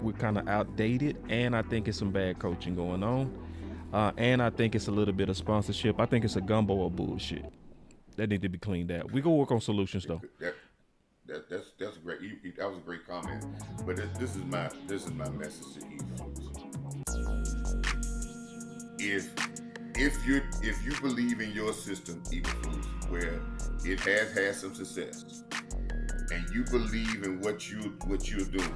we're kind of outdated, and I think it's some bad coaching going on, and I think it's a little bit of sponsorship. I think it's a gumbo of bullshit that need to be cleaned out. We go work on solutions though. That's great. That was a great comment. But this is my message to you. If you believe in your system, Eberflus, where it has had some success, and you believe in what you're doing,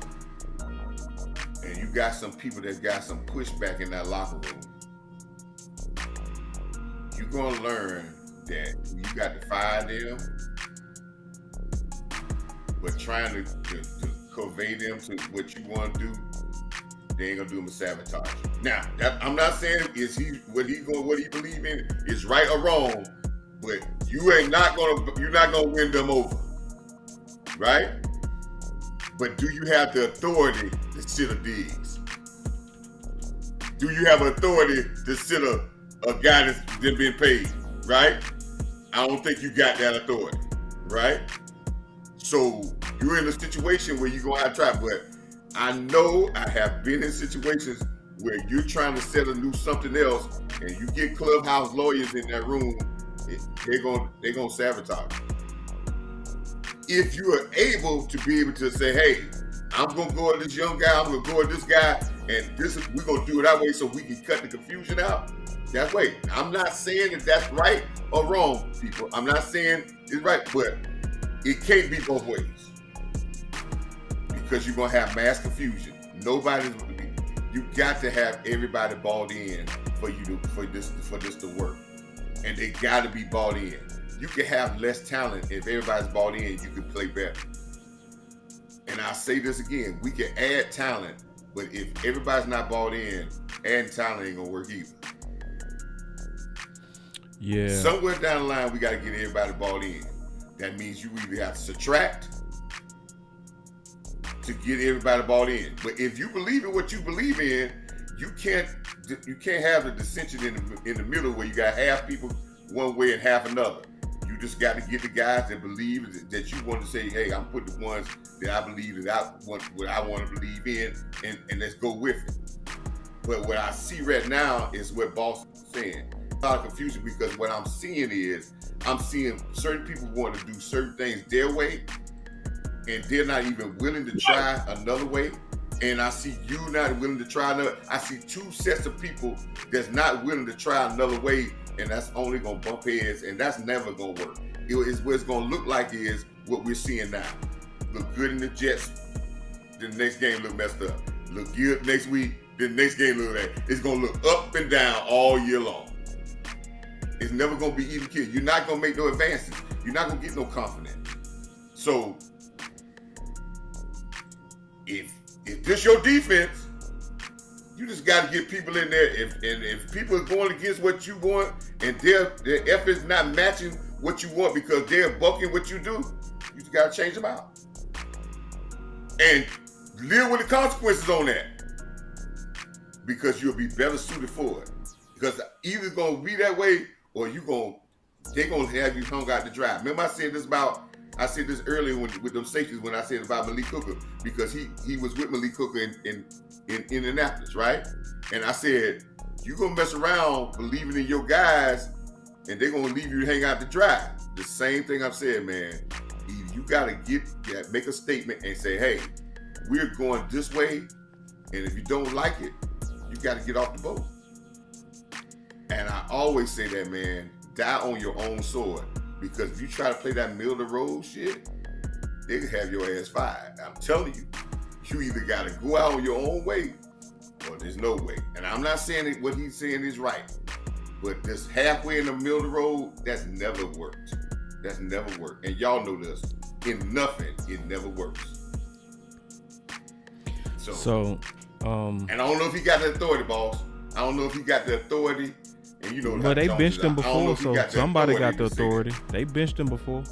and you got some people that got some pushback in that locker room, you're gonna learn that you got to fire them. But trying to convey them to what you want to do, they ain't gonna do them a sabotage. Now, I'm not saying what he believe in is right or wrong, but you're not gonna win them over, right? But do you have the authority to sit a Diggs? Do you have authority to sit a guy that's been paid, right? I don't think you got that authority, right? So you're in a situation where you're going to have to try, but I know I have been in situations where you're trying to set a new something else, and you get clubhouse lawyers in that room, they're gonna sabotage. If you are able to be able to say, hey, I'm gonna go at this young guy, I'm gonna go at this guy, and we're gonna do it that way so we can cut the confusion out. That way. I'm not saying that that's right or wrong, people. I'm not saying it's right, but it can't be both ways, because you're gonna have mass confusion. You got to have everybody bought in for this to work, and they got to be bought in. You can have less talent if everybody's bought in. You can play better. And I'll say this again: we can add talent, but if everybody's not bought in, adding talent ain't gonna work either. Yeah. Somewhere down the line, we got to get everybody bought in. That means you either have to subtract to get everybody bought in. But if you believe in what you believe in, you can't have the dissension in the middle where you got half people one way and half another. You just got to get the guys that believe that you want to say, hey, I'm putting the ones that I believe that I want to believe in, and let's go with it. But what I see right now is what Boss is saying. A lot of confusion, because what I'm seeing is I'm seeing certain people want to do certain things their way, and they're not even willing to try another way. And I see you not willing to try another. I see two sets of people that's not willing to try another way, and that's only gonna bump heads, and that's never gonna work. What it's gonna look like is what we're seeing now. Look good in the Jets, the next game look messed up. Look good next week, the next game look like it's gonna look up and down all year long. It's never gonna be even killed. You're not gonna make no advances. You're not gonna get no confidence. So if this your defense, you just got to get people in there. If people are going against what you want and their efforts not matching what you want because they're bucking what you do, you just got to change them out and live with the consequences on that, because you'll be better suited for it. Because either it's going to be that way, or they're going to have you hung out to dry. Remember I said this earlier with them safeties when I said about Malik Hooker, because he was with Malik Hooker in Indianapolis, right? And I said, you're going to mess around believing in your guys, and they're going to leave you to hang out to dry. The same thing I'm saying, man. You got to make a statement and say, hey, we're going this way, and if you don't like it, you got to get off the boat. And I always say that, man, die on your own sword. Because if you try to play that middle of the road shit, they can have your ass fired. I'm telling you, you either got to go out on your own way or there's no way. And I'm not saying that what he's saying is right, but this halfway in the middle of the road, that's never worked. That's never worked. And y'all know this. In nothing, it never works. So and I don't know if he got the authority, boss. I don't know if he got the authority. And you know, but they benched him before, so somebody got the authority. That. They benched him before.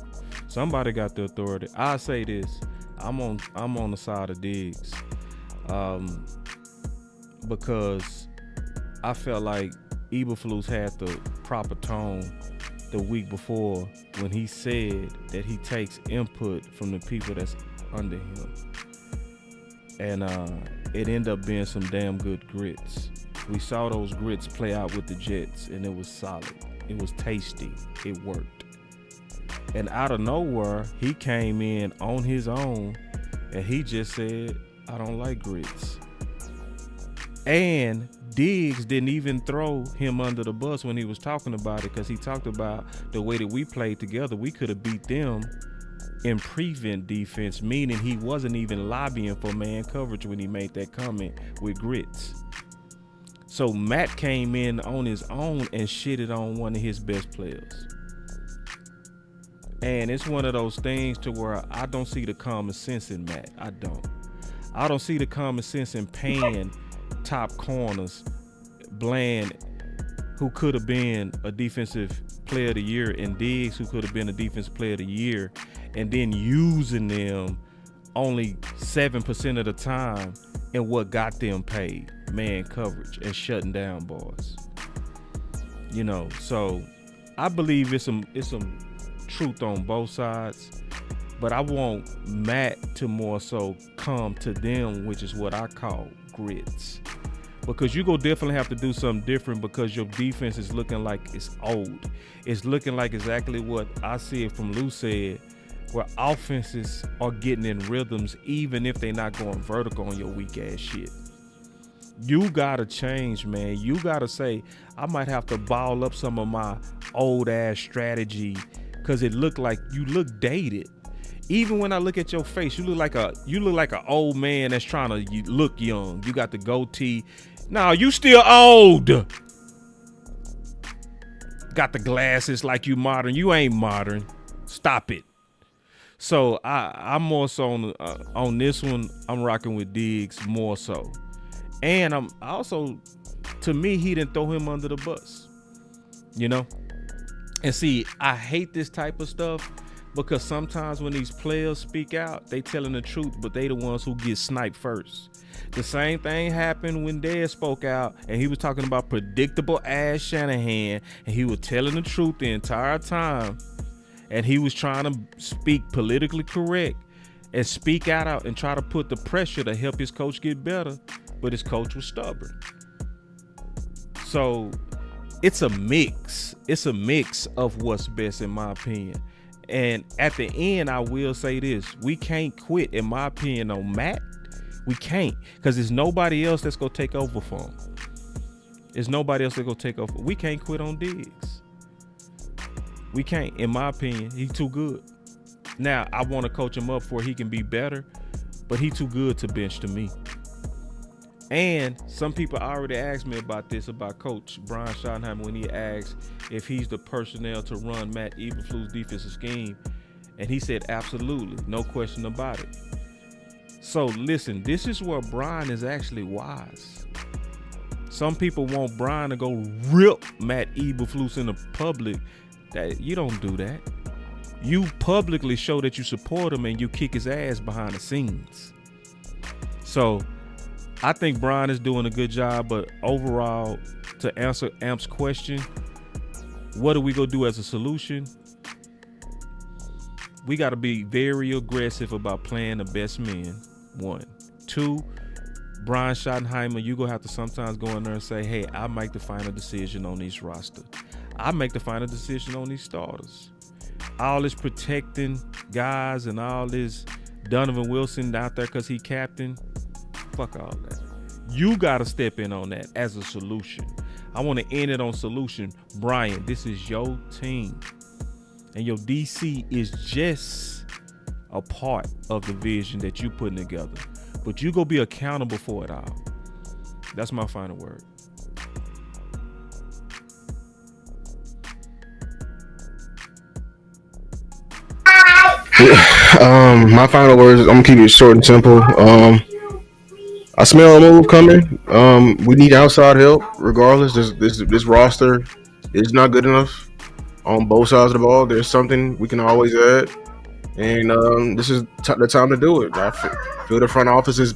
Somebody got the authority. I say this. I'm on the side of Diggs. Because I felt like Eberflus had the proper tone the week before when he said that he takes input from the people that's under him. And it ended up being some damn good grits. We saw those grits play out with the Jets, and it was solid. It was tasty. It worked. And out of nowhere, he came in on his own, and he just said, I don't like grits. And Diggs didn't even throw him under the bus when he was talking about it, because he talked about the way that we played together. We could have beat them in prevent defense, meaning he wasn't even lobbying for man coverage when he made that comment with grits. So Matt came in on his own and shitted on one of his best players. And it's one of those things to where I don't see the common sense in Matt. I don't see the common sense in paying top corners, Bland, who could have been a defensive player of the year, and Diggs, who could have been a defensive player of the year, and then using them only 7% of the time in what got them paid, man coverage, and shutting down boys. You know, so I believe it's some truth on both sides, but I want Matt to more so come to them, which is what I call grits. Because you go definitely have to do something different, because your defense is looking like it's old. It's looking like exactly what I see it from Lou said, where offenses are getting in rhythms even if they're not going vertical on your weak ass shit. You gotta change, man. You gotta say, I might have to ball up some of my old ass strategy, because it looked like you look dated. Even when I look at your face, you look like an old man that's trying to look young. You got the goatee. No, you still old. Got the glasses like you modern. You ain't modern. Stop it. So I'm more so on this one. I'm rocking with Diggs more so. And I'm also, to me, he didn't throw him under the bus. You know? And see, I hate this type of stuff, because sometimes when these players speak out, they telling the truth, but they the ones who get sniped first. The same thing happened when Dez spoke out, and he was talking about predictable ass Shanahan, and he was telling the truth the entire time, and he was trying to speak politically correct and speak out and try to put the pressure to help his coach get better, but his coach was stubborn. So it's a mix. It's a mix of what's best, in my opinion. And at the end, I will say this. We can't quit, in my opinion, on Matt. We can't, because there's nobody else that's going to take over for him. There's nobody else that's going to take over. We can't quit on Diggs. We can't, in my opinion. He's too good. Now, I want to coach him up for he can be better, but he's too good to bench to me. And some people already asked me about this, about Coach Brian Schottenheimer, when he asked if he's the personnel to run Matt Eberflus' defensive scheme. And he said, absolutely, no question about it. So listen, this is where Brian is actually wise. Some people want Brian to go rip Matt Eberflus in the public. That you don't do that. You publicly show that you support him and you kick his ass behind the scenes. So I think Brian is doing a good job, but overall, to answer Amp's question, what do we go do as a solution? We got to be very aggressive about playing the best men, 1. 2, Brian Schottenheimer, you going to have to sometimes go in there and say, hey, I make the final decision on this roster. I make the final decision on these starters. All this protecting guys and all this Donovan Wilson out there because he captain, fuck all that. You got to step in on that as a solution. I want to end it on solution. Brian, this is your team. And your DC is just a part of the vision that you putting together. But you go be accountable for it all. That's my final word. My final words, I'm gonna keep it short and simple. I smell a move coming. We need outside help. Regardless, this roster is not good enough on both sides of the ball. There's something we can always add, and this is the time to do it. I feel the front office is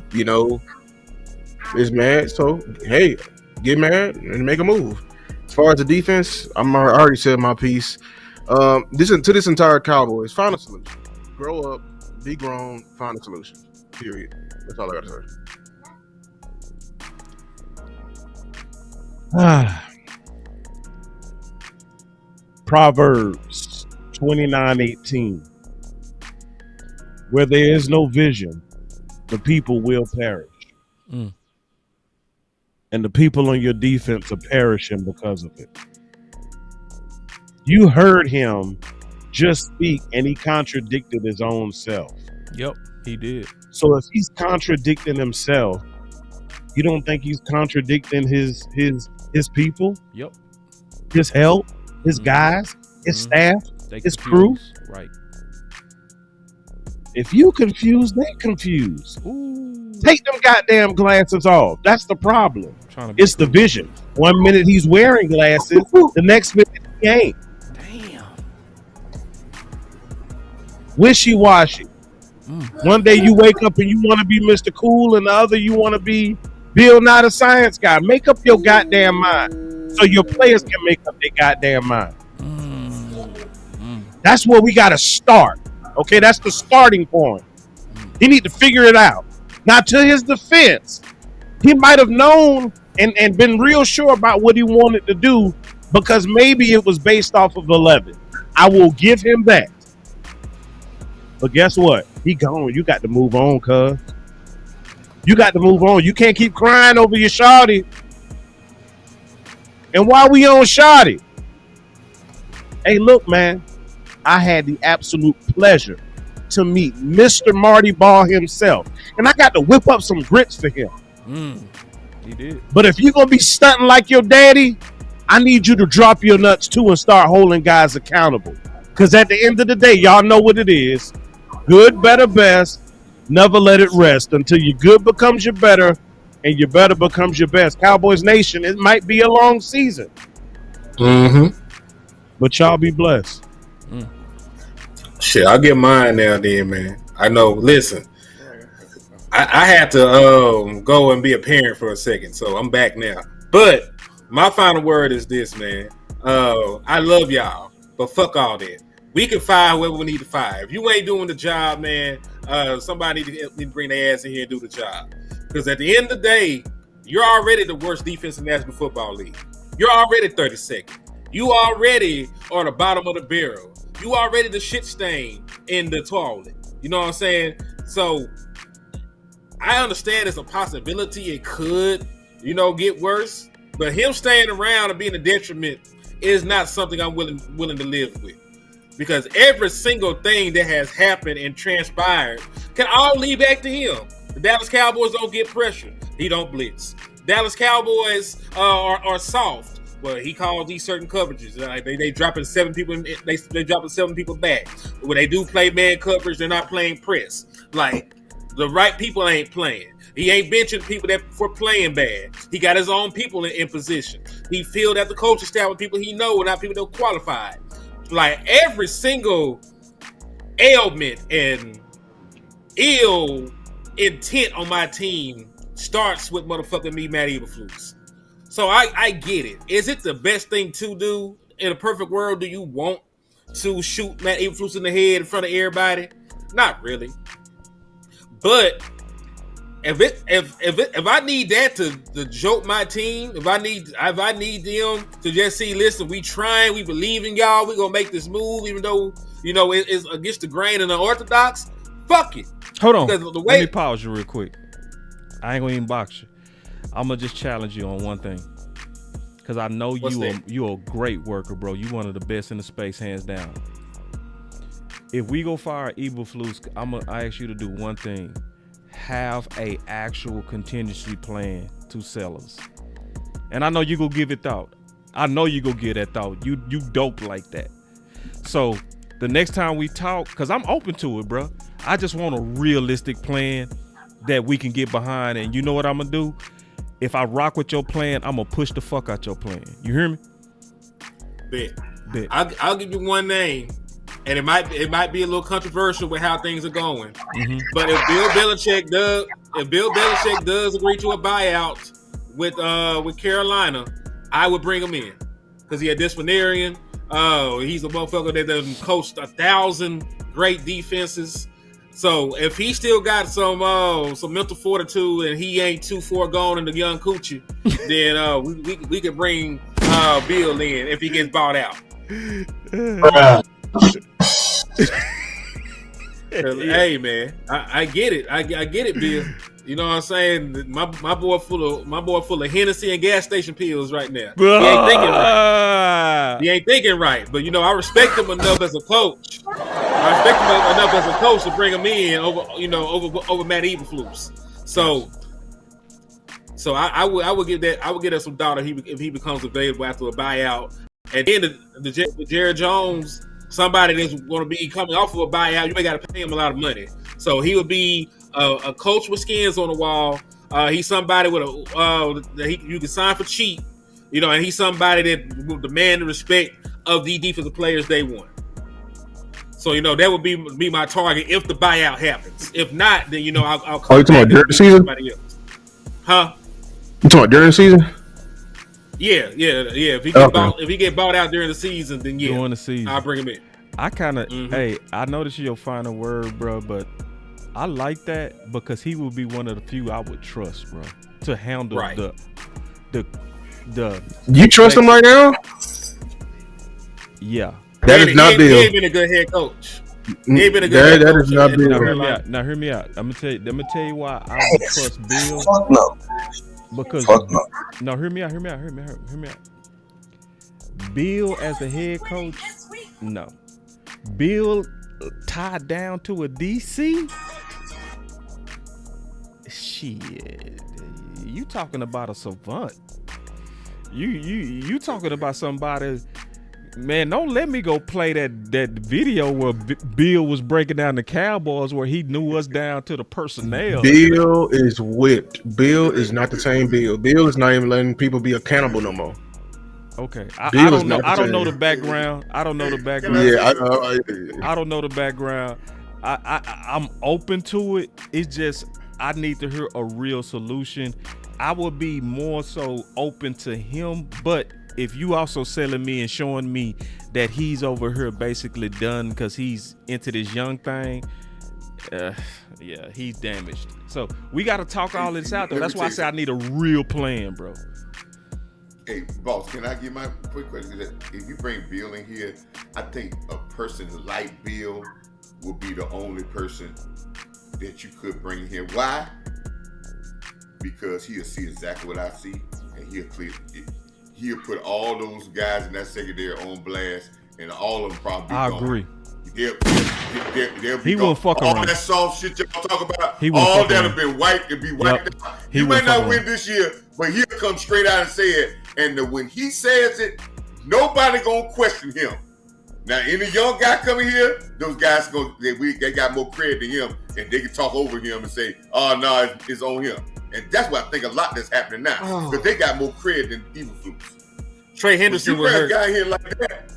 is mad. So hey, get mad and make a move. As far as the defense, I already said my piece. This entire Cowboys, find a solution. Grow up, be grown, find a solution. Period. That's all I gotta say. Proverbs 29:18. Where there is no vision, the people will perish. And the people on your defense are perishing because of it. You heard him just speak and he contradicted his own self. Yep, he did. So if he's contradicting himself, you don't think he's contradicting his people? Yep. His help, his guys, his staff, his crew? Right. If you confused, they confused. Ooh. Take them goddamn glasses off. That's the problem. It's the vision. 1 minute he's wearing glasses, the next minute he ain't. Damn. Wishy-washy. One day you wake up and you want to be Mr. Cool, and the other you want to be Bill Nye the Science Guy. Make up your goddamn mind so your players can make up their goddamn mind. That's where we got to start. Okay, that's the starting point. He need to figure it out. Now, to his defense, he might have known and been real sure about what he wanted to do because maybe it was based off of 11. I will give him that. But guess what? He gone. You got to move on, cuz. You got to move on. You can't keep crying over your shawty. And while we on shawty, hey, look, man, I had the absolute pleasure to meet Mr. Marty Ball himself. And I got to whip up some grits for him. He did. But if you're going to be stunting like your daddy, I need you to drop your nuts too and start holding guys accountable. Because at the end of the day, y'all know what it is. Good, better, best. Never let it rest until your good becomes your better and your better becomes your best. Cowboys Nation, it might be a long season. But y'all be blessed. Shit, I'll get mine now then, man. I know, listen. I had to go and be a parent for a second, so I'm back now. But my final word is this, man. I love y'all, but fuck all that. We can fire whoever we need to fire. If you ain't doing the job, man, somebody need to bring their ass in here and do the job. Because at the end of the day, you're already the worst defense in the National Football League. You're already 32nd. You already are the bottom of the barrel. You already the shit stain in the toilet. You know what I'm saying? So I understand it's a possibility it could, get worse. But him staying around and being a detriment is not something I'm willing to live with. Because every single thing that has happened and transpired can all lead back to him. The Dallas Cowboys don't get pressure. He don't blitz. Dallas Cowboys are soft. Well, he calls these certain coverages. They dropping 7 people. They dropping 7 people back. When they do play man coverage, they're not playing press. Like the right people ain't playing. He ain't benching people that for playing bad. He got his own people in position. He filled out the coaching staff with people he know and not people that are qualified. Like every single ailment and ill intent on my team starts with motherfucking me, Matt Eberflus. So I get it. Is it the best thing to do in a perfect world? Do you want to shoot Matt Eberflus in the head in front of everybody? Not really. But if I need that to jolt my team, if I need them to just see, listen, we trying, we believe in y'all, we gonna make this move, even though it's against the grain and unorthodox. Fuck it. Hold on. Let me pause you real quick. I ain't gonna even box you. I'm gonna just challenge you on one thing. because I know What's that? you're a great worker, bro. You one of the best in the space, hands down. If we go fire Eberflus, I ask you to do one thing: have a actual contingency plan to sell us. And I know you go give it thought. I know you go get that thought. You dope like that. So the next time we talk, because I'm open to it, bro. I just want a realistic plan that we can get behind. And you know what I'm gonna do? If I rock with your plan, I'm gonna push the fuck out your plan. You hear me? Bet. I'll give you one name, and it might be a little controversial with how things are going. Mm-hmm. But if Bill Belichick does agree to a buyout with Carolina, I would bring him in because he a disciplinarian. He's a motherfucker that done coached 1,000 great defenses. So if he still got some mental fortitude and he ain't too far gone in the young coochie, then we could bring Bill in if he gets bought out. Hey man, I get it. I get it, Bill. You know what I'm saying? My boy full of Hennessy and gas station pills right now. He ain't thinking right. But I respect him enough as a coach. To bring him in over Matt Eberflus. So I would give that some thought if he becomes available after a buyout. And then the Jared Jones, somebody that's going to be coming off of a buyout, you may got to pay him a lot of money. So he would be a coach with skins on the wall. He's somebody with that you can sign for cheap, and he's somebody that will demand the respect of the defensive players they want. So that would be my target if the buyout happens. If not, then I'll call. You talking about during the season? Else. Huh? You talking about during the season? Yeah. If he get bought out during the season, then during the season, I'll bring him in. I kind of, hey, I know this is your final word, bro, but I like that because he would be one of the few I would trust, bro, to handle the. You trust him right now? Yeah. That is not Bill. He ain't been a good head coach. He ain't been a good head coach. That is not Bill. Now hear me out. I'm gonna tell you why I would trust Bill. Fuck no. Because no, hear me out. Bill as the head coach, no. Bill tied down to a DC. Shit, you talking about a savant? You talking about somebody? Man, don't let me go play that video where Bill was breaking down the Cowboys where he knew us down to the personnel. Bill is whipped. Bill is not the same Bill. Bill is not even letting people be accountable no more. Okay, I don't know. I don't know the background. I don't know the background. Yeah, I don't know the background. I'm open to it. It's just I need to hear a real solution. I would be more so open to him, but if you also selling me and showing me that he's over here basically done because he's into this young thing, yeah, he's damaged. So we got to talk all this out, though. That's why I say I need a real plan, bro. Hey, boss, can I give my quick question? If you bring Bill in here, I think a person like Bill will be the only person that you could bring here. Why? Because he'll see exactly what I see, and he'll put all those guys in that secondary on blast, and all of them probably I gone. agree. They'll be he won't fuck all around. All that soft shit y'all talk about, all that'll be wiped and be wiped out. You may not win this year, but he'll come straight out and say it. And when he says it, nobody gonna question him. Now, any young guy coming here, those guys they got more credit than him, and they can talk over him and say, "Oh no, it's on him." And that's what I think a lot that's happening now, because they got more credit than Eberflus. Trey Henderson was hurt. A guy here like that,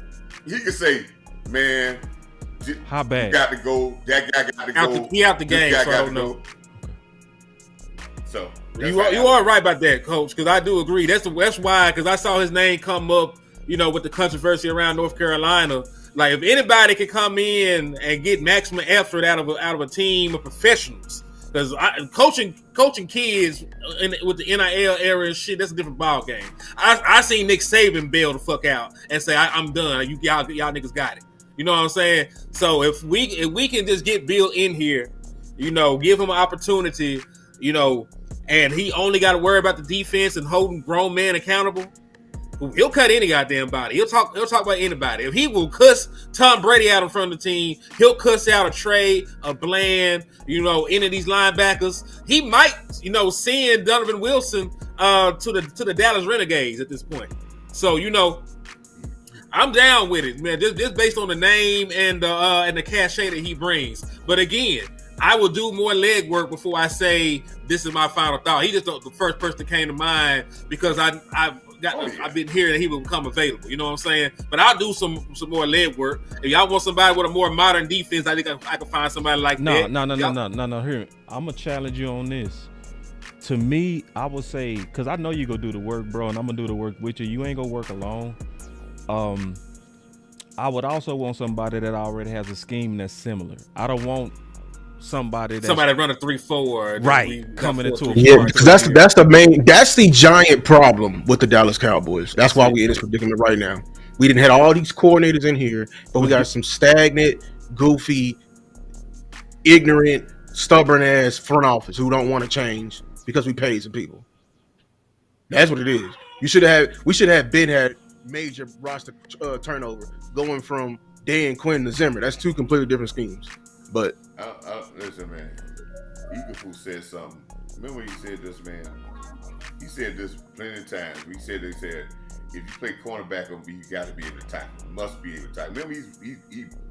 he could say, "Man, how bad? You got to go. That guy got to go. He out the game, so I don't know." So you are right about that, Coach, because I do agree. That's why, because I saw his name come up, with the controversy around North Carolina. Like, if anybody can come in and get maximum effort out of a team of professionals, because coaching kids with the NIL era and shit, that's a different ball game. I seen Nick Saban bail the fuck out and say, I'm done. Y'all niggas got it. You know what I'm saying? So if we can just get Bill in here, give him an opportunity, and he only got to worry about the defense and holding grown men accountable, He'll cut any goddamn body. He'll talk about anybody. If he will cuss Tom Brady out in front of the team, he'll cuss out a Trey, a Bland, any of these linebackers. He might, send Donovan Wilson to the Dallas Renegades at this point. So, I'm down with it, man. Just based on the name and the cachet that he brings. But again, I will do more leg work before I say this is my final thought. He just the first person that came to mind because I've been hearing that he will become available. You know what I'm saying? But I'll do some more leg work. If y'all want somebody with a more modern defense, I think I can find somebody like that. No. Here, I'm gonna challenge you on this. To me, I would say, because I know you gonna do the work, bro, and I'm gonna do the work with you. You ain't gonna work alone. I would also want somebody that already has a scheme that's similar. I don't want somebody run a 3-4, right, coming into a because that's the giant problem with the Dallas Cowboys. That's why we're in this predicament right now. We didn't have all these coordinators in here, but we got some stagnant, goofy, ignorant, stubborn ass front office who don't want to change because we paid some people. That's what it is. We should have had major roster turnover going from Dan Quinn to Zimmer. That's two completely different schemes. But listen, man. Eagleful said something. Remember he said this, man. He said this plenty of times. They said if you play cornerback on me, you got to be able to tackle. You must be able to tackle. Remember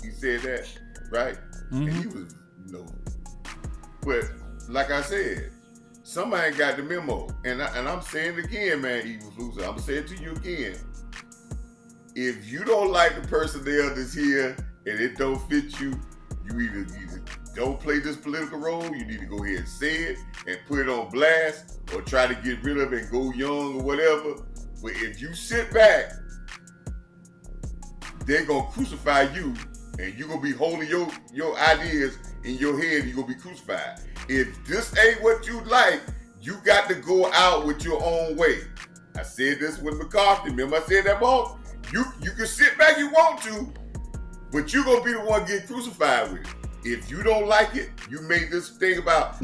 he said that, right? Mm-hmm. And he was But like I said, somebody got the memo, and I'm saying it again, man. Eagleful, I'm gonna say it to you again. If you don't like the personnel that's here and it don't fit you, you either don't play this political role, you need to go ahead and say it and put it on blast, or try to get rid of it and go young or whatever. But if you sit back, they're going to crucify you, and you're going to be holding your ideas in your head, and you're going to be crucified. If this ain't what you like, you got to go out with your own way. I said this with McCarthy. Remember I said that, boss? You can sit back you want to, but you're going to be the one getting crucified with it. If you don't like it, you made this thing about,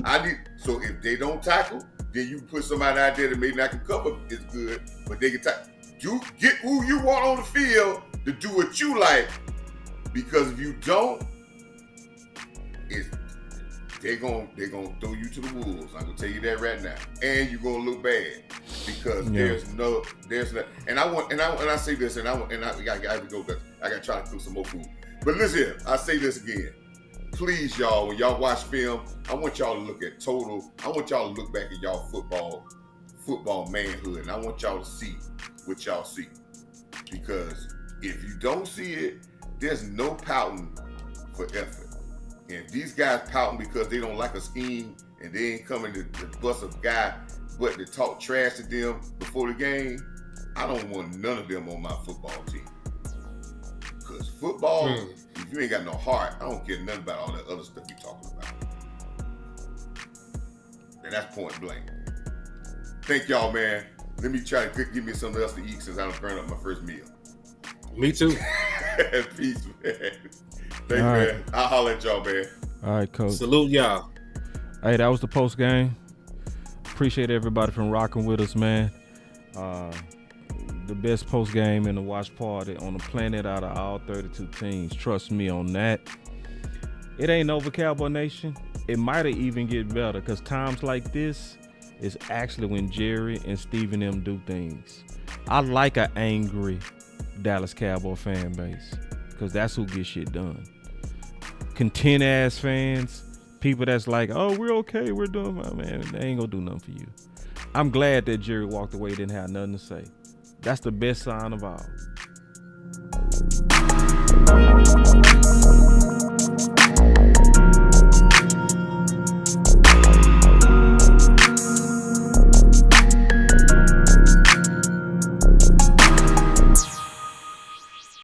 so if they don't tackle, then you put somebody out there that maybe not can cover as good, but they can tackle. You get who you want on the field to do what you like, because if you don't, they're gonna throw you to the wolves. I'm gonna tell you that right now, and you're gonna look bad because there's no. And I say this, and I got to go because I got to try to cook some more food. But listen here, I say this again. Please, y'all, when y'all watch film, I want y'all to look at total. I want y'all to look back at y'all football manhood, and I want y'all to see what y'all see. Because if you don't see it, there's no pouting for effort. And if these guys pouting because they don't like a scheme and they ain't coming to bust a guy but to talk trash to them before the game, I don't want none of them on my football team. Because football, if you ain't got no heart, I don't care nothing about all that other stuff you talking about. And that's point blank. Thank y'all, man. Let me try to give me something else to eat since I done burned up my first meal. Me too. Peace, man. Thanks, man. I'll holler at y'all, man. All right, coach. Salute y'all. Hey, that was the post game. Appreciate everybody from rocking with us, man. The best post game in the watch party on the planet out of all 32 teams. Trust me on that. It ain't over, Cowboy Nation. It might have even get better because times like this is actually when Jerry and Steve and them do things. I like an angry Dallas Cowboy fan base because that's who gets shit done. Content ass fans, people that's like, oh, we're okay, we're doing fine, man. They ain't gonna do nothing for you. I'm glad that Jerry walked away, didn't have nothing to say. That's the best sign of all.